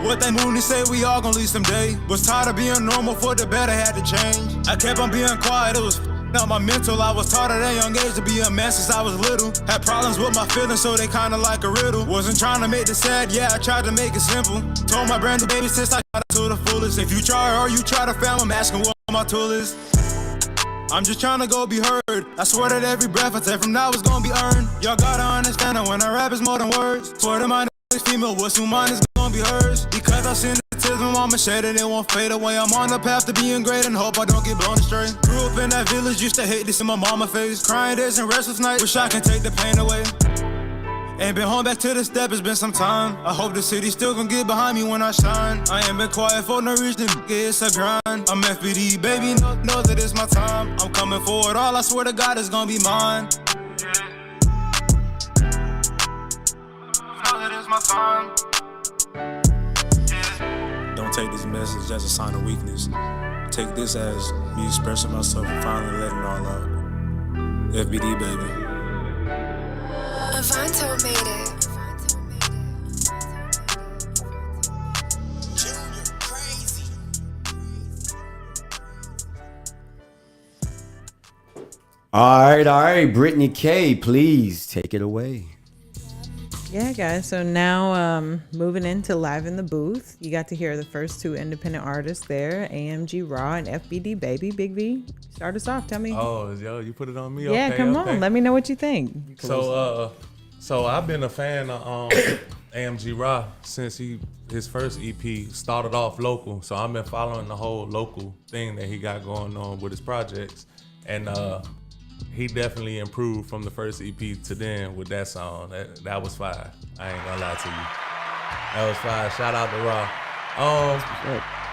What they Mooney say, we all gon' leave someday. Was tired of being normal, for the better had to change. I kept on being quiet, it was up my mental. I was taught at a young age to be a man since I was little. Had problems with my feelings, so they kinda like a riddle. Wasn't trying to make it sad, yeah, I tried to make it simple. Told my brand new baby since I got to the fullest. If you try or you try to fail, I'm asking what my tool is. I'm just trying to go be heard. I swear that every breath I take from now is gonna be earned. Y'all gotta understand that when I rap, it's more than words. Swear to my female, what's who mine is gonna be hers. Because I seen I'ma shed it, it won't fade away. I'm on the path to being great and hope I don't get blown astray. Grew up in that village, used to hate this in my mama face. Crying days and restless nights, wish I can take the pain away. Ain't been home back to the step, it's been some time. I hope the city still gon' get behind me when I shine. I ain't been quiet for no reason, it's a grind. I'm FBD, baby, know that it's my time. I'm coming forward, all I swear to God is gonna be mine. Know that it's my time. Don't take this message as a sign of weakness. Take this as me expressing myself and finally letting it all out. FBD, baby. Avanto made it. All right. Brittani Kei, please take it away. Yeah, guys. So now moving into Live in the Booth, you got to hear the first two independent artists there, AMG Raw and FBD Baby. Big V, start us off. Tell me. Oh, yo, you put it on me? Yeah, okay, come okay. on. Let me know what you think. So I've been a fan of AMG Raw since his first EP started off local. So I've been following the whole local thing that he got going on with his projects. And he definitely improved from the first EP to then with that song. That was fire. I ain't gonna lie to you. That was fire. Shout out to Raw.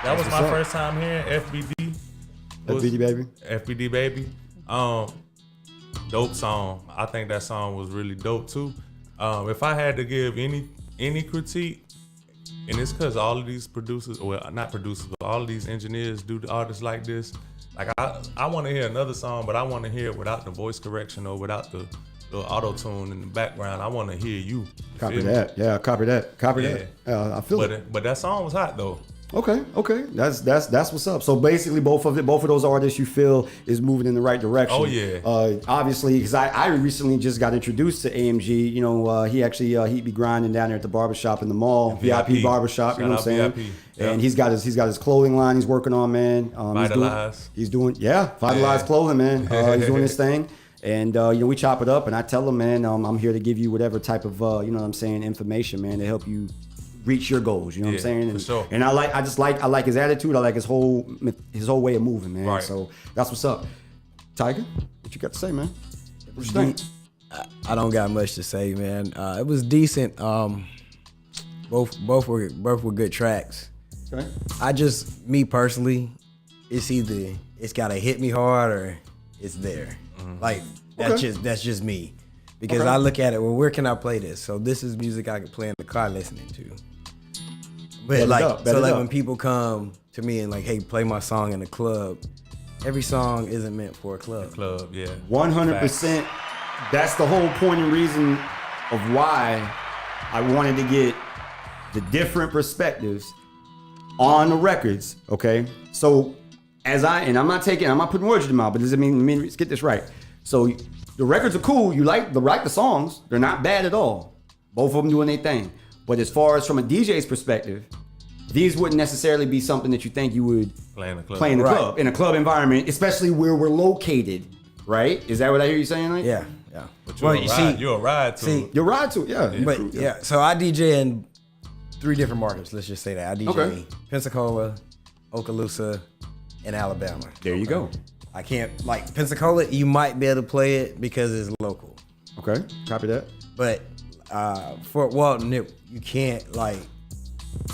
That was my first time hearing FBD. FBD Baby. FBD Baby. Dope song. I think that song was really dope too. If I had to give any critique, and it's because all of these producers, well, not producers, but all of these engineers do the artists like this. Like I want to hear another song, but I want to hear it without the voice correction or without the auto tune in the background. I want to hear you. Copy that. Yeah, copy that. I feel it. But that song was hot though. Okay. That's what's up. So basically, both of those artists you feel is moving in the right direction. Oh yeah. Obviously, because I recently just got introduced to AMG. You know, he actually he'd be grinding down there at the barbershop in the mall, VIP barbershop. You know what I'm saying? VIP. And he's got his clothing line he's working on, man. He's doing Vitalize clothing, man. He's doing his thing. And we chop it up, and I tell him, man, I'm here to give you whatever type of you know what I'm saying, information, man, to help you reach your goals. You know what I'm saying? for sure. And I like his attitude. I like his whole way of moving, man. Right. So that's what's up. Tiger, what you got to say, man? What you think? I don't got much to say, man. It was decent. Both were good tracks. Okay. Me personally, it's gotta hit me hard or it's there. Like that's just me. Because I look at it, well, where can I play this? So this is music I can play in the car listening to. But when people come to me and like, hey, play my song in the club, every song isn't meant for a club. 100%. That's the whole point and reason of why I wanted to get the different perspectives on the records. Okay, so I'm not putting words in your mouth, but does it mean? Let's get this right. So the records are cool. You like the songs. They're not bad at all. Both of them doing their thing. But as far as from a DJ's perspective, these wouldn't necessarily be something that you think you would play in the club. Club, in a club environment, especially where we're located, right? Is that what I hear you saying? Right? Yeah. But you're a ride to it. You're a ride to it, yeah. So I DJ in 3 different markets. Let's just say that. I DJ Pensacola, Okaloosa, and Alabama. There you go. I can't, like Pensacola, you might be able to play it because it's local. Okay, copy that. But Fort Walton, you can't, like,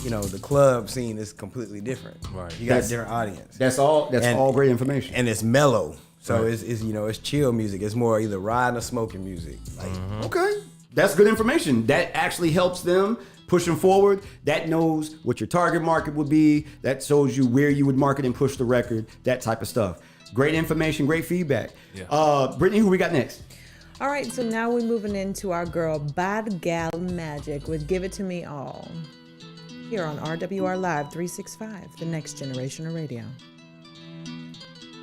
the club scene is completely different. Right. You got a different audience. That's all great information. And it's mellow. So it's chill music. It's more either riding or smoking music. Like, Okay, that's good information. That actually helps them pushing forward. That knows what your target market would be. That shows you where you would market and push the record. That type of stuff. Great information, great feedback. Yeah. Brittany, who we got next? All right, so now we're moving into our girl Bad Gal Magic with Give It To Me All. Here on RWR Live 365, the next generation of radio.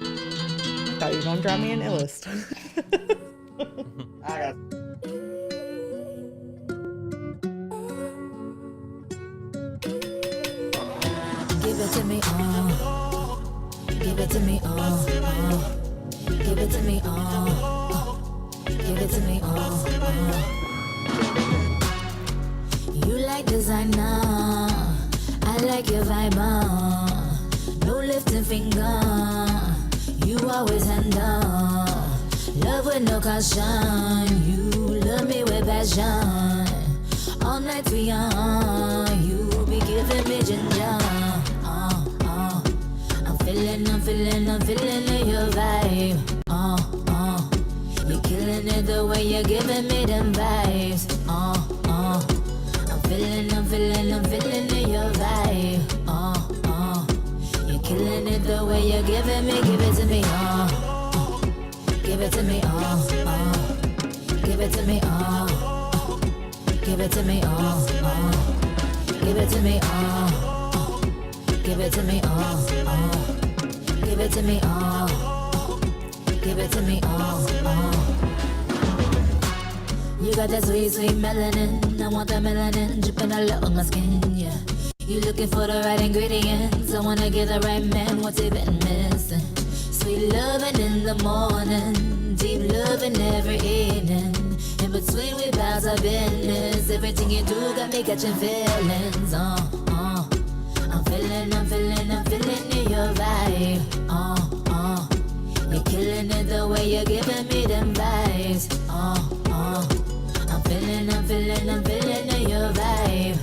I thought you were going to drop me an iLLEST. I got Give it to me all. Give it to me all. Give it to me all. Give it to me all. You like designer, I like your vibe. No lifting finger, you always handle. Love with no caution, you love me with passion. All night we on, you be giving me ginger. I'm feeling your vibe. You're killing it the way you're giving me them vibes. I'm feeling your vibe. You're killing it the way you're giving me. Give it to me, give it to me, give it to me, give it to me, give it to me, give it to me, give it to me, give it to me, You got that sweet, sweet melanin. I want that melanin dripping all over my skin, yeah. You looking for the right ingredients. I wanna get the right man. What's he been missing? Sweet loving in the morning, deep loving every evening. In between we bout our business. Everything you do got me catching feelings. I'm feeling in your vibe. You're killing it the way you're giving me them vibes. I'm feeling in your vibe.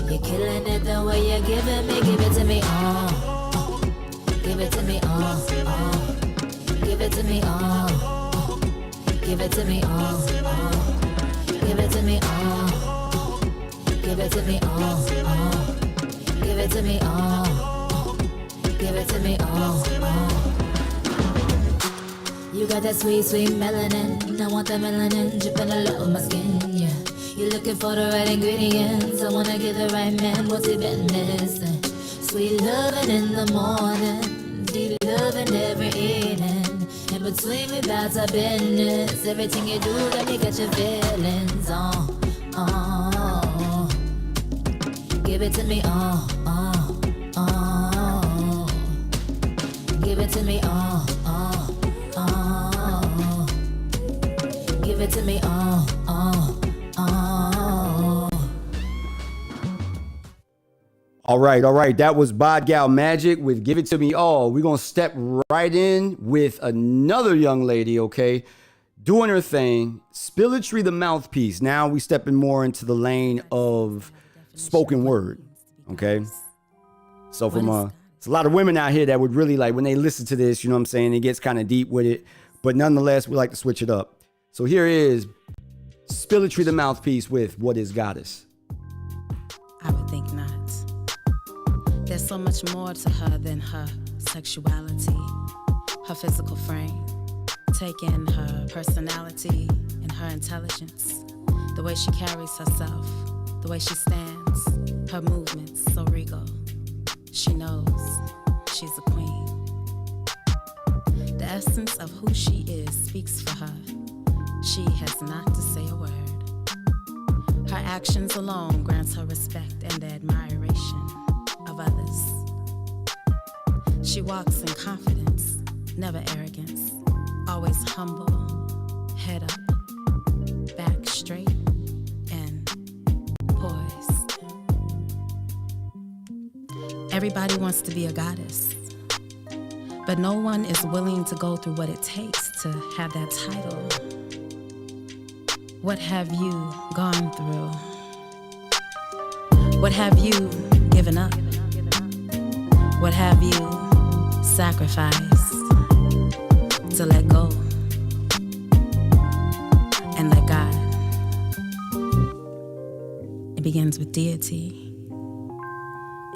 You're killing it the way you're giving me. Give it to me, give it to me, give it to me, give it to me, give it to me, give it to me, give it to me, give it to me, You got that sweet, sweet melanin. I want that melanin dripping all over my skin, yeah. You're looking for the right ingredients. I wanna get the right man. What's he been missing? Sweet loving in the morning, deep loving every evening. In between we bout our business. Everything you do got me catching feelings. Give it to me, give it to me, give it to me, All right. That was Bod Gal Magic with Give It To Me All. We're going to step right in with another young lady, okay, doing her thing. Spilletry the Mouthpiece. Now we stepping more into the lane of spoken word, okay? So from it's a lot of women out here that would really like when they listen to this, you know what I'm saying? It gets kind of deep with it, but nonetheless, we like to switch it up. So here is Spilletry the Mouthpiece with What Is Goddess? I would think not. There's so much more to her than her sexuality, her physical frame. Take in her personality and her intelligence, the way she carries herself, the way she stands, her movements so regal. She knows she's a queen. The essence of who she is speaks for her. She has not to say a word. Her actions alone grants her respect and admiration of others. She walks in confidence, never arrogance, always humble, head up, back straight, and poised. Everybody wants to be a goddess, but no one is willing to go through what it takes to have that title. What have you gone through? What have you given up? What have you sacrificed to let go and let God? It begins with deity.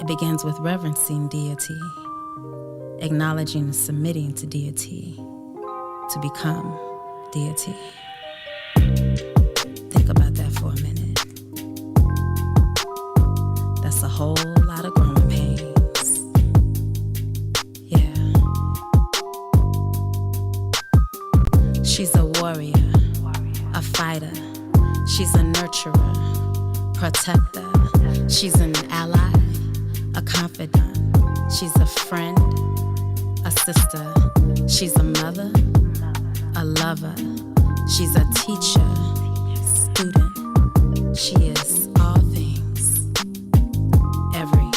It begins with reverencing deity, acknowledging and submitting to deity to become deity. Think about that for a minute. That's a whole lot of growing pains. Yeah. She's a warrior, a fighter. She's a nurturer, protector. She's an ally, a confidant. She's a friend, a sister. She's a mother, a lover. She's a teacher, student. She is all things, every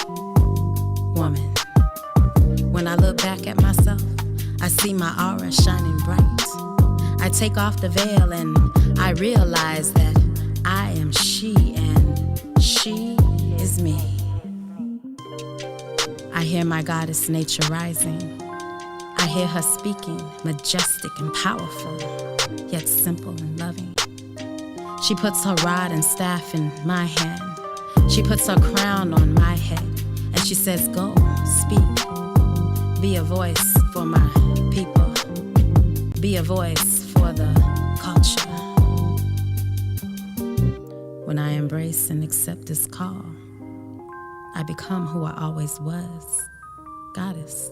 woman. When I look back at myself, I see my aura shining bright. I take off the veil and I realize that I am she and she is me. I hear my goddess nature rising. I hear her speaking, majestic and powerful, yet simple and loving. She puts her rod and staff in my hand. She puts her crown on my head. And she says, go, speak. Be a voice for my people. Be a voice for the culture. When I embrace and accept this call, I become who I always was, goddess,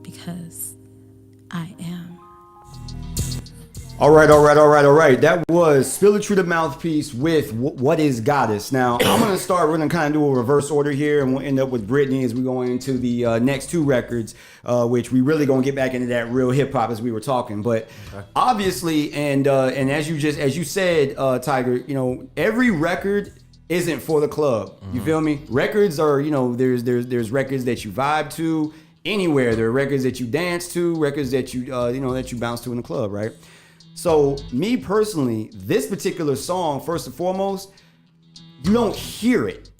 because I am. All right. That was Spilletry the Mouthpiece with What Is Goddess. Now, we're going to kind of do a reverse order here, and we'll end up with Brittani as we go into the next two records, which we really going to get back into that real hip-hop as we were talking. But obviously, and as you said, Tiger, you know, every record isn't for the club. You feel me? Records are, you know, there's records that you vibe to anywhere. There are records that you dance to, records that you that you bounce to in the club, right? So me personally, this particular song, first and foremost, you don't hear it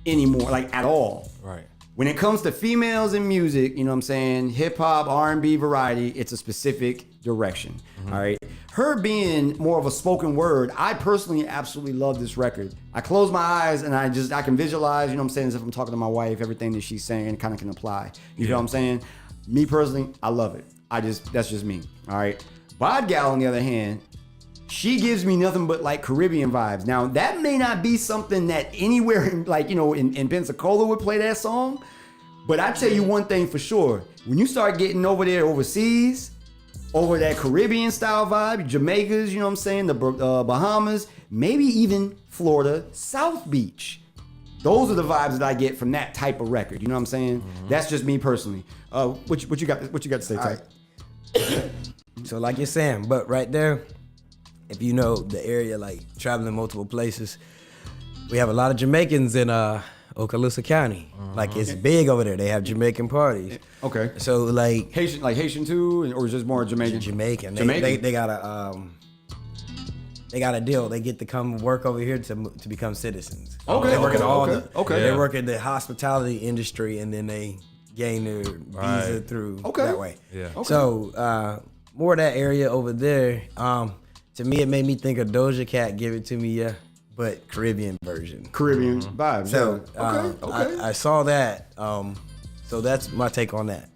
anymore, like at all. Right. When it comes to females in music, you know what I'm saying, hip hop, R&B, variety, it's a specific direction. All right. Her being more of a spoken word, I personally absolutely love this record. I close my eyes and I can visualize, you know what I'm saying, as if I'm talking to my wife, everything that she's saying kind of can apply. You know what I'm saying? Me personally, I love it. That's just me. All right. Bod Gal, on the other hand, she gives me nothing but like Caribbean vibes. Now, that may not be something that anywhere in, like, you know, in Pensacola would play that song, but I tell you one thing for sure. When you start getting over there overseas, over that Caribbean style vibe, Jamaica's, you know what I'm saying, the Bahamas, maybe even Florida, South Beach. Those are the vibes that I get from that type of record. You know what I'm saying? That's just me personally. What you got to say, Ty? So like you're saying, but right there, if you know the area, like traveling multiple places, we have a lot of Jamaicans in Okaloosa County. Like it's big over there. They have Jamaican parties. Okay. So like Haitian too, or just more Jamaican? Jamaican. Jamaican. They got a deal. They get to come work over here to become citizens. Okay. They work in all Okay. They work in the hospitality industry, and then they gain their visa through that way. Yeah. Okay. So more of that area over there. To me, it made me think of Doja Cat, "Give It to Me, Yeah," but Caribbean version. Caribbean vibes. So okay. I saw that. So that's my take on that.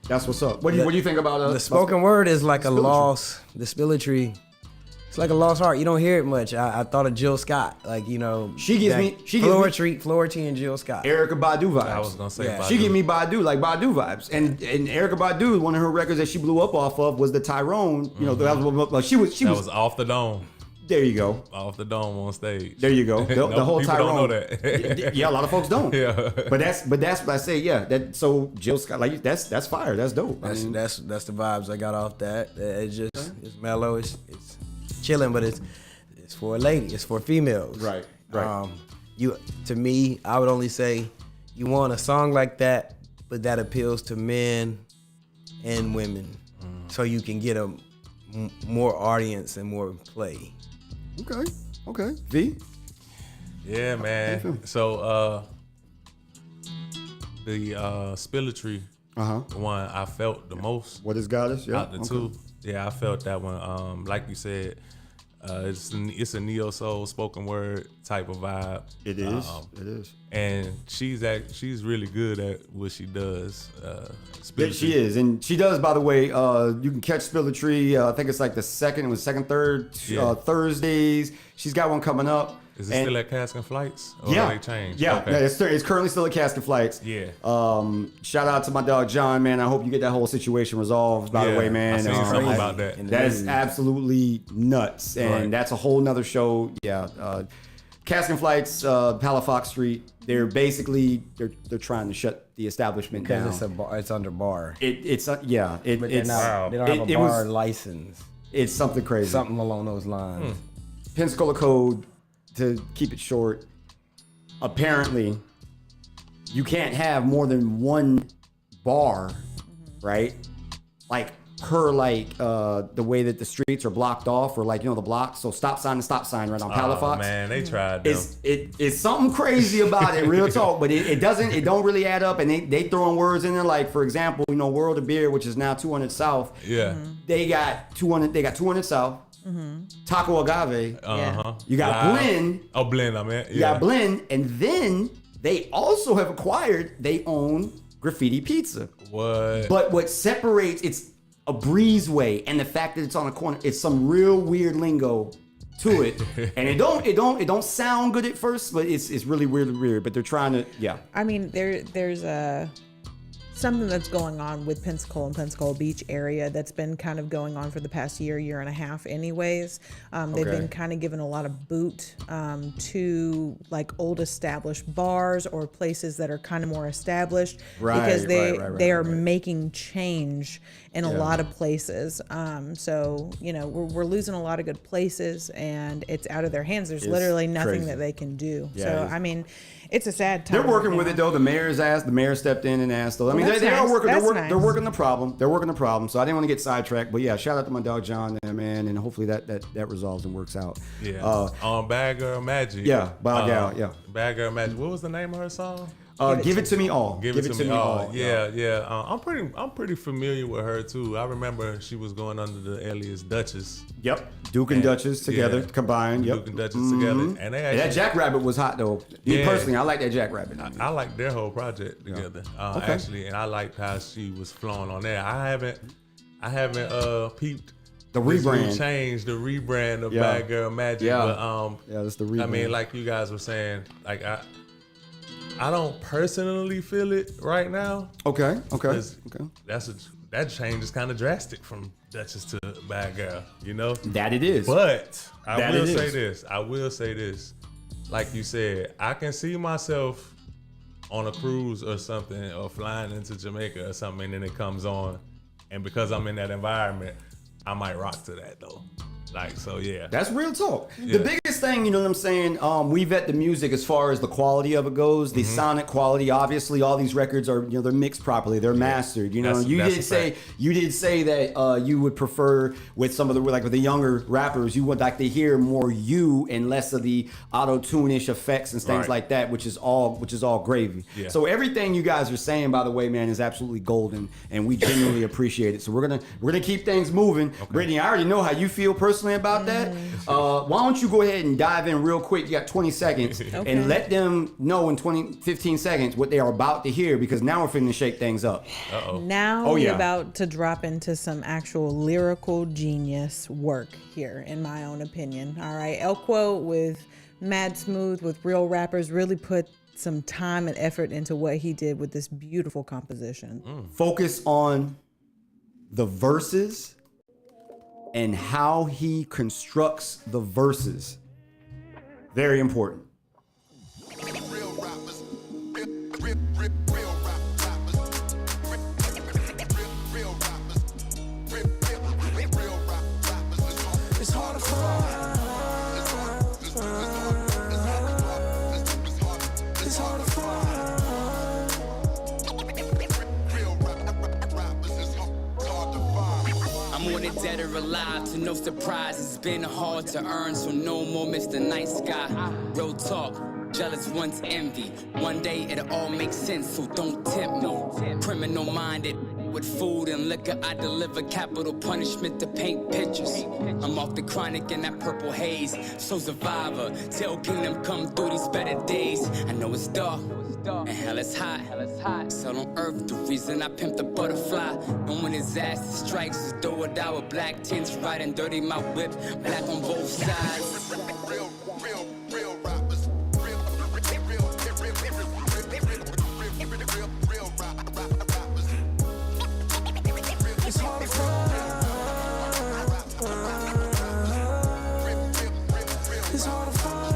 That's what's up. What do you think about the spoken word? Is like a lost. The spilletry. It's like a lost art. You don't hear it much. I thought of Jill Scott. Like, you know, She gives me Floetry and Jill Scott. Erykah Badu vibes. I was gonna say Badu. She give me Badu vibes, and Erykah Badu, one of her records that she blew up off of was the Tyrone. You know, that was she was Off the Dome. There you go. Off the Dome on stage. There you go. The whole people Tyrone. don't know that. Yeah, a lot of folks don't. Yeah. But that's what I say. Yeah. That so Jill Scott, like that's fire. That's dope. That's the vibes I got off that. It's just it's mellow. It's chilling, but it's for a lady. It's for females. Right. To me, I would only say you want a song like that, but that appeals to men and women, so you can get a more audience and more play. Okay. V. Yeah, man. So the spilletry one I felt the most. What is Goddess? Yeah. Out the two. Yeah, I felt that one. Like you said, it's a neo soul spoken word type of vibe. It is. It is. And she's really good at what she does. Yeah, she is, and she does. By the way, you can catch Spilletry. I think it's like the second, third Thursdays. She's got one coming up. Is it still at Cask and Flights? Or Yeah, they changed? yeah, Okay. yeah. It's currently still at Cask and Flights. Yeah. Shout out to my dog John, man. I hope you get that whole situation resolved. By the way, man. I seen something about that. That is absolutely nuts, and that's a whole nother show. Yeah. Cask and Flights, Palafox Street. They're basically they're trying to shut the establishment down. Because it's a bar, it's under bar. But they don't have a bar license. It's something crazy. Something along those lines. Pensacola Code, to keep it short, apparently you can't have more than one bar, right? Like per the way that the streets are blocked off, or like, you know, the blocks. So stop sign to stop sign right on Palafox. Oh man, they tried them. It's something crazy about it, real talk. But it don't really add up, and they throwing words in there. Like, for example, you know, World of Beer, which is now 200 South. Yeah. They got 200 South. Taco Agave. You got Live. Blend. Oh, Blend, I mean. Yeah. You got Blend, and then they also have acquired, they own Graffiti Pizza. What? But what separates, it's a breezeway, and the fact that it's on a corner, it's some real weird lingo to it. And it don't sound good at first, but it's really weird. But they're trying to, yeah. I mean, there's something that's going on with Pensacola and Pensacola Beach area that's been kind of going on for the past year and a half anyways. They've been kind of given a lot of boot to like old established bars or places that are kind of more established, because they are making change in a lot of places. So, you know, we're losing a lot of good places, and it's out of their hands. There's literally nothing that they can do. Yeah, so, I mean, it's a sad time. They're working with it though. The mayor stepped in and asked. I mean, Well, they are working. nice. They're working the problem. They're working the problem. So I didn't want to get sidetracked. But yeah, shout out to my dog John there, man, and hopefully that resolves and works out. Yeah. Bad Girl Magic. Yeah, Bad Girl. Yeah. Bad Girl Magic. What was the name of her song? Give it to me all. Give it to me all. Yeah. I'm pretty familiar with her too. I remember she was going under the alias Duchess. Yep. Duke and Duchess together, combined. Yep. Duke and Duchess together, and they actually, that Jackrabbit was hot though. Me personally, I like that Jackrabbit. I like their whole project together. Actually, and I liked how she was flowing on there. I haven't peeped the rebrand. Changed the rebrand of Bad Girl Magic. Yeah. But that's the rebrand. I mean, like you guys were saying, like I don't personally feel it right now. Okay. That change is kind of drastic from Duchess to Bad Girl, you know? That it is. But I will say this. Like you said, I can see myself on a cruise or something, or flying into Jamaica or something, and then it comes on. And because I'm in that environment, I might rock to that though. Like, so yeah. That's real talk. Yeah. The biggest thing, you know what I'm saying, we vet the music as far as the quality of it goes, the sonic quality. Obviously, all these records are, you know, they're mixed properly, they're mastered. You know, That's you did say that you would prefer with some of the, like with the younger rappers, you would like to hear more you and less of the auto-tune-ish effects and things Right. like that, which is all gravy. Yeah. So everything you guys are saying, by the way, man, is absolutely golden, and we genuinely appreciate it. So we're gonna keep things moving. Brittany, I already know how you feel personally about that. Why don't you go ahead and dive in real quick? You got 20 seconds, and let them know in 15 seconds what they are about to hear, because now we're finna shake things up. Now we're about to drop into some actual lyrical genius work here, in my own opinion. All right, Elquo with Mad Smooth with Real Rappers really put some time and effort into what he did with this beautiful composition. Focus on the verses and how he constructs the verses. Very important. It's hard to find. It's hard to I'm on it dead or alive, to no surprise. It's been hard to earn, so no more Mr. Nice Guy. Real talk. Jealous one's envy. One day it'll all make sense, so don't tempt me. Criminal minded. With food and liquor, I deliver capital punishment to paint pictures. I'm off the chronic in that purple haze. So survivor, tell kingdom come through these better days. I know it's dark, and hell is hot. So on earth, the reason I pimp the butterfly. And when disaster strikes, it's do or die with black tints, riding dirty my whip, black on both sides. It's hard to find. It's hard to find.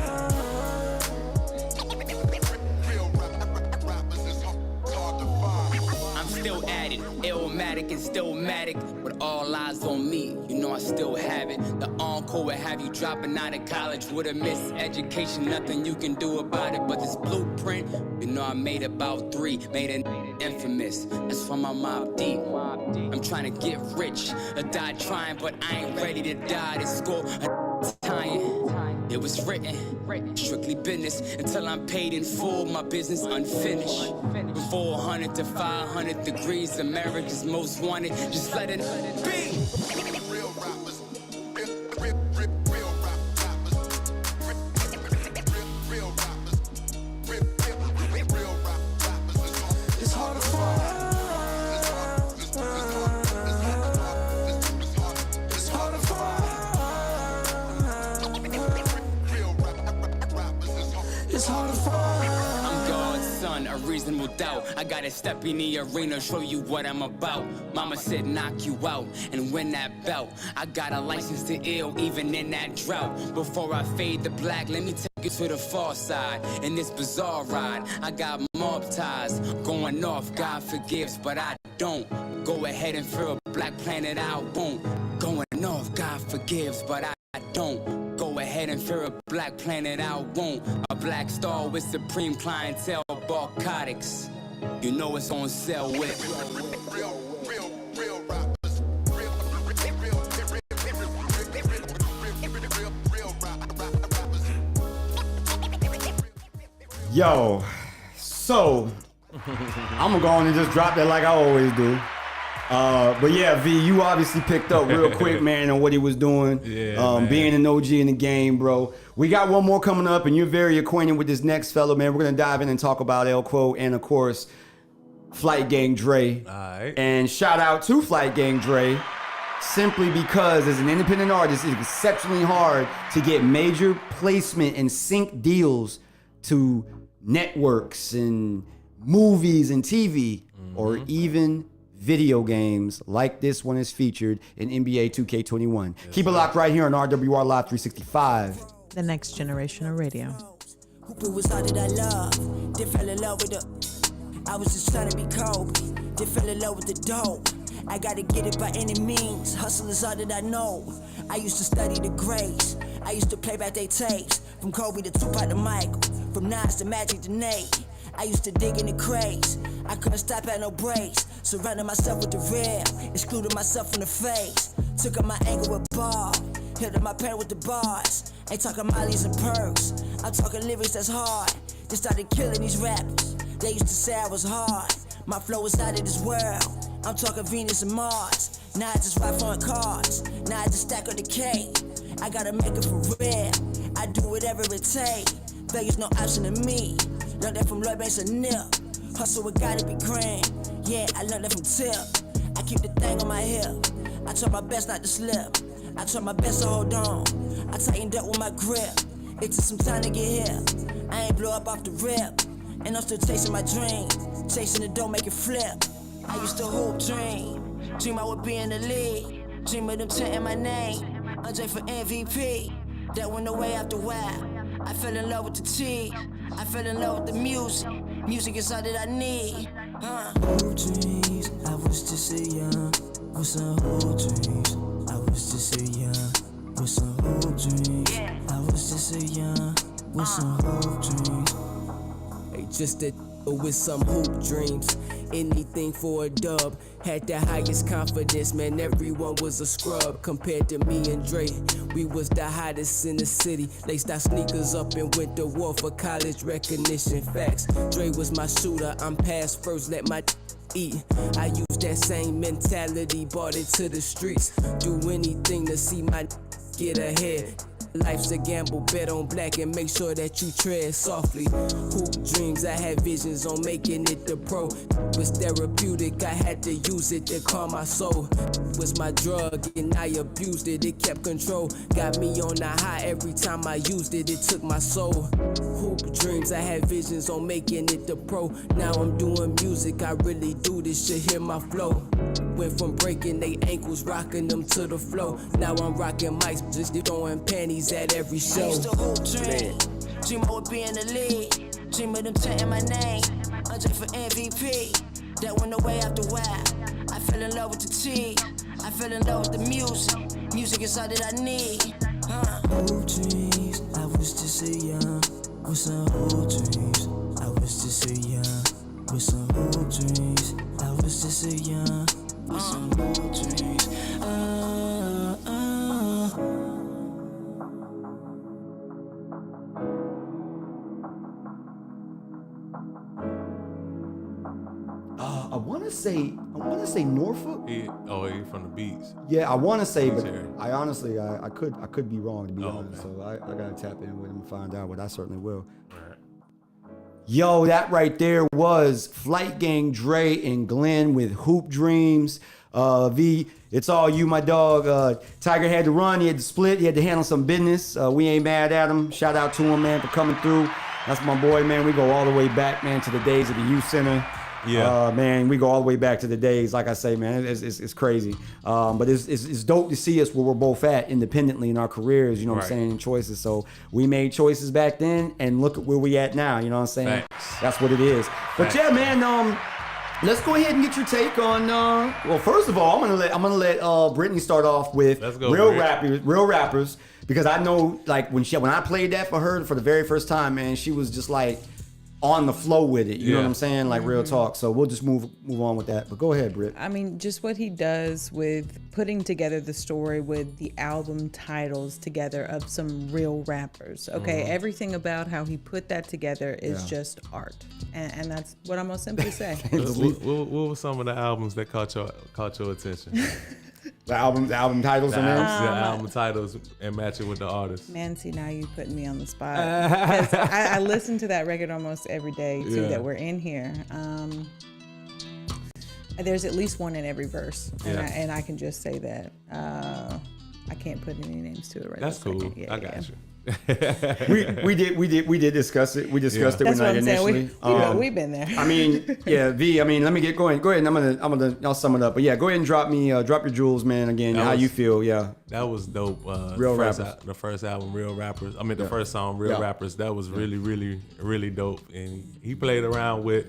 I'm still at it, illmatic and stillmatic, with all eyes on me. You know I still have it. The encore will have you dropping out of college with a miseducation. Nothing you can do about it. But this blueprint, you know I made about 3, made it infamous. That's from my Mob Deep. I'm trying to get rich, or die trying, but I ain't ready to die. This score, tying. It was written, strictly business, until I'm paid in full, my business unfinished. From 400 to 500 degrees, America's most wanted, just let it be. It's hard to find. It's hard to find. It's hard to find. I'm God's son, a reasonable doubt. I gotta step in the arena, show you what I'm about. Mama said knock you out and win that belt. I got a license to ill even in that drought. Before I fade to black, let me take you to the far side. In this bizarre ride, I got mob ties going off. God forgives, but I don't. Go ahead and fill a black planet, I won't. Going off, God forgives, but I don't. Go ahead and fear a black planet, I won't. A black star with supreme clientele, narcotics. You know it's on sale with. Yo, so I'm gonna go on and just drop that like I always do. But yeah, V, you obviously picked up real quick, man, on what he was doing. Yeah, being an OG in the game, bro. We got one more coming up, and you're very acquainted with this next fellow, man. We're gonna dive in and talk about Elquo and, of course, Flight Gang Dre. All right. And shout out to Flight Gang Dre, simply because as an independent artist, it's exceptionally hard to get major placement and sync deals to networks and movies and TV, or even video games like this one is featured in NBA 2K21. Keep it locked right here on RWR Live 365. The next generation of radio. Who was all that I love? Then fell in love with the. I was just trying to be Kobe. Then fell in love with the dope. I gotta get it by any means. Hustle is all that I know. I used to study the grades. I used to play back they tapes. From Kobe to Tupac to Michael. From Nas to Magic to Nate. I used to dig in the crates. I couldn't stop at no breaks. Surrounded myself with the real. Excluded myself from the face. Took up my angle with ball. Hit up my pen with the bars. Ain't talking mollies and perks. I'm talking lyrics that's hard. They started killing these rappers. They used to say I was hard. My flow was out of this world. I'm talking Venus and Mars. Now I just ride foreign cars. Now I just stack on the K. I gotta make it for real. I do whatever it takes. Vegas no option to me. Learned that from Lloyd Banks and Nip. Hustle, it gotta be grand. Yeah, I learned that from Tip. I keep the thing on my hip. I try my best not to slip. I try my best to hold on. I tightened up with my grip. It took some time to get here. I ain't blow up off the rip. And I'm still chasing my dream. Chasing the dough, make it flip. I used to hoop dream. Dream I would be in the league. Dream of them chanting my name. Andre for MVP. That went away after a while. I fell in love with the cheese. I fell in love with the music. Music is all that I need. Hoop dreams. I was just a young. With some hoop dreams. I was just a young. With some hoop dreams. I was just a young. With some hoop dreams. Hey, just a with some hoop dreams. Anything for a dub. Had the highest confidence, man. Everyone was a scrub compared to me and Dre. We was the hottest in the city. Laced our sneakers up and went to war for college recognition. Facts. Dre was my shooter. I'm past first. Let my eat. I use that same mentality. Brought it to the streets. Do anything to see my get ahead. Life's a gamble, bet on black and make sure that you tread softly. Hoop dreams, I had visions on making it the pro. Was therapeutic, I had to use it to calm my soul. Was my drug and I abused it, it kept control. Got me on the high every time I used it, it took my soul. Hoop dreams, I had visions on making it the pro. Now I'm doing music, I really do this shit, hear my flow. Went from breaking they ankles, rocking them to the flow. Now I'm rocking mics, just throwing panties at every show. I used to hoop dream. Dream I would be in the league. Dream of them chanting my name. Andre for MVP. That went away after a while. I fell in love with the cheese. I fell in love with the music. Music is all that I need. Hoop dreams. I was just a young. With some hoop dreams. I was just a young. With some hoop dreams. I was just a young. With some hoop dreams. I want to say Norfolk. He from the beats. Yeah, I want to say, but Terry. I honestly, I could be wrong, to be honest. Okay. So I gotta tap in with him and find out, but I certainly will. Right. Yo, that right there was Flight Gang, Dre, and Glenn with Hoop Dreams. V, it's all you, my dog. Tiger had to run. He had to split. He had to handle some business. We ain't mad at him. Shout out to him, man, for coming through. That's my boy, man. We go all the way back, man, to the days of the youth center. Yeah, man, we go all the way back to the days. Like I say, man, it's crazy. But it's dope to see us where we're both at independently in our careers. You know what I'm saying? In choices. So we made choices back then, and look at where we at now. You know what I'm saying? Thanks. That's what it is. But yeah, man. Let's go ahead and get your take on. Well, first of all, I'm gonna let Brittani start off with real rappers, because I know like when I played that for her for the very first time, man, she was just like on the flow with it. You know what I'm saying? Like real talk. So we'll just move on with that. But go ahead, Britt. I mean, just what he does with putting together the story with the album titles together of some real rappers. Okay, everything about how he put that together is just art, and that's what I'm gonna simply say. What were some of the albums that caught your attention? The album titles and names? The album titles and match it with the artist. Man, see, now you putting me on the spot. 'Cause I listen to that record almost every day, too, that we're in here. There's at least one in every verse, and I can just say that. I can't put any names to it right now. That's cool. I got you. we did discuss it. We discussed it That's when what I I'm initially. saying. We've been there. I mean, yeah, V. I mean, let me go ahead. I'll sum it up. But yeah, go ahead and drop your jewels, man. Again, how you feel? Yeah, that was dope. Real Rappers. The first album, Real Rappers. I mean, the first song, Real Rappers. That was really, really, really dope. And he played around with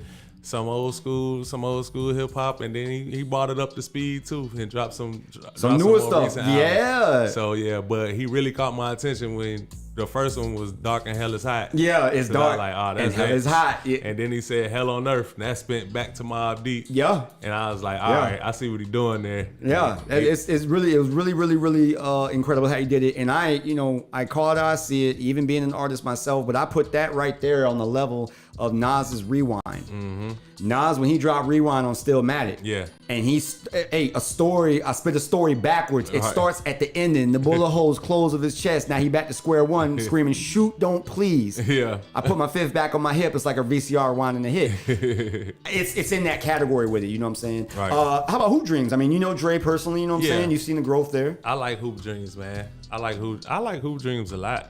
some old school hip hop, and then he brought it up to speed too and dropped some newer more stuff. recent Yeah. albums. So yeah, but he really caught my attention when the first one was Dark and Hell is Hot. Yeah, it's So dark I was like, oh, that's and hell is hot. Yeah. And then he said Hell on Earth, and that spent back to Mobb Deep. Yeah. And I was like, all right, I see what he's doing there. Yeah, it was really incredible how he did it. And I call it how I see it, even being an artist myself, but I put that right there on the level of Nas's Rewind. Mm-hmm. Nas, when he dropped Rewind on Stillmatic, Yeah. and I spit a story backwards. It Right. starts at the ending. The bullet holes close of his chest. Now he back to square one, screaming, "Shoot, don't please." Yeah. I put my fifth back on my hip. It's like a VCR rewinding a hit. It's in that category with it. You know what I'm saying? Right. How about Hoop Dreams? I mean, you know Dre personally. You know what I'm Yeah. saying? You've seen the growth there. I like Hoop Dreams, man. I like Hoop Dreams a lot.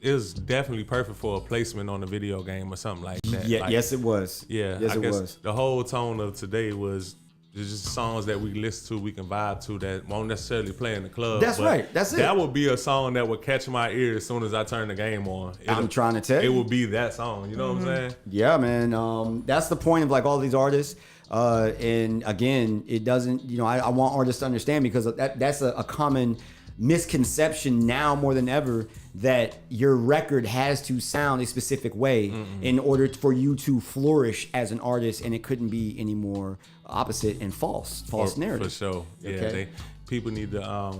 It was definitely perfect for a placement on a video game or something like that. Yeah, Like, yes, it was. Yeah, Yes, I it guess was. the whole tone of today was just songs that we listen to, we can vibe to, that won't necessarily play in the club. That's but right. That's it. That would be a song that would catch my ear as soon as I turn the game on. I'm trying to tell you. It would be that song. You know what I'm saying? Yeah, man. That's the point of like all these artists. And again, it doesn't. I want artists to understand, because that's a common misconception now more than ever, that your record has to sound a specific way in order for you to flourish as an artist, and it couldn't be any more opposite and false narrative. For sure. Yeah, Okay. people need to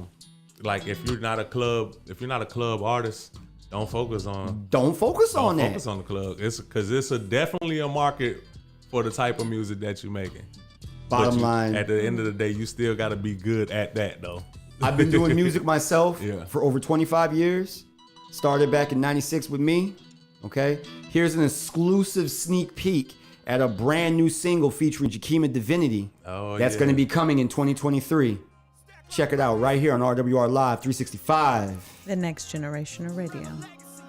like, if you're not a club artist, don't focus on that. Focus on the club. It's because it's definitely a market for the type of music that you're making. Bottom line, at the end of the day, you still got to be good at that though. I've been doing music myself Yeah. for over 25 years. Started back in '96 with me. Okay, here's an exclusive sneak peek at a brand new single featuring Jakima Divinity. That's going to be coming in 2023. Check it out right here on RWR Live 365. The next generation of radio.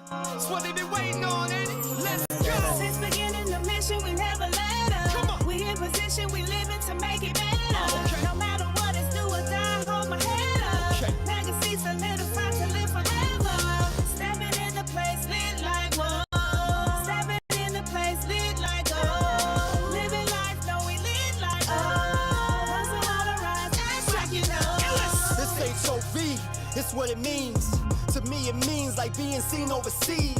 That's what they've been waiting on, ain't it? Let's go. Since beginning the mission, we never let up. We in position, we living to make it better. No matter what it's do or die, hold my head up. Legacy solidified to live forever. Stepping in the place lit like whoa. Stepping in the place lit like oh. Living life, know we lit like oh. Hustle all the rise, act like you know. This ain't HOV, it's what it means. To me, it means like being seen overseas.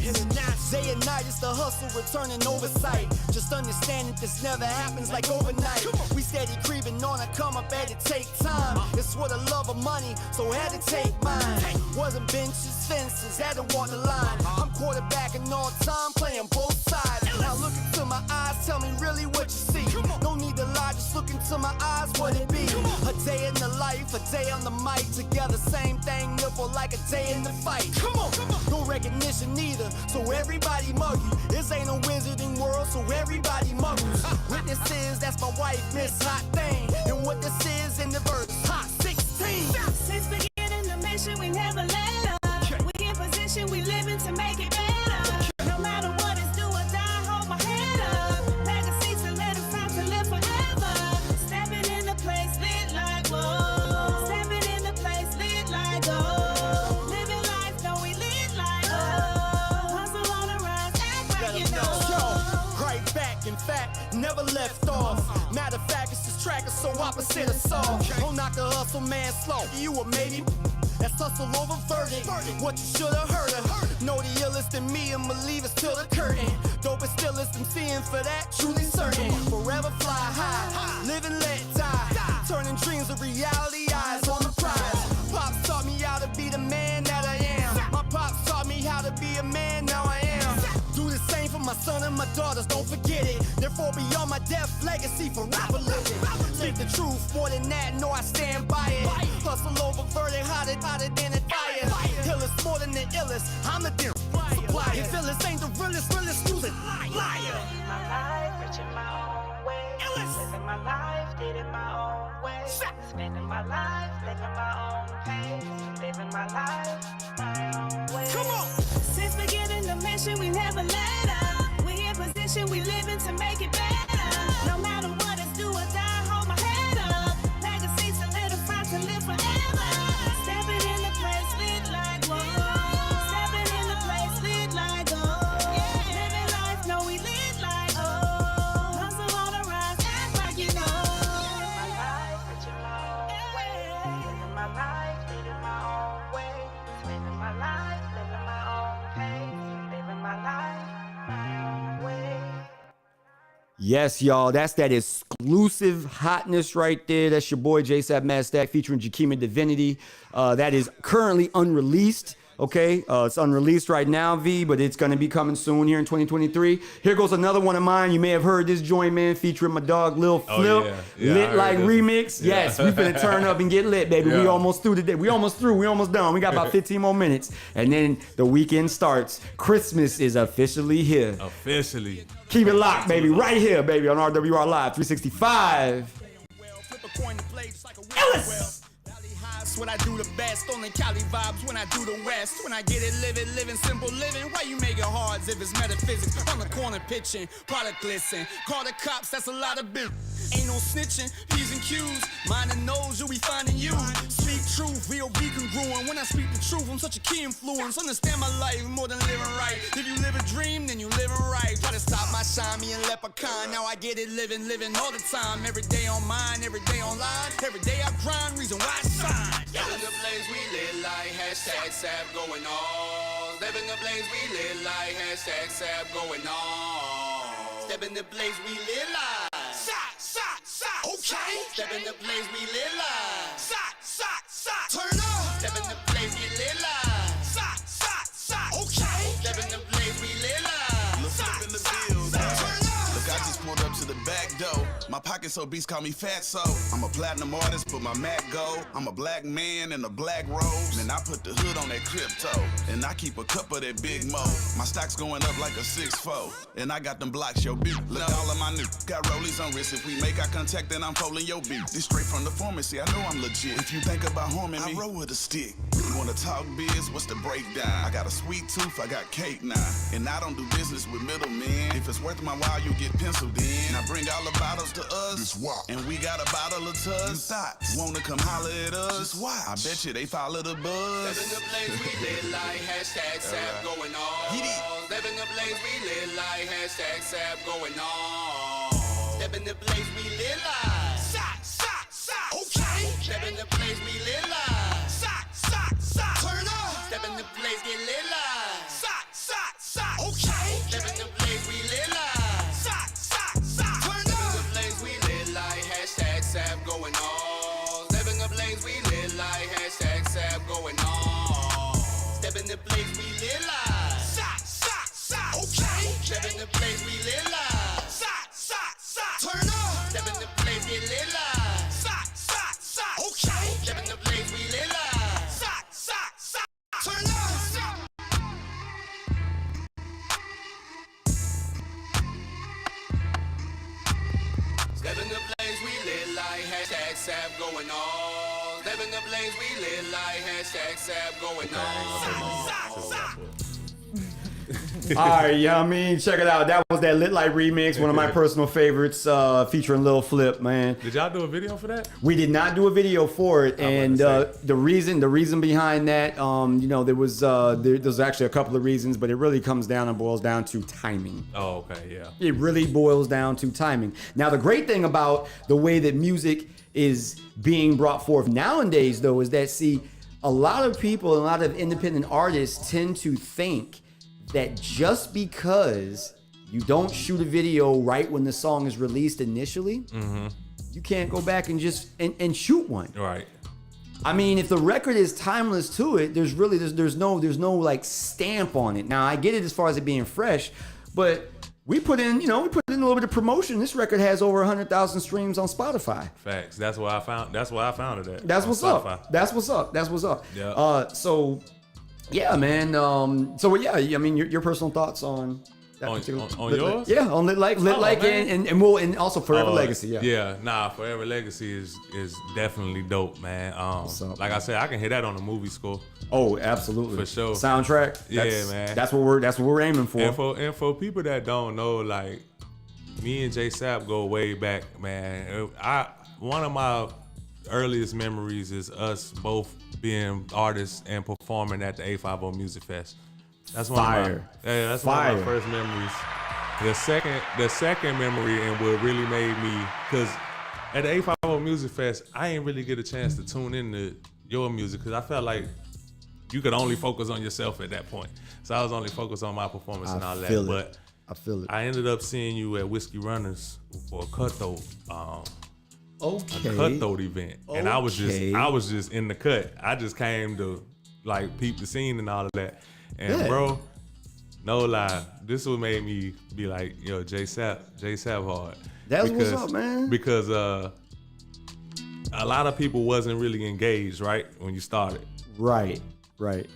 Day and night, it's the hustle, returning oversight. Just understand that this never happens like overnight. We steady creeping on a come up, had to take time. It's for the love of money, so had to take mine. Wasn't benches, fences, had to walk the line. I'm quarterbacking all time, playing both sides. Now look into my eyes, tell me really what you see. No need to lie, just look into my eyes, what it be. A day in the life, a day on the mic. Together, same thing, nipple like a day in the fight. Come on, no recognition neither, so everybody mug you. This ain't a wizarding world, so everybody muggles. Witnesses, that's my wife, Miss Hot Thing. And what this is in the verse, Hot 16. Since beginning the mission, we never let up. We in position, we living to make it better. No matter what it's do or die, hold my head up. Legacy solidified to live forever. Stepping in the place lit like whoa. Stepping in the place lit like oh. Living life, know we lit like oh. Hustle on the rise, act like you know. Yo, right back, in fact, never left off. Matter of fact, it's this track is so opposite of soft. Don't knock the hustle, man, slow. You a maybe. That's hustle over verdict. What you should've heard of. Know the illest in me and believe it's till the curtain. Dopest stillest, I'm seeing for that, truly certain. Forever fly high, live and let die. Turning dreams to reality, eyes on the prize. Pops taught me how to be the man that I am. My pops taught me how to be a man, now I am. Do the same for my son and my daughters, don't forget it. Therefore beyond my death, legacy for rapper living. Speak the truth, more than that, no I stand by it. Hustle over verdict, hotter than a fire. Illest more than the illest, I'm the deal supplier. If illest ain't the realest, use it. Liar. My life, reaching my own way. Living my life, did it my own way. Spending my life, living my own pace. Living my life, my own way. Come on. Since beginning the mission, we never let up. We in position, we living to make it better. No matter what it's do or die, hold my head up. Legacy solidified to live forever. Stepping in the place lit like whoa. Stepping in the place lit like oh. Living life, know we lit like oh. Hustle Yes, y'all. That's that exclusive hotness right there. That's your boy JSapp MadStak featuring Jakima Divinity. That is currently unreleased. Okay, it's unreleased right now, V, but it's gonna be coming soon here in 2023. Here goes another one of mine. You may have heard this joint, man, featuring my dog Lil Flip. Lit Like remix. Yeah. Yes, we finna turn up and get lit, baby. We Yeah. almost through today. We almost done. We got about 15 more minutes, and then the weekend starts. Christmas is officially here. Officially. Keep it locked, baby. Right here, baby, on RWR Live 365. iLLEST. When I do the best, on the Cali vibes when I do the west. When I get it living simple living. Why you make it hard if it's metaphysics? On the corner pitching, product glisten. Call the cops, that's a lot of business. Ain't no snitching, P's and Q's. Mine and nose, you'll be finding you. Speak truth, VOB congruent. When I speak the truth, I'm such a key influence. Understand my life more than living right. If you live a dream, then you living right. Try to stop my shine, me and Leprechaun. Now I get it living all the time. Every day on mine, every day online. Every day I grind, reason why I shine. Living the blaze, we lit like #SAP going on. Living the blaze, we lit like #SAP going on. Step in the blaze, we lit like. Okay. Step in the blaze, we lit like. Turn up. Step in the blaze, we lit like. Okay. Step in the blaze, we lit like. Look up in the building. Look, I just pulled up to the back door. My pocket's so beast, call me Fatso. I'm a platinum artist, but my Mac go. I'm a black man in a black robe. Man, I put the hood on that crypto. And I keep a cup of that Big Mo. My stock's going up like a 6'4". And I got them blocks, yo, beat. Look, all of my new got rollies on wrist. If we make eye contact, then I'm folding your beat. This straight from the pharmacy, I know I'm legit. If you think about harming me, I roll with a stick. You wanna talk biz? What's the breakdown? I got a sweet tooth, I got cake now. And I don't do business with middlemen. If it's worth my while, you get penciled in. I bring all the bottles to us. And we got a bottle of Tuss. Thoughts wanna come holler at us? Just watch. I bet you they follow the buzz. Step in the blaze, we lit like #SAP going on. Step in the blaze, we lit like #SAP going on. Step in the blaze, we lit like. Okay. Step in the blaze, we lit like. Turn up. Step in the blaze, get lit like. Okay. Step in the blaze, we lit like. Turn up. Step in the blaze, we lit like #SAP going on. Step in the blaze, we lit like #SAP going on. Step in the blaze, we lit like. Okay. Step in the blaze, we lit like. Turn up. Step in the blaze, get lit like. Okay. Step in the blaze, we lit like. Turn up. Step in the blaze, we lit like #SAP going on. Step in the blaze, we lit like #SAP going on. All right, yeah, I mean, check it out. That was that Lit Light remix, one of my personal favorites, featuring Lil Flip, man. Did y'all do a video for that? We did not do a video for it, and the reason behind that, you know, there's actually a couple of reasons, but it really comes down and boils down to timing. Oh, okay, yeah. It really boils down to timing. Now, the great thing about the way that music is being brought forth nowadays, though, is that, see, a lot of people, a lot of independent artists tend to think that just because you don't shoot a video right when the song is released initially, you can't go back and just and shoot one. Right. I mean, if the record is timeless to it, there's no like stamp on it. Now I get it as far as it being fresh, but we put in a little bit of promotion. This record has over 100,000 streams on Spotify. Facts. That's why I found it at. That's what's Spotify. up. That's what's up. Yeah. So yeah, man. So yeah, I mean, your personal thoughts on that particular on yours? Yeah, on Lit Like and also Forever Legacy. Yeah. Yeah. Nah, Forever Legacy is definitely dope, man. Like I said, I can hear that on the movie score. Oh, absolutely. For sure. Soundtrack. Yeah, man. That's what we're aiming for. And for people that don't know, like, me and JSapp go way back, man. One of my earliest memories is us both being artists and performing at the 850 Music Fest. That's one of my first memories. The second memory, and what really made me, because at the 850 Music Fest, I ain't really get a chance to tune into your music because I felt like you could only focus on yourself at that point. So I was only focused on my performance and all that. But I feel it. I ended up seeing you at Whiskey Runners for a cutthroat. Okay. A cutthroat event, and I was just in the cut. I just came to like peep the scene and all of that. And bro, no lie, this what made me be like, yo, JSapp hard. That's what's up, man. Because a lot of people wasn't really engaged, right, when you started. Right.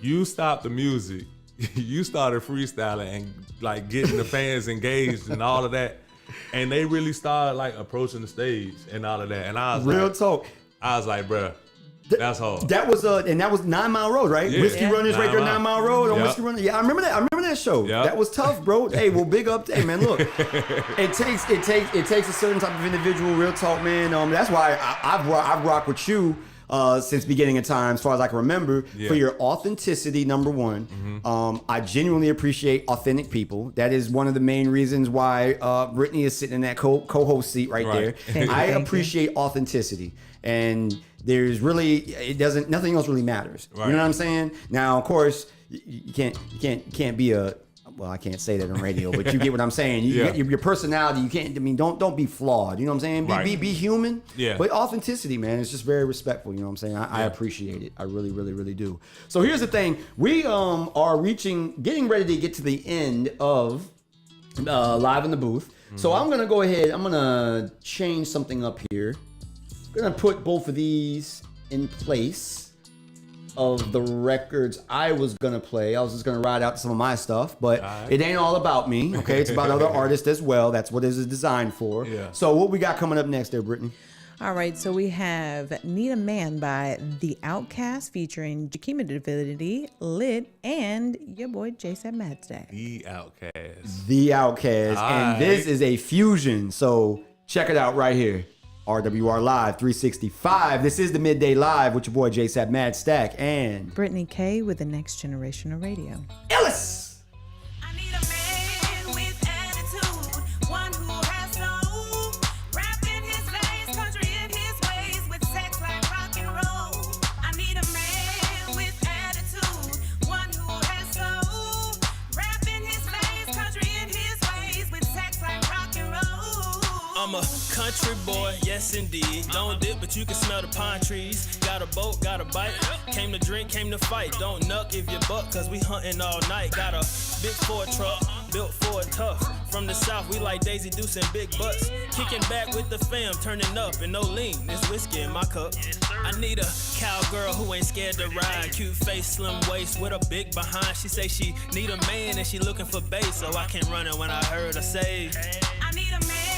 You stopped the music. You started freestyling and like getting the fans engaged and all of that. And they really started like approaching the stage and all of that. And I was Real talk. I was like, bruh, that's hard. That was 9 Mile Road, right? Yeah. Whiskey Runners right there, 9 Mile Road on Whiskey Runners. Yeah, I remember that show. Yep. That was tough, bro. Hey, well, big up. Hey, man, look, it takes a certain type of individual. Real talk, man. That's why I've rocked with you since beginning of time, as far as I can remember, for your authenticity, number one. I genuinely appreciate authentic people. That is one of the main reasons why Brittany is sitting in that co-host seat right there. I appreciate authenticity. And there's really, nothing else really matters. Right. You know what I'm saying? Now, of course, you can't be a, well, I can't say that on radio, but you get what I'm saying. Your personality, you can't, don't be flawed. You know what I'm saying? Be human. Yeah. But authenticity, man, it's just very respectful. You know what I'm saying? I appreciate it. I really, really, really do. So here's the thing. We are getting ready to get to the end of Live in the Booth. So I'm going to go ahead. I'm going to change something up here. I'm going to put both of these in place of the records I was gonna play. I was just gonna ride out some of my stuff, but it ain't all about me, okay? It's about other artists as well. That's what this is designed for. Yeah. So what we got coming up next there, Brittany? All right, so we have Need a Man by The Outkast featuring Jakima Divinity, Lit, and your boy JSapp MadStak. The Outkast. The Outkast. And this is a fusion, so check it out right here. RWR Live 365. This is the Midday Live with your boy JSapp MadStak and Brittani Kei with the Next Generation of Radio. iLLEST. I'm a country boy, yes indeed. Don't dip, but you can smell the pine trees. Got a boat, got a bite. Came to drink, came to fight. Don't nuck if you buck, cause we hunting all night. Got a big Ford truck, built for it tough. From the south, we like Daisy Deuce and big butts. Kicking back with the fam, turning up and no lean. This whiskey in my cup. I need a cowgirl who ain't scared to ride. Cute face, slim waist with a big behind. She say she need a man and she looking for bass. So I can't run it when I heard her say, I need a man.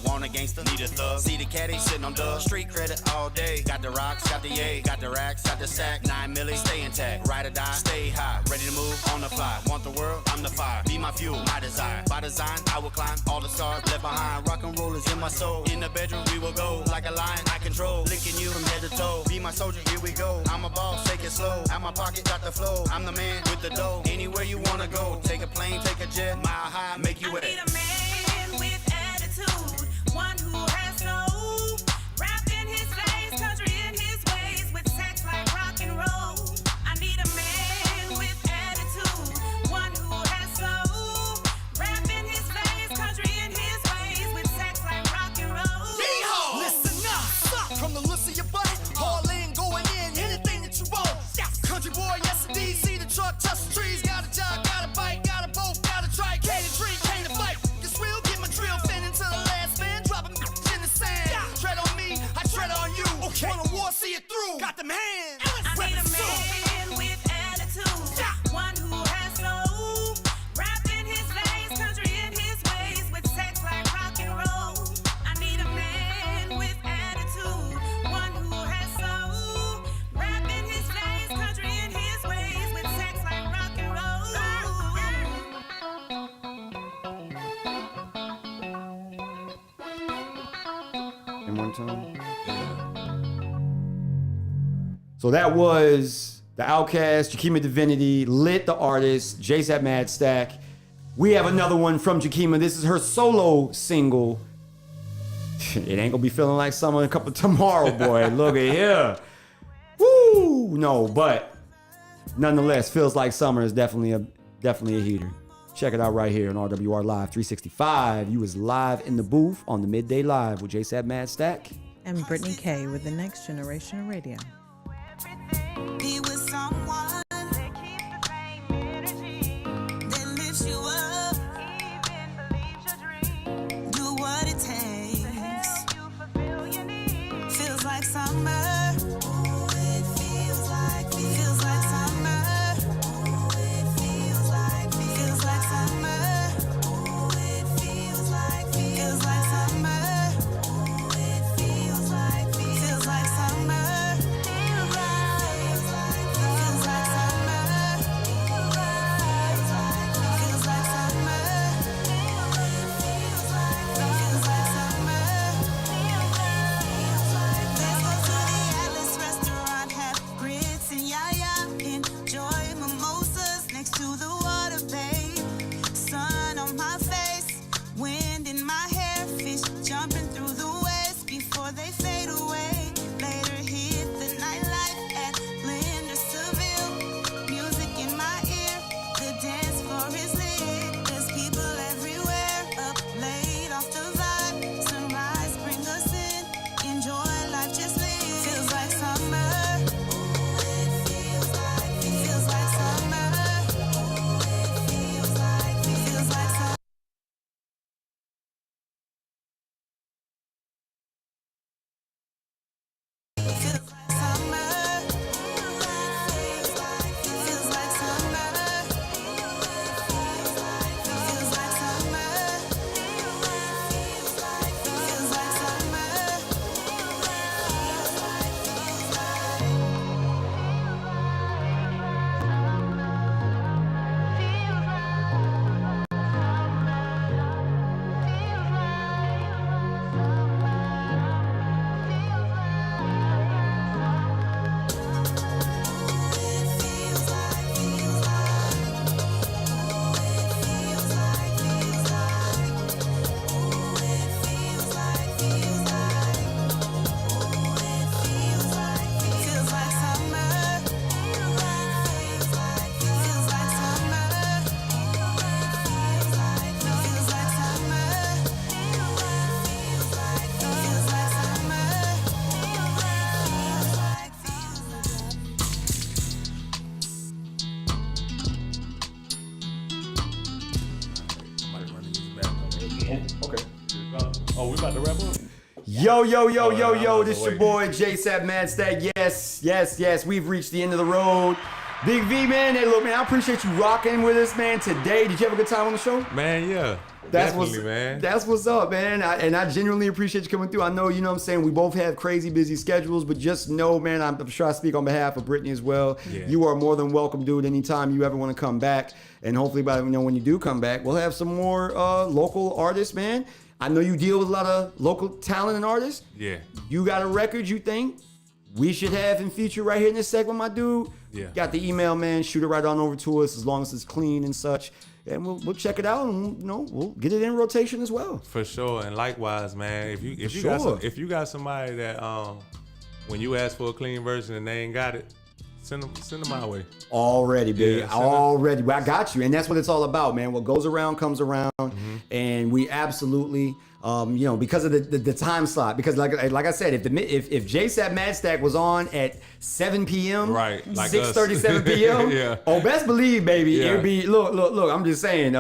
Want a gangster, need a thug. See the caddy sitting on dub. Street credit all day. Got the rocks, got the yay, got the racks, got the sack. 9 milli, stay intact. Ride or die, stay high. Ready to move on the fly. Want the world, I'm the fire. Be my fuel, my desire. By design, I will climb all the stars left behind. Rock and roll is in my soul. In the bedroom, we will go like a lion. I control, licking you from head to toe. Be my soldier, here we go. I'm a boss, take it slow. Out my pocket, got the flow. I'm the man with the dough. Anywhere you wanna go, take a plane, take a jet, mile high, make you wet. I need a man with attitude, one who has soul, rap in his face, country in his ways, with sex like rock and roll. I need a man with attitude, one who has soul, rap in his face, country in his ways, with sex like rock and roll. Yeehaw! Listen up, suck from the looks of your butt, all in, going in, anything that you want. Yes. Country boy, yes indeed, see the truck, touch the trees, got a job, got a bike, got a boat, got a trike, can't drink, can't fight. This real, get my drill, fin into the last man, drop 'em in the sand. Tread on me, I tread on you. Okay. Want a war, see it through. Got them hands. I need a man with attitude, one who has soul, rap in his face, country in his ways, with sex like rock and roll. I need a man with attitude, one who has soul, rap in his face, country in his ways, with sex like rock and roll. And one time. So that was The Outkast, Jakima Divinity, Lit the Artist, JSapp MadStak. We have another one from Jakima. This is her solo single. It ain't gonna be feeling like summer a couple tomorrow, boy. Look at here. Woo! No, but nonetheless, feels like summer is definitely a heater. Check it out right here on RWR Live 365. You was live in the booth on the Midday Live with JSapp MadStak and Brittani Kei with the Next Generation Radio. Be with someone that keeps the same energy, that lifts you up, even believes your dream. Do what it takes to fulfill your needs. Feels like summer. Ooh, it feels like summer. Ooh, it feels like summer. Ooh, it feels like summer. Ooh, it feels like summer. Oh, we about to wrap up? Yo, this your boy JSapp MadStak. Yes, we've reached the end of the road. Big V, man, hey, look, man, I appreciate you rocking with us, man, today. Did you have a good time on the show? Man, yeah. That's what's up, man. I genuinely appreciate you coming through. I know, you know what I'm saying, we both have crazy busy schedules, but just know, man, I'm sure I speak on behalf of Brittani as well. Yeah. You are more than welcome, dude, anytime you ever want to come back. And hopefully, when you do come back, we'll have some more local artists, man. I know you deal with a lot of local talent and artists. Yeah. You got a record you think we should have in feature right here in this segment, my dude? Yeah. Got the email, man. Shoot it right on over to us as long as it's clean and such. And we'll check it out and we'll get it in rotation as well. For sure. And likewise, man, if you got somebody that when you ask for a clean version and they ain't got it, send them my way. Already, baby. Yeah, Already. Well, I got you. And that's what it's all about, man. What goes around comes around. Mm-hmm. And we absolutely, because of the time slot, because like I said, if JSapp MadStak was on at 7 p.m., right, like 6:37 p.m., yeah. Oh, best believe, baby, Yeah. it'd be, look, I'm just saying,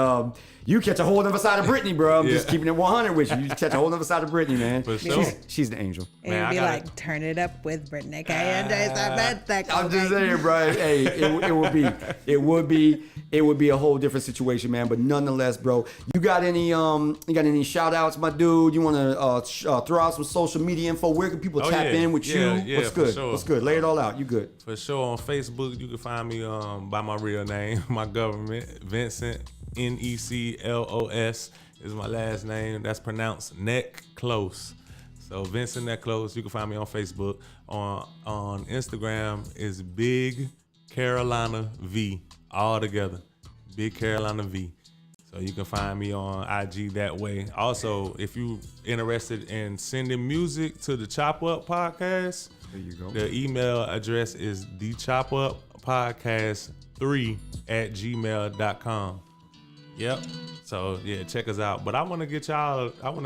you catch a whole other side of Brittani, bro. I'm just keeping it 100 with you. You catch a whole other side of Brittani, man. For sure. She's the angel. It would be like, turn it up with Brittani Kei and JSapp MadStak. I'm just saying, bro. Hey, it would be a whole different situation, man. But nonetheless, bro, you got any shout outs, my dude? You want to throw out some social media info? Where can people tap in with you? Yeah, What's good? Sure. What's good? Lay it all out. You good? For sure. On Facebook, you can find me by my real name, my government, Vincent. Neclos is my last name. That's pronounced neck close. So Vincent Neck Close. You can find me on Facebook. On Instagram is Big Carolina V, all together. Big Carolina V. So you can find me on IG that way. Also, if you interested in sending music to the Chop Up Podcast, there you go. The email address is thechopuppodcast3@gmail.com. Yep. So yeah, check us out. But I want to get y'all on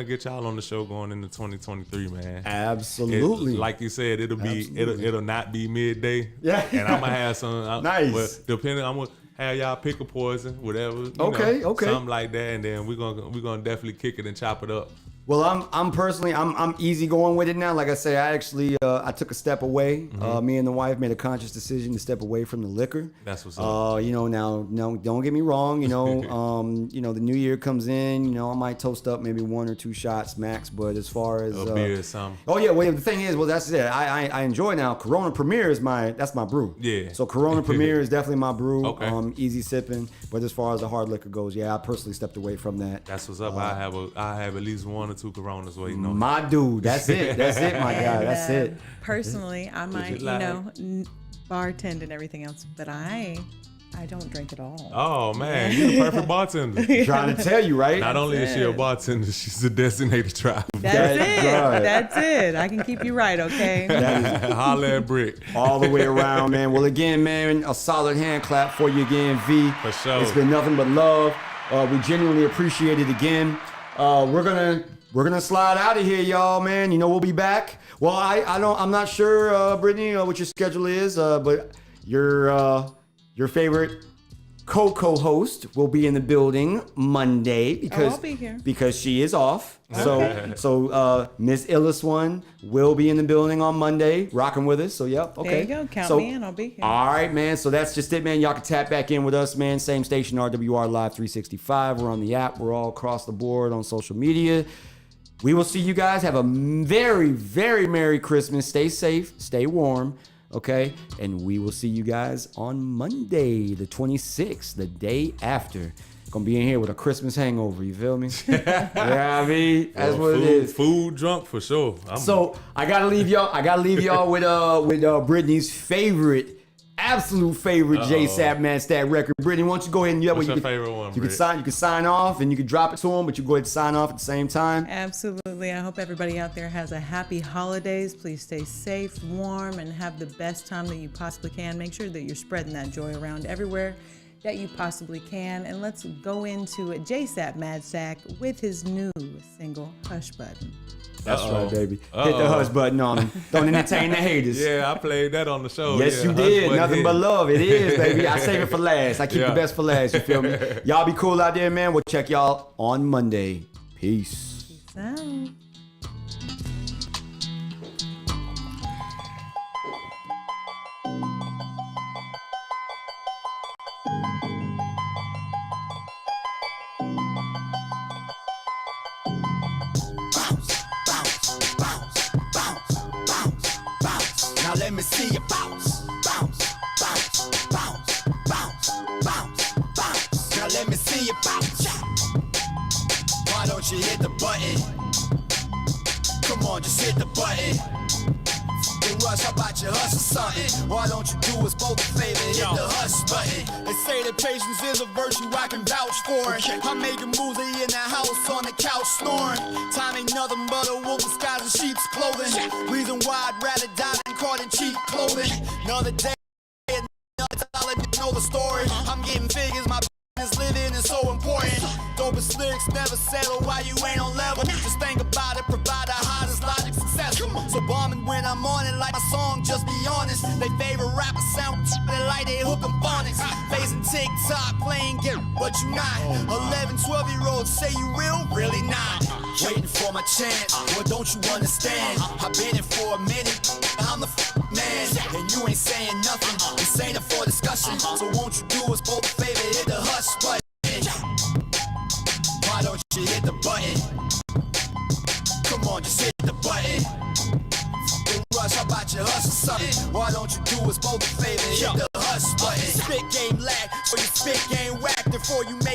the show going into 2023, man. Absolutely. Like you said, it'll not be midday. Yeah. And I'm gonna have some nice. But depending, I'm gonna have y'all pick a poison, whatever. Okay. Something like that, and then we're gonna definitely kick it and chop it up. Well, I'm personally easy going with it now. Like I say, I actually I took a step away. Me and the wife made a conscious decision to step away from the liquor. That's what's up. Now don't get me wrong. The new year comes in. I might toast up maybe 1 or 2 shots max. But as far as a beer or something. Oh yeah. Well, the thing is, that's it. I enjoy now. Corona Premier is that's my brew. Yeah. So Corona Premier is definitely my brew. Okay. Easy sipping. But as far as the hard liquor goes, yeah, I personally stepped away from that. That's what's up. I have at least 1 or 2 Coronas waiting on. My dude, that's it. That's it, my guy. That's it. Personally, I might, bartend and everything else, but I don't drink at all. Oh man, you're the perfect bartender. Trying to tell you, right? Not only is she a bartender, she's a designated traveler. That's it. I can keep you right, okay? Holla at Britt. All the way around, man. Well, again, man, a solid hand clap for you again, V. For sure. It's been nothing but love. We genuinely appreciate it again. We're gonna slide out of here, y'all, man. We'll be back. Well, I'm not sure, Brittani, what your schedule is, but your favorite co-host will be in the building Monday because I'll be here. Because she is off. So Miss iLLEST One will be in the building on Monday, rocking with us. So yep, okay. There you go. Count me in. I'll be here. All right, man. So that's just it, man. Y'all can tap back in with us, man. Same station, RWR Live 365. We're on the app. We're all across the board on social media. We will see you guys. Have a very, very Merry Christmas. Stay safe. Stay warm. Okay? And we will see you guys on Monday, the 26th, the day after. Gonna be in here with a Christmas hangover. You feel me? Yeah, I mean, that's what it is. Food drunk for sure. So I gotta leave y'all. with Brittani's absolute favorite JSapp MadStak record. Brittani, why don't you go ahead and What's your favorite one, you can sign off and you can drop it to him, but you go ahead and sign off at the same time. Absolutely. I hope everybody out there has a happy holidays. Please stay safe, warm, and have the best time that you possibly can. Make sure that you're spreading that joy around everywhere that you possibly can. And let's go into JSapp MadStak with his new single, Hush Button. That's right, baby. Hit the hush button on him. Don't entertain the haters. Yeah, I played that on the show. Yes, you did. Nothing but love. It is, baby. I save it for last. I keep the best for last. You feel me? Y'all be cool out there, man. We'll check y'all on Monday. Peace. Peace out. Now let me see you bounce, bounce, bounce, bounce, bounce, bounce, bounce. Now let me see you bounce. Why don't you hit the button? Come on, just hit the button. Then rush, how about you hustle something? Why don't you do us both a favor, hit the hush button? They say that patience is a virtue, I can vouch for it. I'm making moves in the house, on the couch snoring. Time ain't nothing but a wolf disguised in sheep's clothing. Reason why I'd rather die than caught in cheap clothing. Another day, another dollar, know the story. I'm getting figures, my business living is so important. Dopest lyrics never settle while you ain't on level. Just think about it, provide the hottest logic successful. So bombing when I'm on it like my song, just be honest. They favorite rapper sound like they hook 'em phonics. Facing TikTok, playing get, but you not. 11, 12-year-olds say you real, really not. Waiting for my chance, well don't you understand? I've been in for a minute, I'm the man. And you ain't saying nothing, this ain't up for discussion. So won't you do us both a favor, hit the hush button. Why don't you hit the button? Come on, just hit the button. Then rush, how about you hustle something? Why don't you do us both a favor, hit the hush button? Spit game lag, so your spit game whack. Before you make